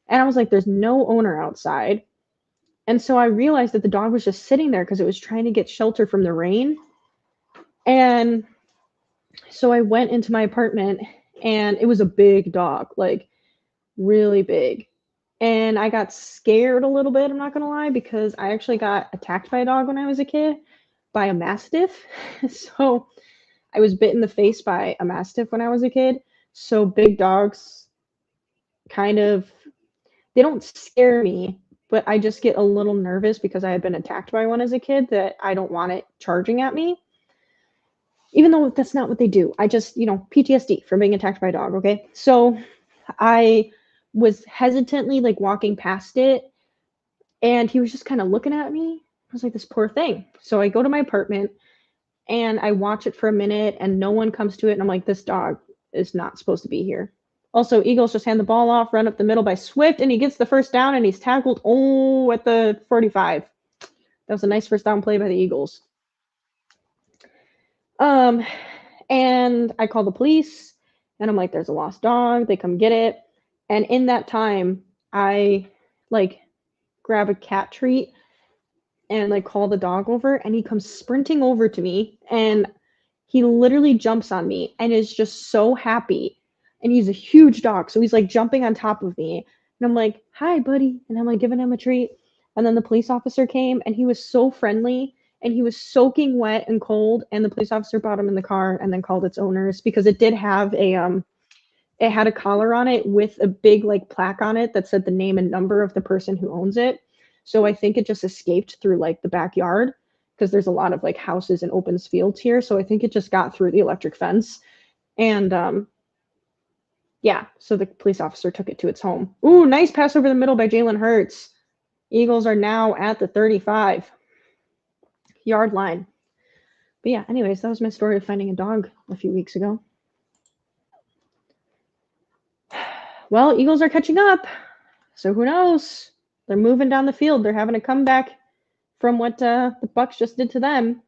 And I was like, there's no owner outside. And so I realized that the dog was just sitting there because it was trying to get shelter from the rain. And so I went into my apartment, and it was a big dog, like really big. And I got scared a little bit, I'm not gonna lie, because I actually got attacked by a dog when I was a kid, by a mastiff. So I was bit in the face by a mastiff when I was a kid. So big dogs kind of, they don't scare me, but I just get a little nervous because I had been attacked by one as a kid, that I don't want it charging at me. Even though that's not what they do. I just, PTSD from being attacked by a dog, okay? So I was hesitantly like walking past it, and he was just kind of looking at me. I was like, this poor thing. So I go to my apartment and I watch it for a minute, and no one comes to it. And I'm like, this dog is not supposed to be here. Also, Eagles just hand the ball off, run up the middle by Swift, and he gets the first down, and he's tackled, at the 45. That was a nice first down play by the Eagles. Um, and I call the police, and I'm like, there's a lost dog. They come get it. And in that time, I like grab a cat treat and like call the dog over, and he comes sprinting over to me, and he literally jumps on me and is just so happy. And he's a huge dog, so he's like jumping on top of me. And I'm like, hi, buddy. And I'm like giving him a treat. And then the police officer came, and he was so friendly, and he was soaking wet and cold. And the police officer brought him in the car and then called its owners, because it did have it had a collar on it with a big like plaque on it that said the name and number of the person who owns it. So I think it just escaped through like the backyard, because there's a lot of like houses and open fields here. So I think it just got through the electric fence. And yeah, so the police officer took it to its home. Ooh, nice pass over the middle by Jalen Hurts. Eagles are now at the 35-yard line. But yeah, anyways, that was my story of finding a dog a few weeks ago. Well, Eagles are catching up. So who knows? They're moving down the field. They're having a comeback from what the Bucs just did to them.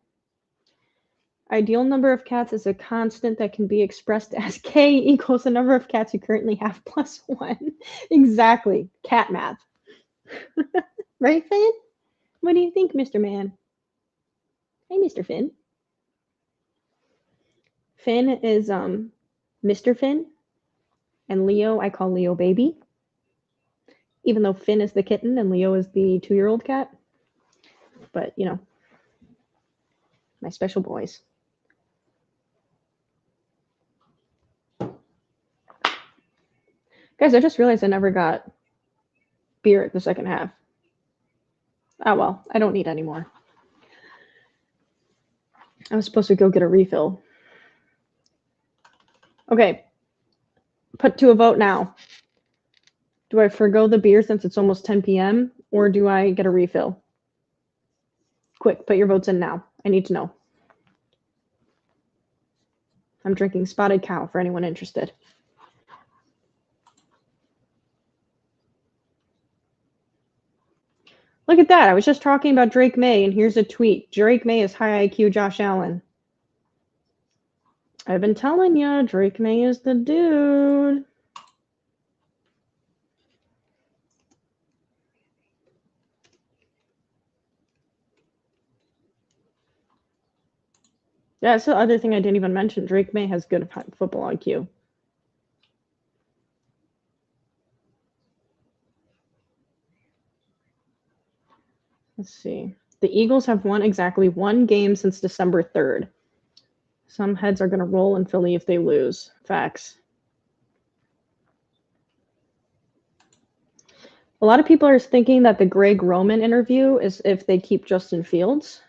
Ideal number of cats is a constant that can be expressed as K equals the number of cats you currently have plus 1. Exactly. Cat math. Right, Finn? What do you think, Mr. Man? Hey, Mr. Finn. Finn is Mr. Finn, and Leo, I call Leo baby. Even though Finn is the kitten and Leo is the 2-year-old cat. But, my special boys. Guys, I just realized I never got beer at the second half. Oh well, I don't need any more. I was supposed to go get a refill. Okay. Put to a vote now. Do I forgo the beer since it's almost 10 p.m., or do I get a refill? Quick, put your votes in now. I need to know. I'm drinking Spotted Cow for anyone interested. Look at that. I was just talking about Drake May, and here's a tweet. Drake May is high IQ Josh Allen. I've been telling ya, Drake May is the dude. Yeah, that's the other thing I didn't even mention. Drake May has good football IQ. Let's see. The Eagles have won exactly one game since December 3rd. Some heads are going to roll in Philly if they lose. Facts. A lot of people are thinking that the Greg Roman interview is if they keep Justin Fields.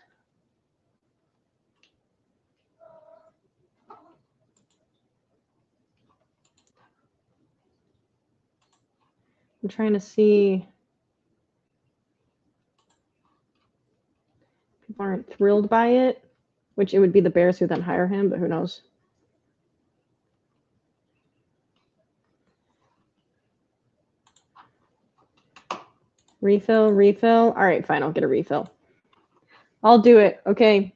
I'm trying to see. People aren't thrilled by it, which it would be the Bears who then hire him, but who knows? Refill. All right, fine. I'll get a refill. I'll do it. Okay.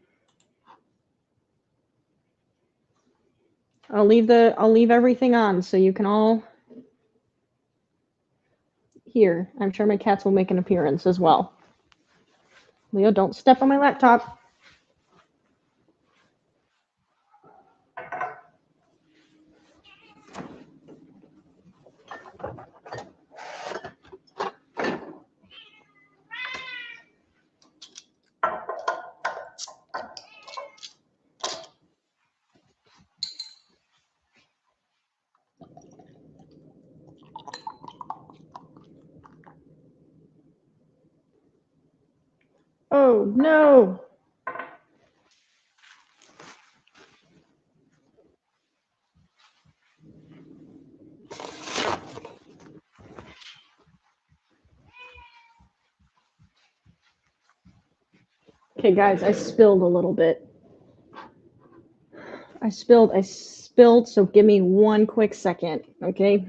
I'll leave everything on so you can all. here. I'm sure my cats will make an appearance as well. Leo, don't step on my laptop. Oh, no. Okay, guys, I spilled a little bit. I spilled, so give me one quick second, okay?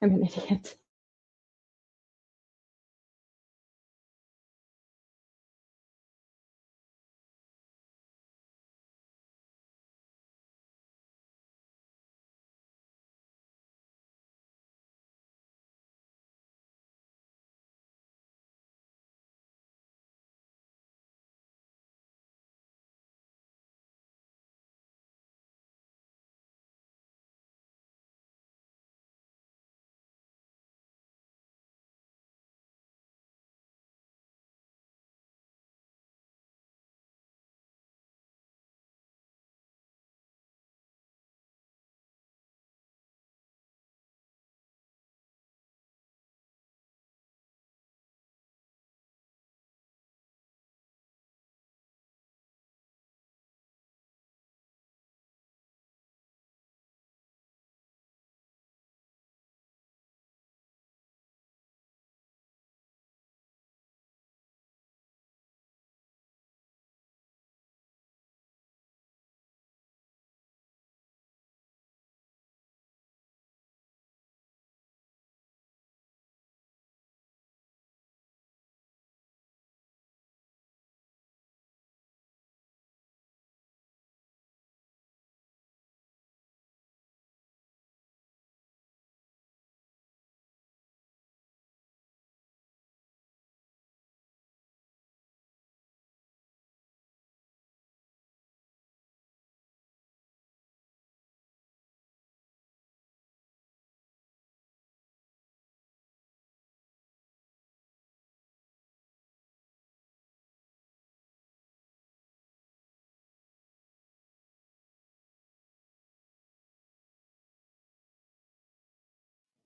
I'm an idiot.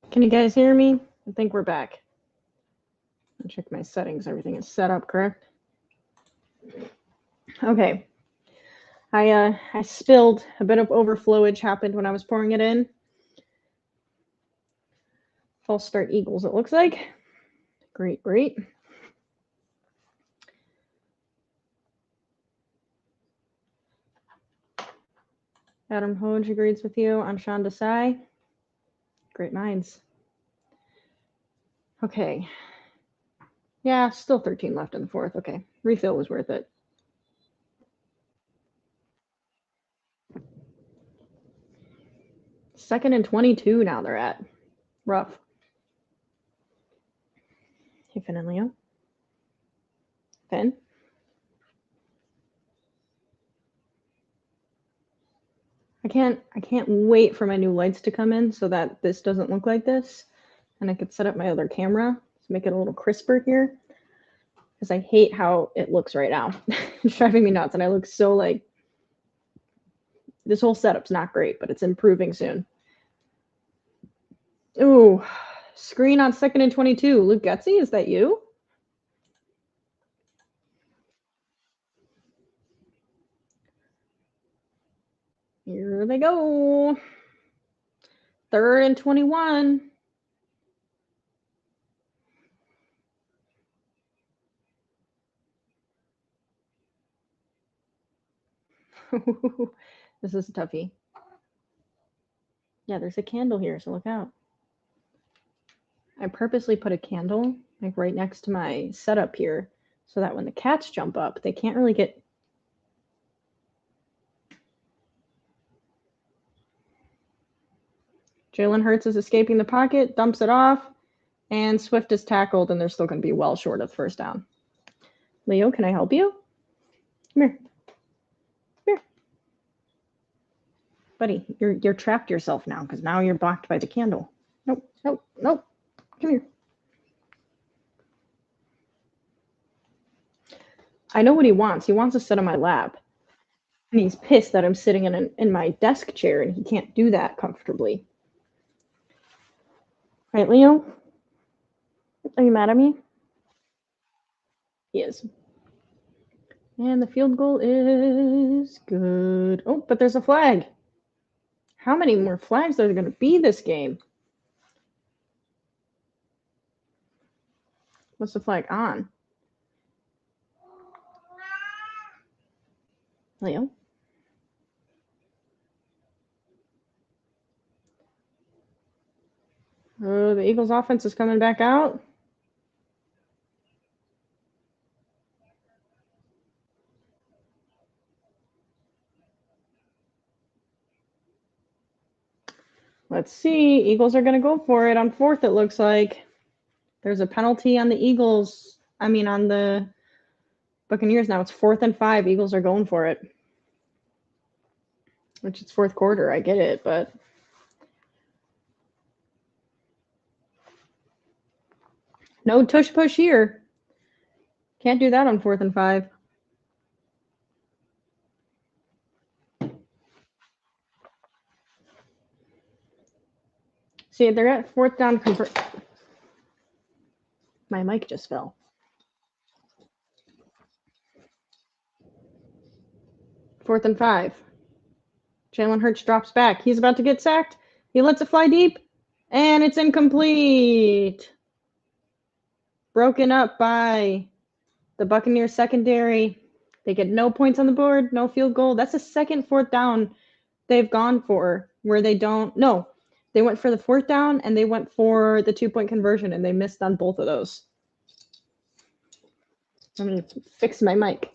Can you guys hear me? I think we're back. I'll check my settings. Everything is set up, correct? Okay. I spilled. A bit of overflowage happened when I was pouring it in. False start equals, it looks like. Great, great. Adam Hodge agrees with you on Sean Desai. Great minds. Okay. Yeah, still 13 left in the fourth. Okay. Refill was worth it. Second and 22 now they're at. Rough. Hey, Finn and Leo. Finn? I can't wait for my new lights to come in so that this doesn't look like this. And I could set up my other camera to make it a little crisper here. Because I hate how it looks right now. It's driving me nuts. And I look so like, this whole setup's not great, but it's improving soon. Ooh, screen on second and 22. Luke Gutsy, is that you? Here they go. Third and 21. This is a toughie. Yeah, there's a candle here, so look out. I purposely put a candle like right next to my setup here so that when the cats jump up, they can't really get. Jalen Hurts is escaping the pocket, dumps it off. And Swift is tackled, and they're still going to be well short of first down. Leo, can I help you? Come here. Here. Buddy, you're trapped yourself now because now you're blocked by the candle. Nope, nope, nope. Come here. I know what he wants. He wants to sit on my lap. And he's pissed that I'm sitting in my desk chair and he can't do that comfortably. Right, Leo? Are you mad at me? He is. And the field goal is good. Oh, but there's a flag. How many more flags are there going to be this game? What's the flag on? Leo? Oh, the Eagles offense is coming back out. Let's see. Eagles are going to go for it on fourth, it looks like. There's a penalty on the Eagles. I mean, on the Buccaneers now. It's 4th and 5. Eagles are going for it. Which it's fourth quarter. I get it, but no tush push here. Can't do that on 4th and 5. See, they're at 4th down. My mic just fell. 4th and 5. Jalen Hurts drops back. He's about to get sacked. He lets it fly deep, and it's incomplete. Broken up by the Buccaneers secondary. They get no points on the board, no field goal. That's the second 4th down they've gone for where they don't. No, they went for the 4th down and they went for the 2-point conversion, and they missed on both of those. I'm going to fix my mic.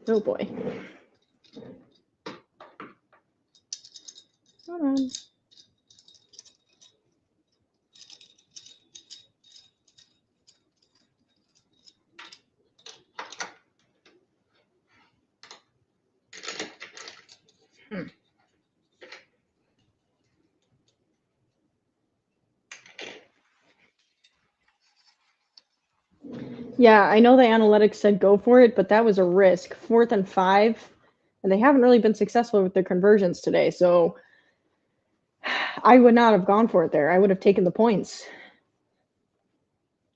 Oh boy. Hold on. Yeah, I know the analytics said go for it, but that was a risk. 4th and 5, and they haven't really been successful with their conversions today. So I would not have gone for it there. I would have taken the points.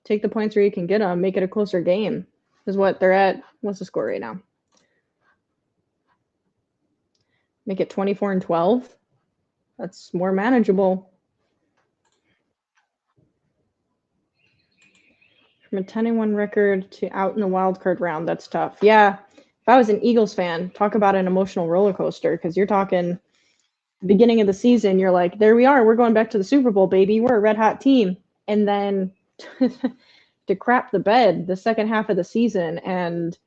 Take the points where you can get them. Make it a closer game. Is what they're at. What's the score right now? Make it 24 and 12. That's more manageable. From a 10-1 record to out in the wild card round, that's tough. Yeah, if I was an Eagles fan, talk about an emotional roller coaster, because you're talking beginning of the season, you're like, there we are, we're going back to the Super Bowl, baby, we're a red hot team. And then to crap the bed the second half of the season and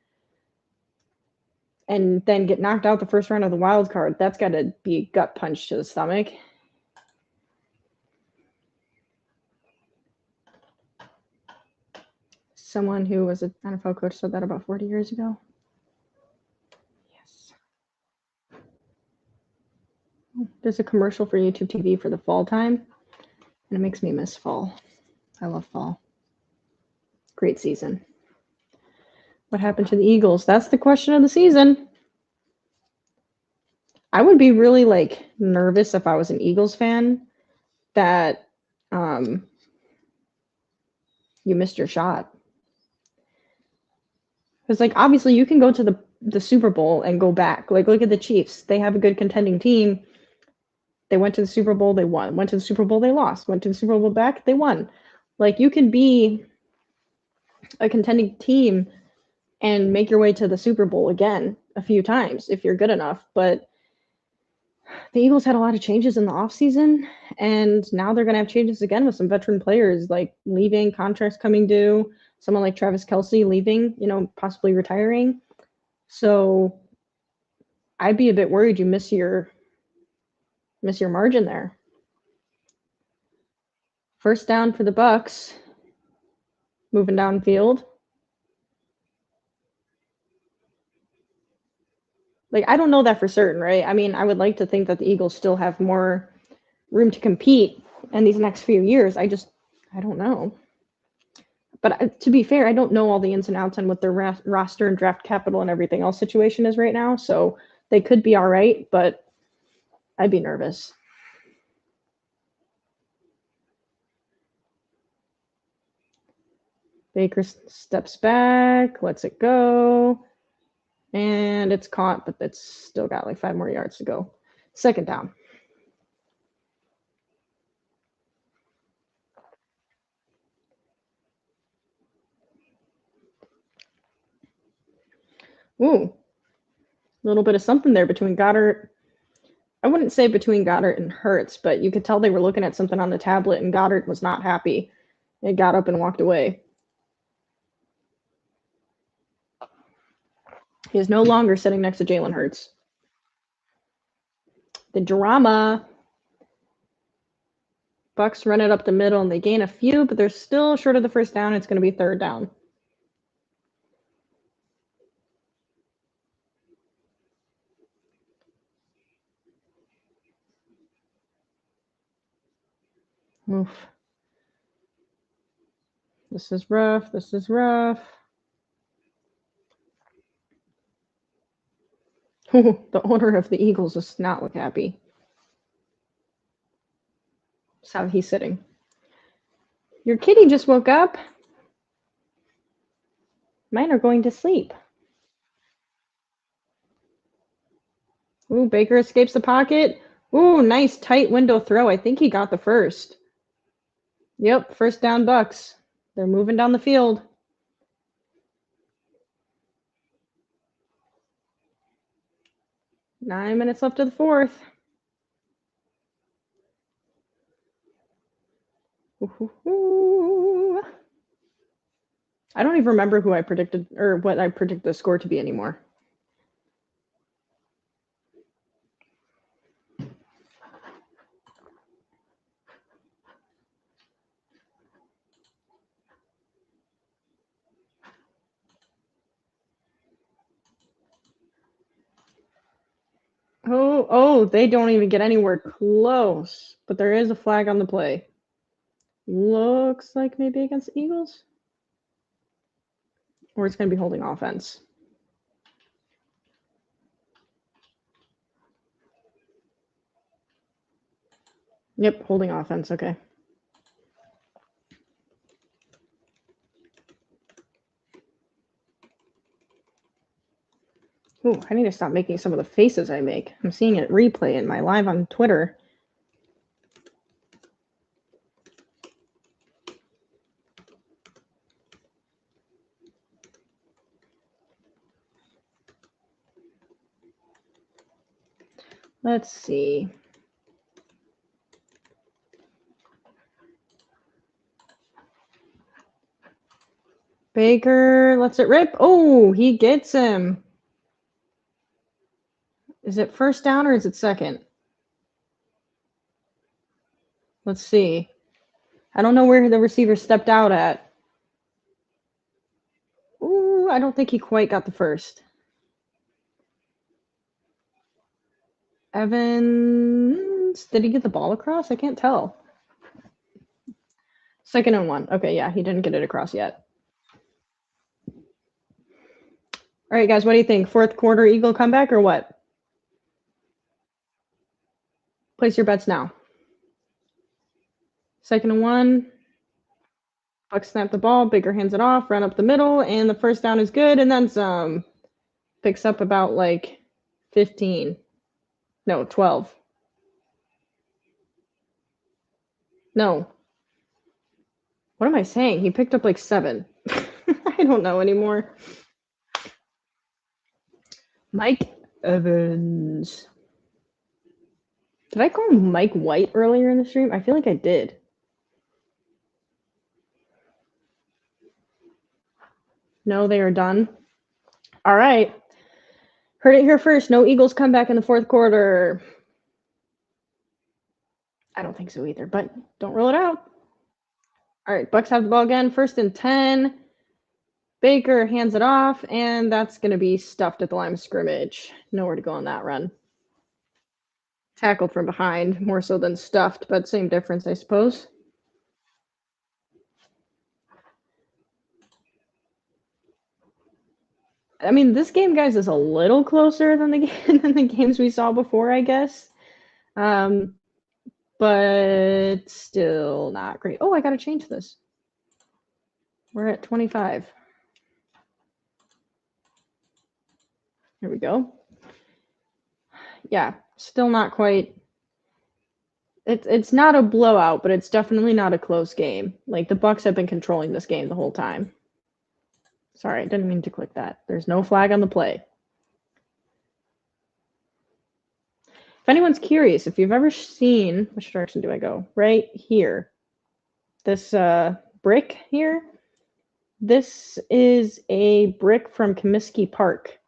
then get knocked out the first round of the wild card, that's got to be a gut punch to the stomach. Someone who was an NFL coach said that about 40 years ago. Yes. There's a commercial for YouTube TV for the fall time, and it makes me miss fall. I love fall. Great season. What happened to the Eagles? That's the question of the season. I would be really nervous if I was an Eagles fan that you missed your shot. Because obviously you can go to the Super Bowl and go back. Look at the Chiefs. They have a good contending team. They went to the Super Bowl, they won. Went to the Super Bowl, they lost. Went to the Super Bowl back, they won. You can be a contending team and make your way to the Super Bowl again a few times if you're good enough. But the Eagles had a lot of changes in the offseason, and now they're going to have changes again with some veteran players leaving, contracts coming due, someone like Travis Kelce leaving, possibly retiring. So I'd be a bit worried you miss your margin there. First down for the Bucs. Moving downfield. Like, I don't know that for certain, right? I mean, I would like to think that the Eagles still have more room to compete in these next few years. I don't know. But to be fair, I don't know all the ins and outs on what their roster and draft capital and everything else situation is right now. So they could be all right, but I'd be nervous. Baker steps back, lets it go, and it's caught, but it's still got like 5 more yards to go. Second down. Ooh, a little bit of something there between Goddard. I wouldn't say between Goddard and Hurts, but you could tell they were looking at something on the tablet, and Goddard was not happy. It got up and walked away. He is no longer sitting next to Jalen Hurts. The drama. Bucs run it up the middle, and they gain a few, but they're still short of the first down. It's going to be third down. Oof. This is rough. This is rough. The owner of the Eagles does not look happy. That's how he's sitting. Your kitty just woke up. Mine are going to sleep. Ooh, Baker escapes the pocket. Ooh, nice tight window throw. I think he got the first. Yep, first down Bucs. They're moving down the field. Nine minutes left of the fourth. Ooh. I don't even remember who I predicted or what I predicted the score to be anymore. Oh, they don't even get anywhere close. But there is a flag on the play. Looks like maybe against the Eagles. Or it's going to be holding offense. Yep, holding offense. Okay. Ooh, I need to stop making some of the faces I make. I'm seeing it replay in my live on Twitter. Let's see. Baker lets it rip. Oh, he gets him. Is it first down or is it second? Let's see. I don't know where the receiver stepped out at. Ooh, I don't think he quite got the first. Evans, did he get the ball across? I can't tell. Second and 1. Okay, yeah, he didn't get it across yet. All right, guys, what do you think? Fourth quarter Eagle comeback or what? Place your bets now. Second and 1. Bucs snap the ball. Baker hands it off, run up the middle, and the first down is good, and then some. Picks up about like 15. No, 12. No. What am I saying? He picked up like 7. I don't know anymore. Mike Evans. Did I call him Mike White earlier in the stream? I feel like I did. No, they are done. All right. Heard it here first. No Eagles comeback in the fourth quarter. I don't think so either, but don't rule it out. All right, Bucs have the ball again. 1st and 10. Baker hands it off, and that's going to be stuffed at the line of scrimmage. Nowhere to go on that run. Tackled from behind, more so than stuffed, but same difference, I suppose. I mean, this game, guys, is a little closer than the games we saw before, I guess. But still not great. Oh, I got to change this. We're at 25. Here we go. Yeah, still not quite. It's not a blowout, but it's definitely not a close game. Like, the Bucs have been controlling this game the whole time. Sorry, I didn't mean to click that. There's no flag on the play. If anyone's curious, if you've ever seen, which direction do I go? Right here. This brick here. This is a brick from Comiskey Park.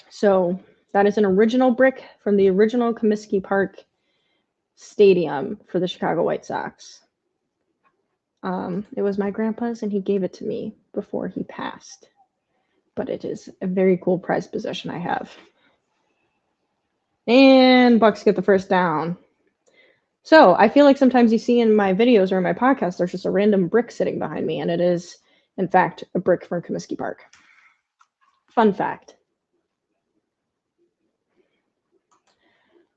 So that is an original brick from the original Comiskey Park Stadium for the Chicago White Sox. It was my grandpa's, and he gave it to me before he passed. But it is a very cool prized possession I have. And Bucs get the first down. So I feel like sometimes you see in my videos or in my podcast, there's just a random brick sitting behind me, and it is, in fact, a brick from Comiskey Park. Fun fact.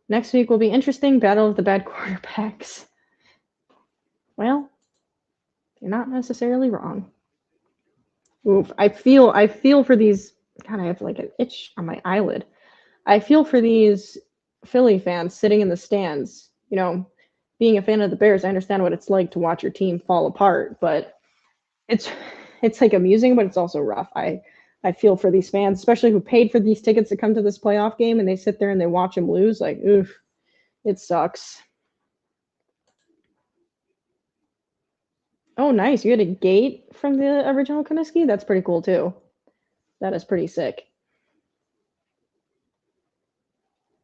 Next week will be interesting. Battle of the bad quarterbacks. Well, you're not necessarily wrong. Oof. I feel for these. God, I have like an itch on my eyelid. I feel for these Philly fans sitting in the stands. You know, being a fan of the Bears, I understand what it's like to watch your team fall apart, but it's like amusing, but it's also rough. I feel for these fans, especially who paid for these tickets to come to this playoff game, and they sit there and they watch them lose. Like, oof, it sucks. Oh, nice. You had a gate from the original Comiskey? That's pretty cool, too. That is pretty sick.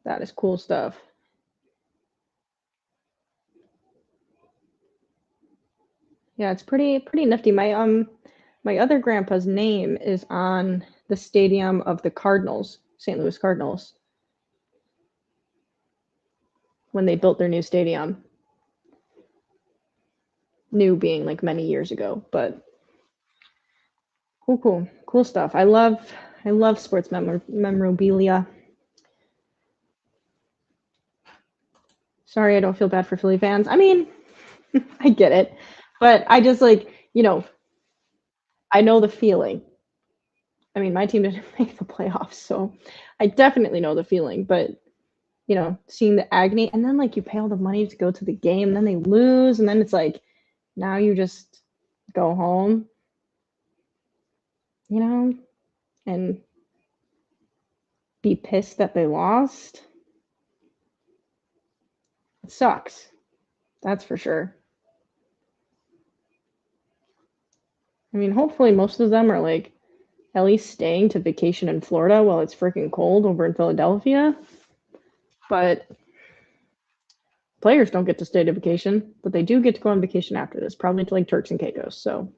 That is cool stuff. Yeah, it's pretty nifty. My other grandpa's name is on the stadium of the Cardinals, St. Louis Cardinals, when they built their new stadium. New being like many years ago, but cool stuff. I love sports memorabilia. Sorry, I don't feel bad for Philly fans. I mean, I get it, but I just like, I know the feeling. I mean, my team didn't make the playoffs, so I definitely know the feeling, but seeing the agony, and then like you pay all the money to go to the game, and then they lose, and then it's like now you just go home, and be pissed that they lost. It sucks. That's for sure. I mean, hopefully most of them are like at least staying to vacation in Florida while it's freaking cold over in Philadelphia. But players don't get to stay to vacation, but they do get to go on vacation after this, probably to like Turks and Caicos. So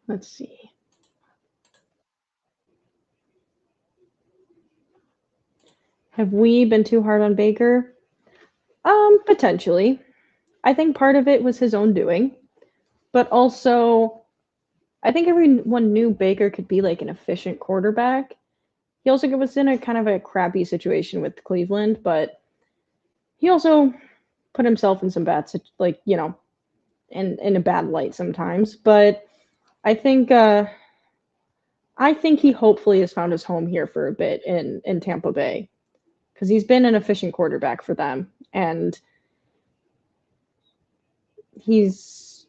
let's see. Have we been too hard on Baker? Potentially. I think part of it was his own doing, but also I think everyone knew Baker could be like an efficient quarterback. He also was in a kind of a crappy situation with Cleveland, but he also put himself in some bad, like, in a bad light sometimes. But I think he hopefully has found his home here for a bit in Tampa Bay, because he's been an efficient quarterback for them, and he's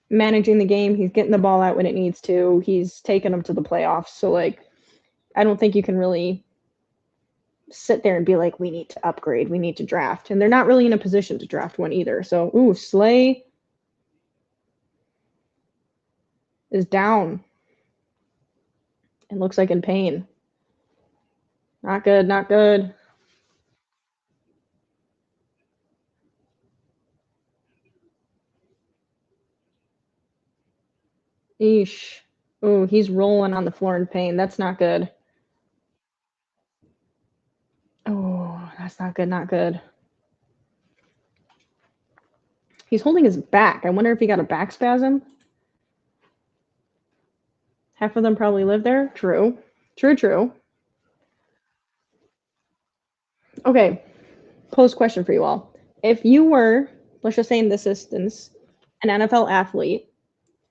managing the game. He's getting the ball out when it needs to. He's taken them to the playoffs. So like, I don't think you can really sit there and be like, we need to upgrade, we need to draft. And they're not really in a position to draft one either. So, ooh, Slay is down and looks like in pain. Not good, not good. Eesh. Ooh, he's rolling on the floor in pain. That's not good. Oh, that's not good, not good. He's holding his back. I wonder if he got a back spasm. Half of them probably live there. True. True, true. Okay, pose question for you all. If you were, let's just say in this instance, an NFL athlete,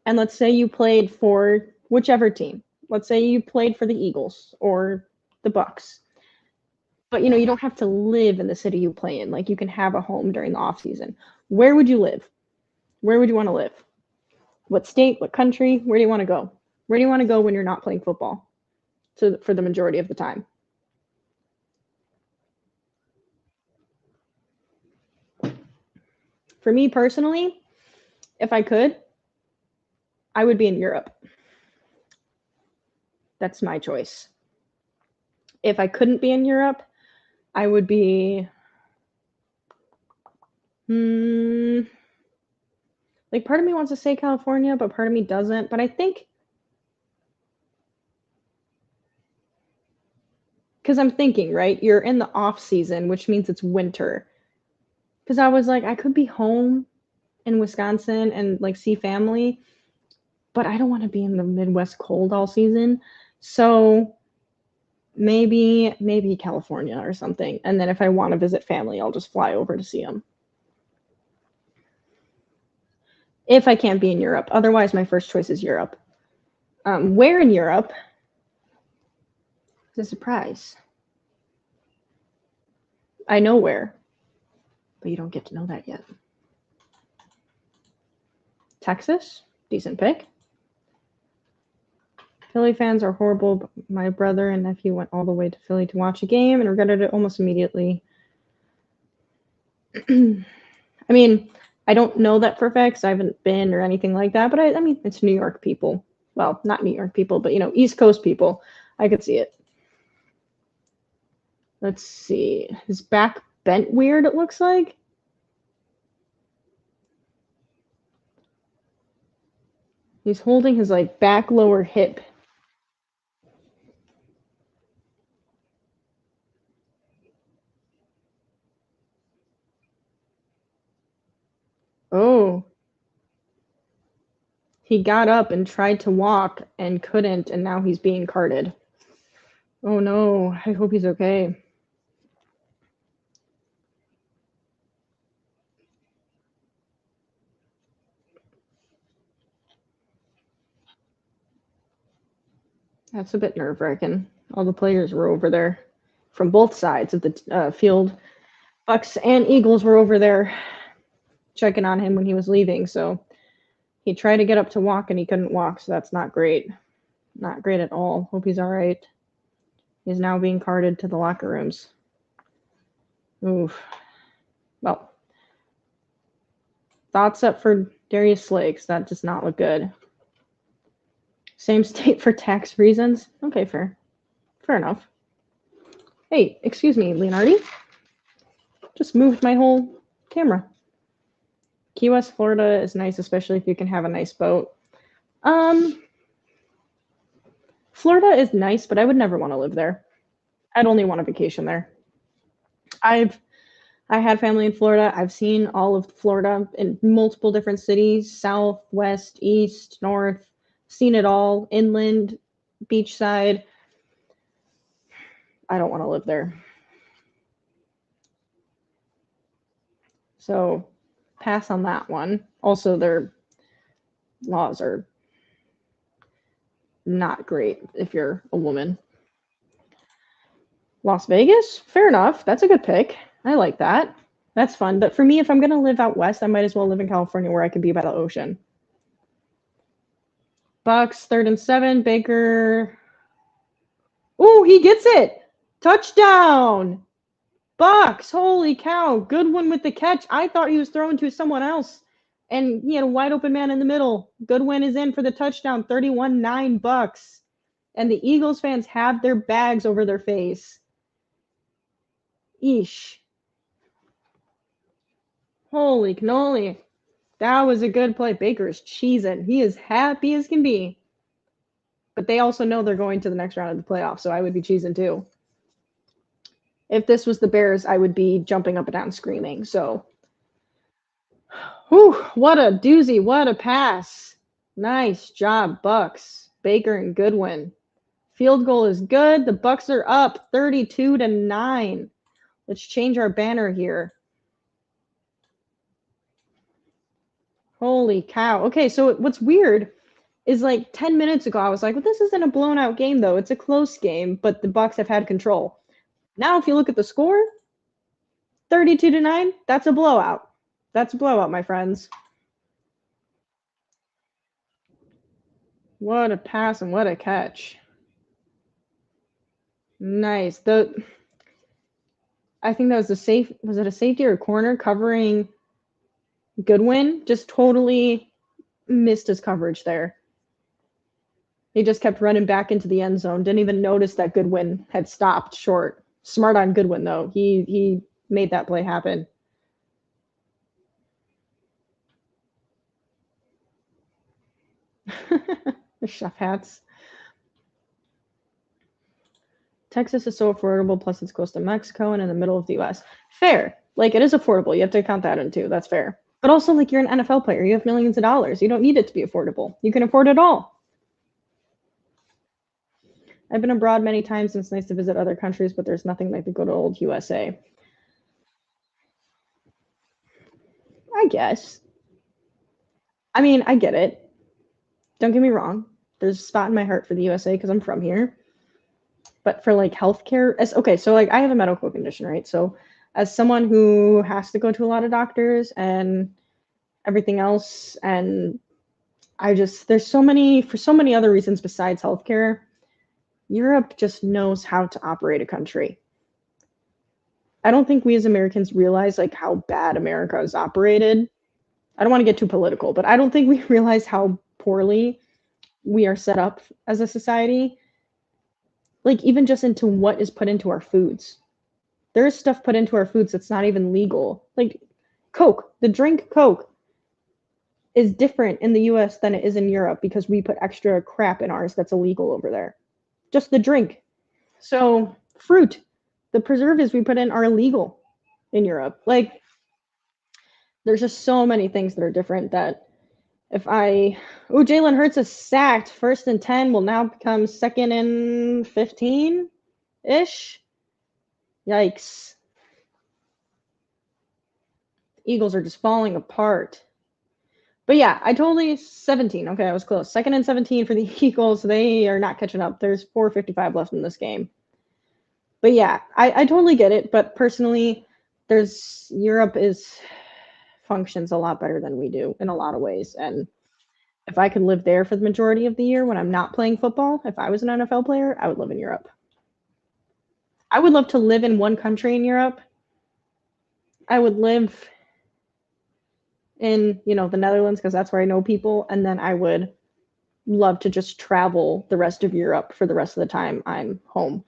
and let's say you played for whichever team. Let's say you played for the Eagles or the Bucs. But you don't have to live in the city you play in. Like you can have a home during the off season. Where would you live? Where would you want to live? What state? What country? Where do you want to go? Where do you want to go when you're not playing football? For the majority of the time. For me personally, if I could, I would be in Europe. That's my choice. If I couldn't be in Europe, I would be like part of me wants to say California, but part of me doesn't. But I think because I'm thinking, right? You're in the off season, which means it's winter. Because I was like, I could be home in Wisconsin and like see family, but I don't want to be in the Midwest cold all season. So maybe California or something. And then if I want to visit family, I'll just fly over to see them. If I can't be in Europe. Otherwise, my first choice is Europe. Where in Europe? It's a surprise. I know where, but you don't get to know that yet. Texas, decent pick. Philly fans are horrible, but my brother and nephew went all the way to Philly to watch a game and regretted it almost immediately. I mean, I don't know that for facts. I haven't been or anything like that, but I mean, it's New York people. Well, not New York people, but East Coast people. I could see it. Let's see. His back bent weird, it looks like. He's holding his back lower hip. Oh. He got up and tried to walk and couldn't, and now he's being carted. Oh no, I hope he's okay. That's a bit nerve-wracking. All the players were over there from both sides of the field. Bucs and Eagles were over there checking on him when he was leaving, so he tried to get up to walk and he couldn't walk, so that's not great. Not great at all. Hope he's all right. He's now being carted to the locker rooms. Oof. Well, thoughts up for Darius Slay. That does not look good. Same state for tax reasons? Okay, fair. Fair enough. Hey, excuse me, Leonardi. Just moved my whole camera. Key West, Florida is nice, especially if you can have a nice boat. Florida is nice, but I would never want to live there. I'd only want a vacation there. I had family in Florida. I've seen all of Florida in multiple different cities, south, west, east, north. Seen it all, inland, beachside. I don't want to live there. So pass on that one. Also, their laws are not great if you're a woman. Las Vegas? Fair enough. That's a good pick. I like that. That's fun. But for me, if I'm going to live out west, I might as well live in California where I can be by the ocean. Bucs, 3rd and 7. Baker. Oh, he gets it. Touchdown! Bucs! Holy cow! Goodwin with the catch. I thought he was throwing to someone else, and he had a wide open man in the middle. Goodwin is in for the touchdown. 31-9 Bucs. And the Eagles fans have their bags over their face. Eesh. Holy cannoli. That was a good play. Baker is cheesing. He is happy as can be. But they also know they're going to the next round of the playoffs, so I would be cheesing too. If this was the Bears, I would be jumping up and down screaming. So, whew, what a doozy. What a pass. Nice job, Bucs. Baker and Goodwin. Field goal is good. The Bucs are up 32-9. Let's change our banner here. Holy cow. Okay, so what's weird is like 10 minutes ago, I was like, well, this isn't a blown out game, though. It's a close game, but the Bucs have had control. Now, if you look at the score, 32-9, that's a blowout. That's a blowout, my friends. What a pass and what a catch. Nice. I think that was was it a safety or a corner covering Goodwin? Just totally missed his coverage there. He just kept running back into the end zone. Didn't even notice that Goodwin had stopped short. Smart on Goodwin, though. He made that play happen. The chef hats. Texas is so affordable, plus it's close to Mexico and in the middle of the U.S. Fair. Like, it is affordable. You have to count that in, too. That's fair. But also, like, you're an NFL player. You have millions of dollars. You don't need it to be affordable. You can afford it all. I've been abroad many times, and it's nice to visit other countries, but there's nothing like the good old USA. I guess. I mean, I get it. Don't get me wrong. There's a spot in my heart for the USA because I'm from here. But for like healthcare, okay, so like I have a medical condition, right? So as someone who has to go to a lot of doctors and everything else, and there's so many, for so many other reasons besides healthcare, Europe just knows how to operate a country. I don't think we as Americans realize like how bad America is operated. I don't want to get too political, but I don't think we realize how poorly we are set up as a society. Like even just into what is put into our foods. There is stuff put into our foods that's not even legal. Like Coke, the drink Coke is different in the US than it is in Europe because we put extra crap in ours that's illegal over there. Just the drink. So, fruit, the preservatives we put in are illegal in Europe. Like, there's just so many things that are different that Jalen Hurts is sacked. 1st and 10 will now become 2nd and 15-ish. Yikes. The Eagles are just falling apart. But yeah, 17. Okay, I was close. 2nd and 17 for the Eagles. They are not catching up. There's 4:55 left in this game. But yeah, I totally get it. But personally, Europe functions a lot better than we do in a lot of ways. And if I could live there for the majority of the year when I'm not playing football, if I was an NFL player, I would live in Europe. I would love to live in one country in Europe. I would live in, the Netherlands because that's where I know people. And then I would love to just travel the rest of Europe for the rest of the time I'm home.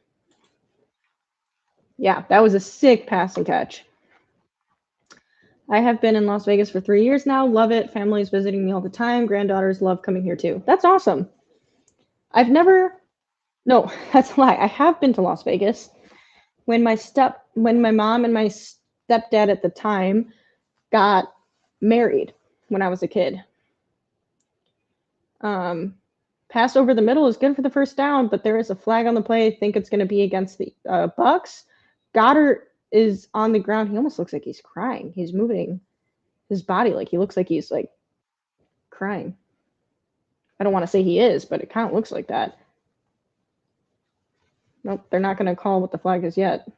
Yeah, that was a sick pass and catch. I have been in Las Vegas for 3 years now. Love it. Family's visiting me all the time. Granddaughters love coming here too. That's awesome. No, that's a lie. I have been to Las Vegas. When my mom and my stepdad at the time got married when I was a kid. Pass over the middle is good for the first down, but there is a flag on the play. I think it's going to be against the Bucs. Goddard is on the ground. He almost looks like he's crying. He's moving his body like he looks like he's like crying. I don't want to say he is, but it kind of looks like that. Nope, they're not going to call what the flag is yet.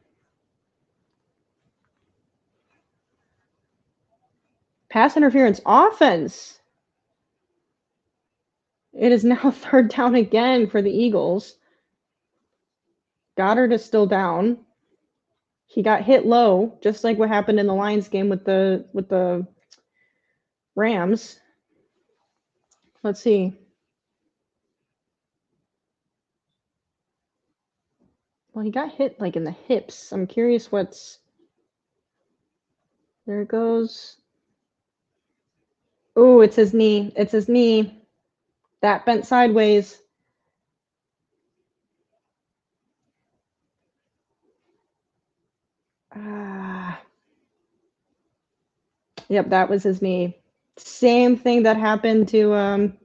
Pass interference offense. It is now 3rd down again for the Eagles. Goddard is still down. He got hit low, just like what happened in the Lions game with the Rams. Let's see. Well, he got hit like in the hips. I'm curious what's. There it goes. Oh, it's his knee. It's his knee. That bent sideways. Yep, that was his knee. Same thing that happened to I'm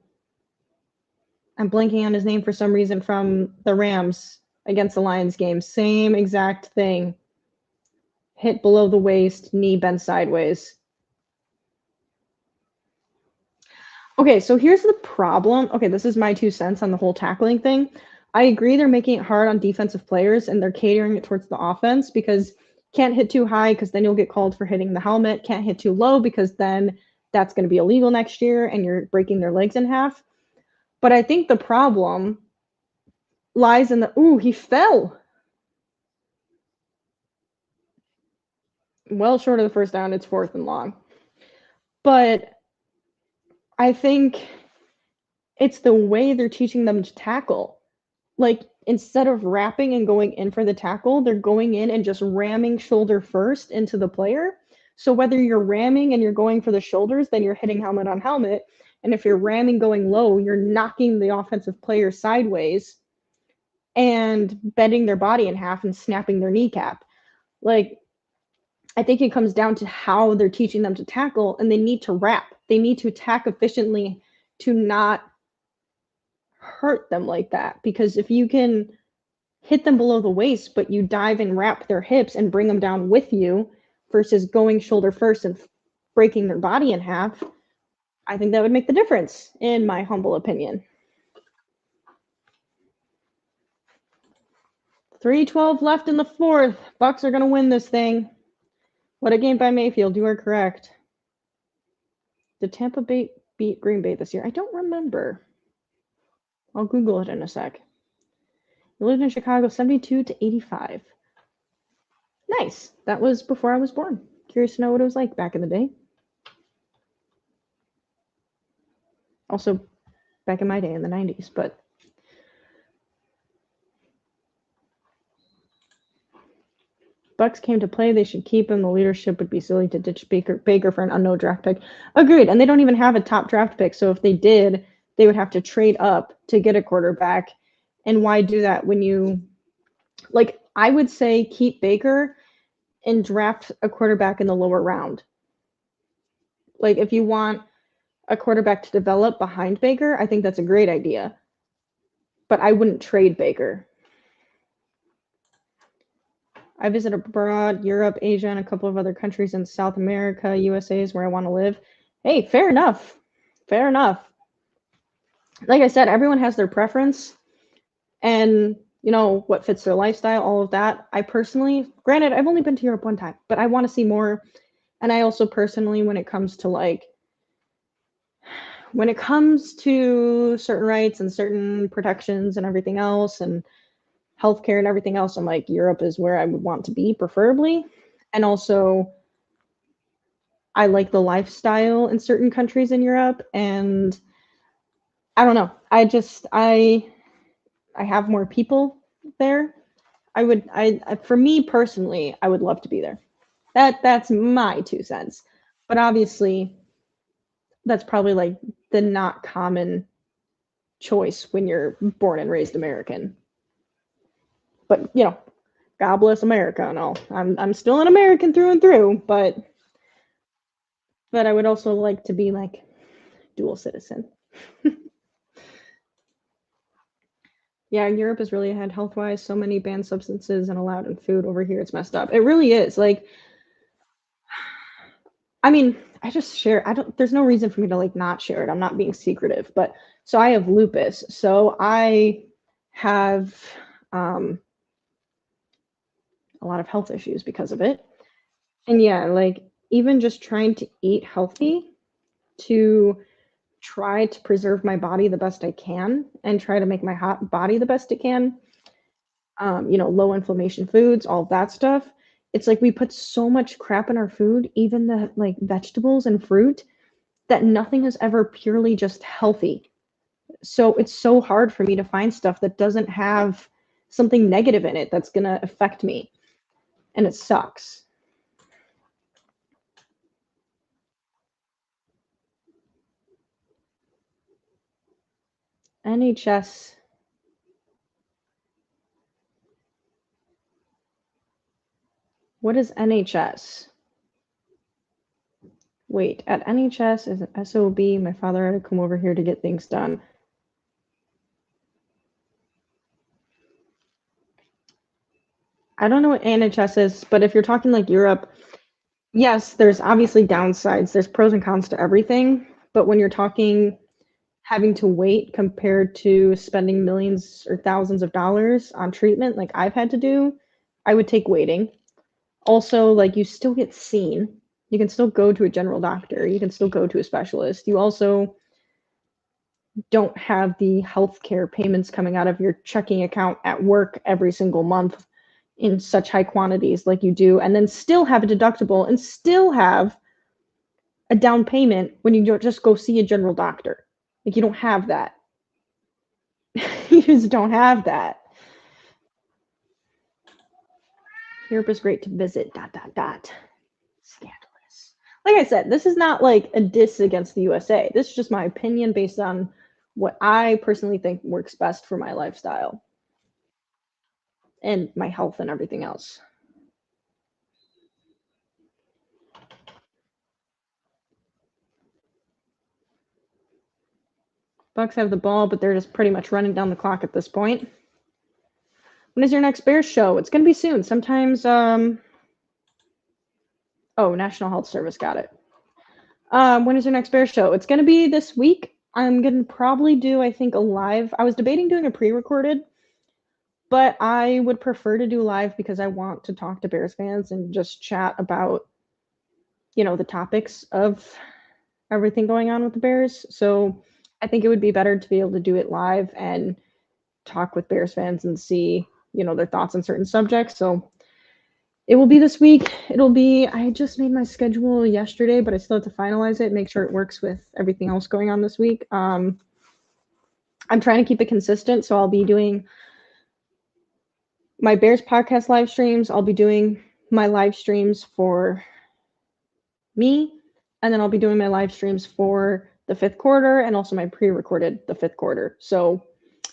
blanking on his name for some reason from the Rams against the Lions game. Same exact thing. Hit below the waist, knee bent sideways. Okay, so here's the problem. Okay, this is my 2 cents on the whole tackling thing. I agree they're making it hard on defensive players and they're catering it towards the offense because can't hit too high because then you'll get called for hitting the helmet. Can't hit too low because then that's going to be illegal next year and you're breaking their legs in half. But I think the problem lies in the he fell. Well short of the first down, it's 4th and long. But I think it's the way they're teaching them to tackle. Like instead of wrapping and going in for the tackle, they're going in and just ramming shoulder first into the player. So whether you're ramming and you're going for the shoulders, then you're hitting helmet on helmet. And if you're ramming going low, you're knocking the offensive player sideways and bending their body in half and snapping their kneecap. Like, I think it comes down to how they're teaching them to tackle, and they need to wrap. They need to attack efficiently to not hurt them like that. Because if you can hit them below the waist, but you dive and wrap their hips and bring them down with you versus going shoulder first and breaking their body in half, I think that would make the difference, in my humble opinion. 3:12 left in the 4th. Bucs are going to win this thing. What a game by Mayfield. You are correct. Did Tampa Bay beat Green Bay this year? I don't remember. I'll Google it in a sec. You lived in Chicago 72-85. Nice. That was before I was born. Curious to know what it was like back in the day. Also, back in my day in the 90s, but Bucs came to play. They should keep him. The leadership would be silly to ditch Baker for an unknown draft pick. Agreed. And they don't even have a top draft pick. So if they did, they would have to trade up to get a quarterback. And why do that when you, like, I would say keep Baker and draft a quarterback in the lower round. Like, if you want a quarterback to develop behind Baker, I think that's a great idea. But I wouldn't trade Baker. I visit abroad, Europe, Asia, and a couple of other countries in South America. USA is where I want to live. Hey, fair enough. Fair enough. Like I said, everyone has their preference and, you know, what fits their lifestyle, all of that. I personally, granted, I've only been to Europe one time, but I want to see more. And I also personally, when it comes to certain rights and certain protections and everything else and healthcare and everything else, I'm like, Europe is where I would want to be, preferably. And also, I like the lifestyle in certain countries in Europe, and I don't know. I have more people there. For me personally, I would love to be there. That's my 2 cents. But obviously, that's probably like the not common choice when you're born and raised American. But you know, God bless America and all. I'm still an American through and through, but I would also like to be like dual citizen. Yeah, Europe is really ahead health wise. So many banned substances and allowed in food. Over here, it's messed up. It really is. Like, I mean, I just share. There's no reason for me to like not share it. I'm not being secretive, but so I have lupus. So I have a lot of health issues because of it. And yeah, like even just trying to eat healthy to try to preserve my body the best I can and try to make my body the best it can. low inflammation foods, all that stuff. It's like we put so much crap in our food, even the like vegetables and fruit, that nothing is ever purely just healthy. So it's so hard for me to find stuff that doesn't have something negative in it that's going to affect me. And it sucks. NHS. What is NHS? Wait, at NHS is an SOB. My father had to come over here to get things done. I don't know what NHS is, but if you're talking like Europe, yes, there's obviously downsides. There's pros and cons to everything. But when you're talking having to wait compared to spending millions or thousands of dollars on treatment like I've had to do, I would take waiting. Also, like you still get seen. You can still go to a general doctor. You can still go to a specialist. You also don't have the healthcare payments coming out of your checking account at work every single month in such high quantities like you do, and then still have a deductible and still have a down payment when you just go see a general doctor. Like you don't have that. You just don't have that. Europe is great to visit. Dot dot dot. Scandalous. Like I said, this is not like a diss against the USA. This is just my opinion based on what I personally think works best for my lifestyle and my health and everything else. Bucs have the ball, but they're just pretty much running down the clock at this point. When is your next Bears show? It's going to be soon. Sometimes, oh, National Health Service got it. When is your next Bears show? It's going to be this week. I'm going to probably do, I think, a live. I was debating doing a pre-recorded, but I would prefer to do live because I want to talk to Bears fans and just chat about, the topics of everything going on with the Bears. So I think it would be better to be able to do it live and talk with Bears fans and see, their thoughts on certain subjects. So it will be this week. I just made my schedule yesterday, but I still have to finalize it, make sure it works with everything else going on this week. I'm trying to keep it consistent. So I'll be doing my Bears podcast live streams. I'll be doing my live streams for me, and then I'll be doing my live streams for the fifth quarter and also my pre-recorded the fifth quarter. So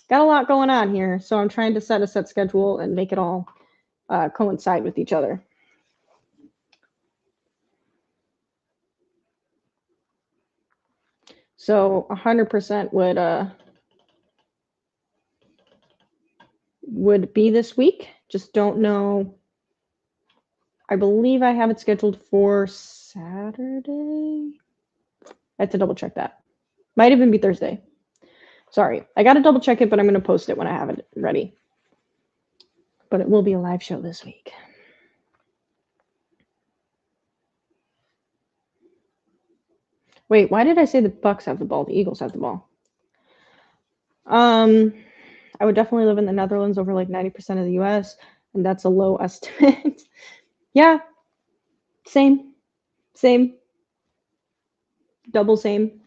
got a lot going on here. So I'm trying to set a set schedule and make it all coincide with each other. So 100% would be this week. Just don't know. I believe I have it scheduled for Saturday. I have to double check that. Might even be Thursday. Sorry, I got to double check it, but I'm going to post it when I have it ready. But it will be a live show this week. Wait, why did I say the Bucs have the ball? The Eagles have the ball. I would definitely live in the Netherlands over like 90% of the US, and that's a low estimate. Yeah, same, double same.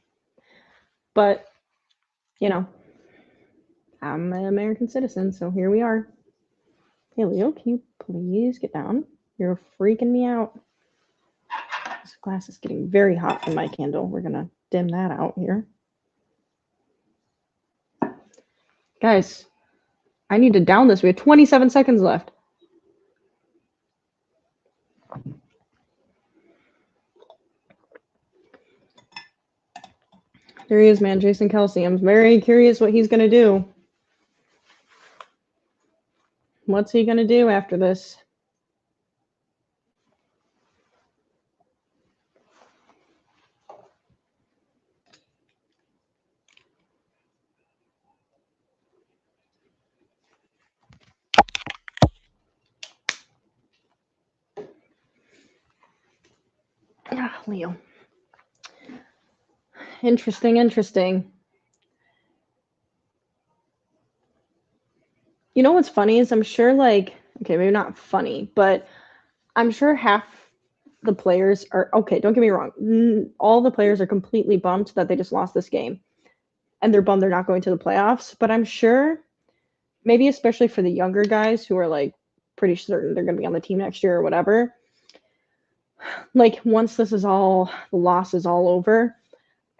But, I'm an American citizen, so here we are. Hey, Leo, can you please get down? You're freaking me out. This glass is getting very hot from my candle. We're going to dim that out here. Guys, I need to down this. We have 27 seconds left. There he is, man. Jason Kelce. I'm very curious what he's going to do. What's he going to do after this? Ah, Leo. Interesting. You know what's funny is I'm sure, like, okay, maybe not funny, but I'm sure half the players are okay. Don't get me wrong. All the players are completely bummed that they just lost this game, and they're bummed they're not going to the playoffs. But I'm sure, maybe especially for the younger guys who are like pretty certain they're going to be on the team next year or whatever. Like once this is all the loss is all over,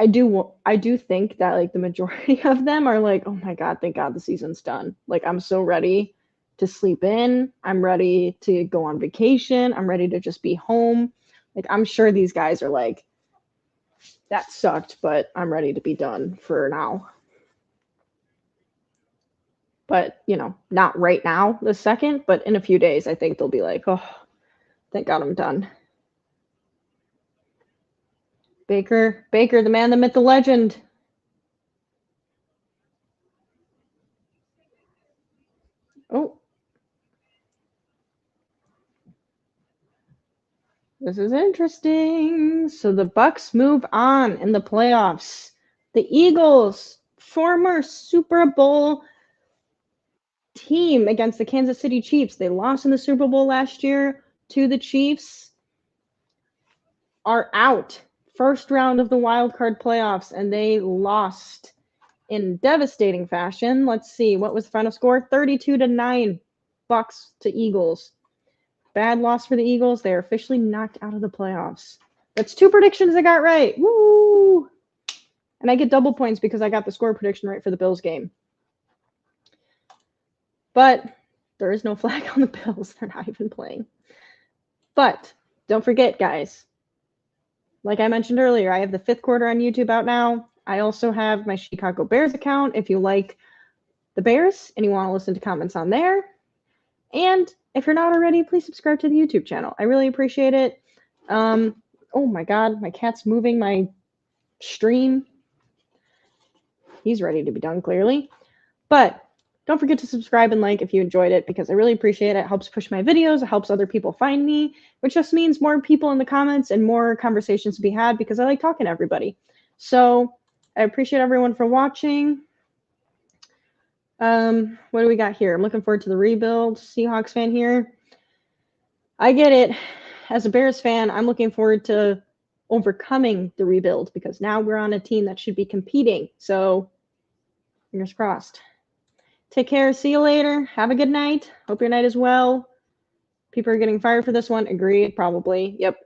I do think that like the majority of them are like, oh my God, thank God the season's done. Like I'm so ready to sleep in. I'm ready to go on vacation. I'm ready to just be home. Like I'm sure these guys are like, that sucked, but I'm ready to be done for now. But you know, not right now, the second, but in a few days, I think they'll be like, oh, thank God I'm done. Baker, the man, the myth, the legend. Oh, this is interesting. So the Bucs move on in the playoffs. The Eagles, former Super Bowl team against the Kansas City Chiefs. They lost in the Super Bowl last year to the Chiefs. Are out. First round of the wild card playoffs, and they lost in devastating fashion. Let's see, what was the final score? 32-9, Bucs to Eagles. Bad loss for the Eagles. They are officially knocked out of the playoffs. That's 2 predictions I got right. Woo! And I get double points because I got the score prediction right for the Bills game. But there is no flag on the Bills. They're not even playing. But don't forget, guys, like I mentioned earlier, I have the 5th quarter on YouTube out now. I also have my Chicago Bears account if you like the Bears and you want to listen to comments on there. And if you're not already, please subscribe to the YouTube channel. I really appreciate it. Oh my God, my cat's moving my stream. He's ready to be done, clearly. But don't forget to subscribe and like if you enjoyed it, because I really appreciate it. It helps push my videos. It helps other people find me, which just means more people in the comments and more conversations to be had, because I like talking to everybody. So I appreciate everyone for watching. What do we got here? I'm looking forward to the rebuild. Seahawks fan here. I get it. As a Bears fan, I'm looking forward to overcoming the rebuild, because now we're on a team that should be competing. So fingers crossed. Take care. See you later. Have a good night. Hope your night is well. People are getting fired for this one. Agreed, probably. Yep.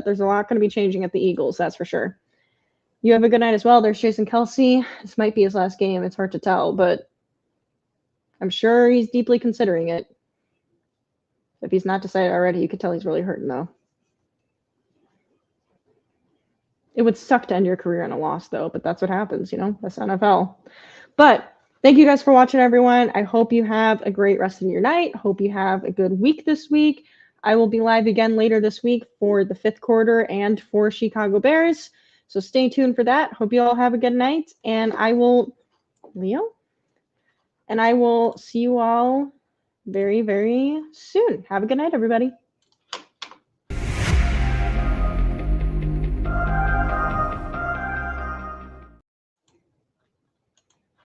There's a lot going to be changing at the Eagles, that's for sure. You have a good night as well. There's Jason Kelsey. This might be his last game. It's hard to tell, but I'm sure he's deeply considering it. If he's not decided already, you could tell he's really hurting, though. It would suck to end your career on a loss, though, but that's what happens, you know? That's NFL. But thank you guys for watching, everyone. I hope you have a great rest of your night. Hope you have a good week this week. I will be live again later this week for the 5th quarter and for Chicago Bears. So stay tuned for that. Hope you all have a good night. And I will, Leo? And I will see you all very, very soon. Have a good night, everybody.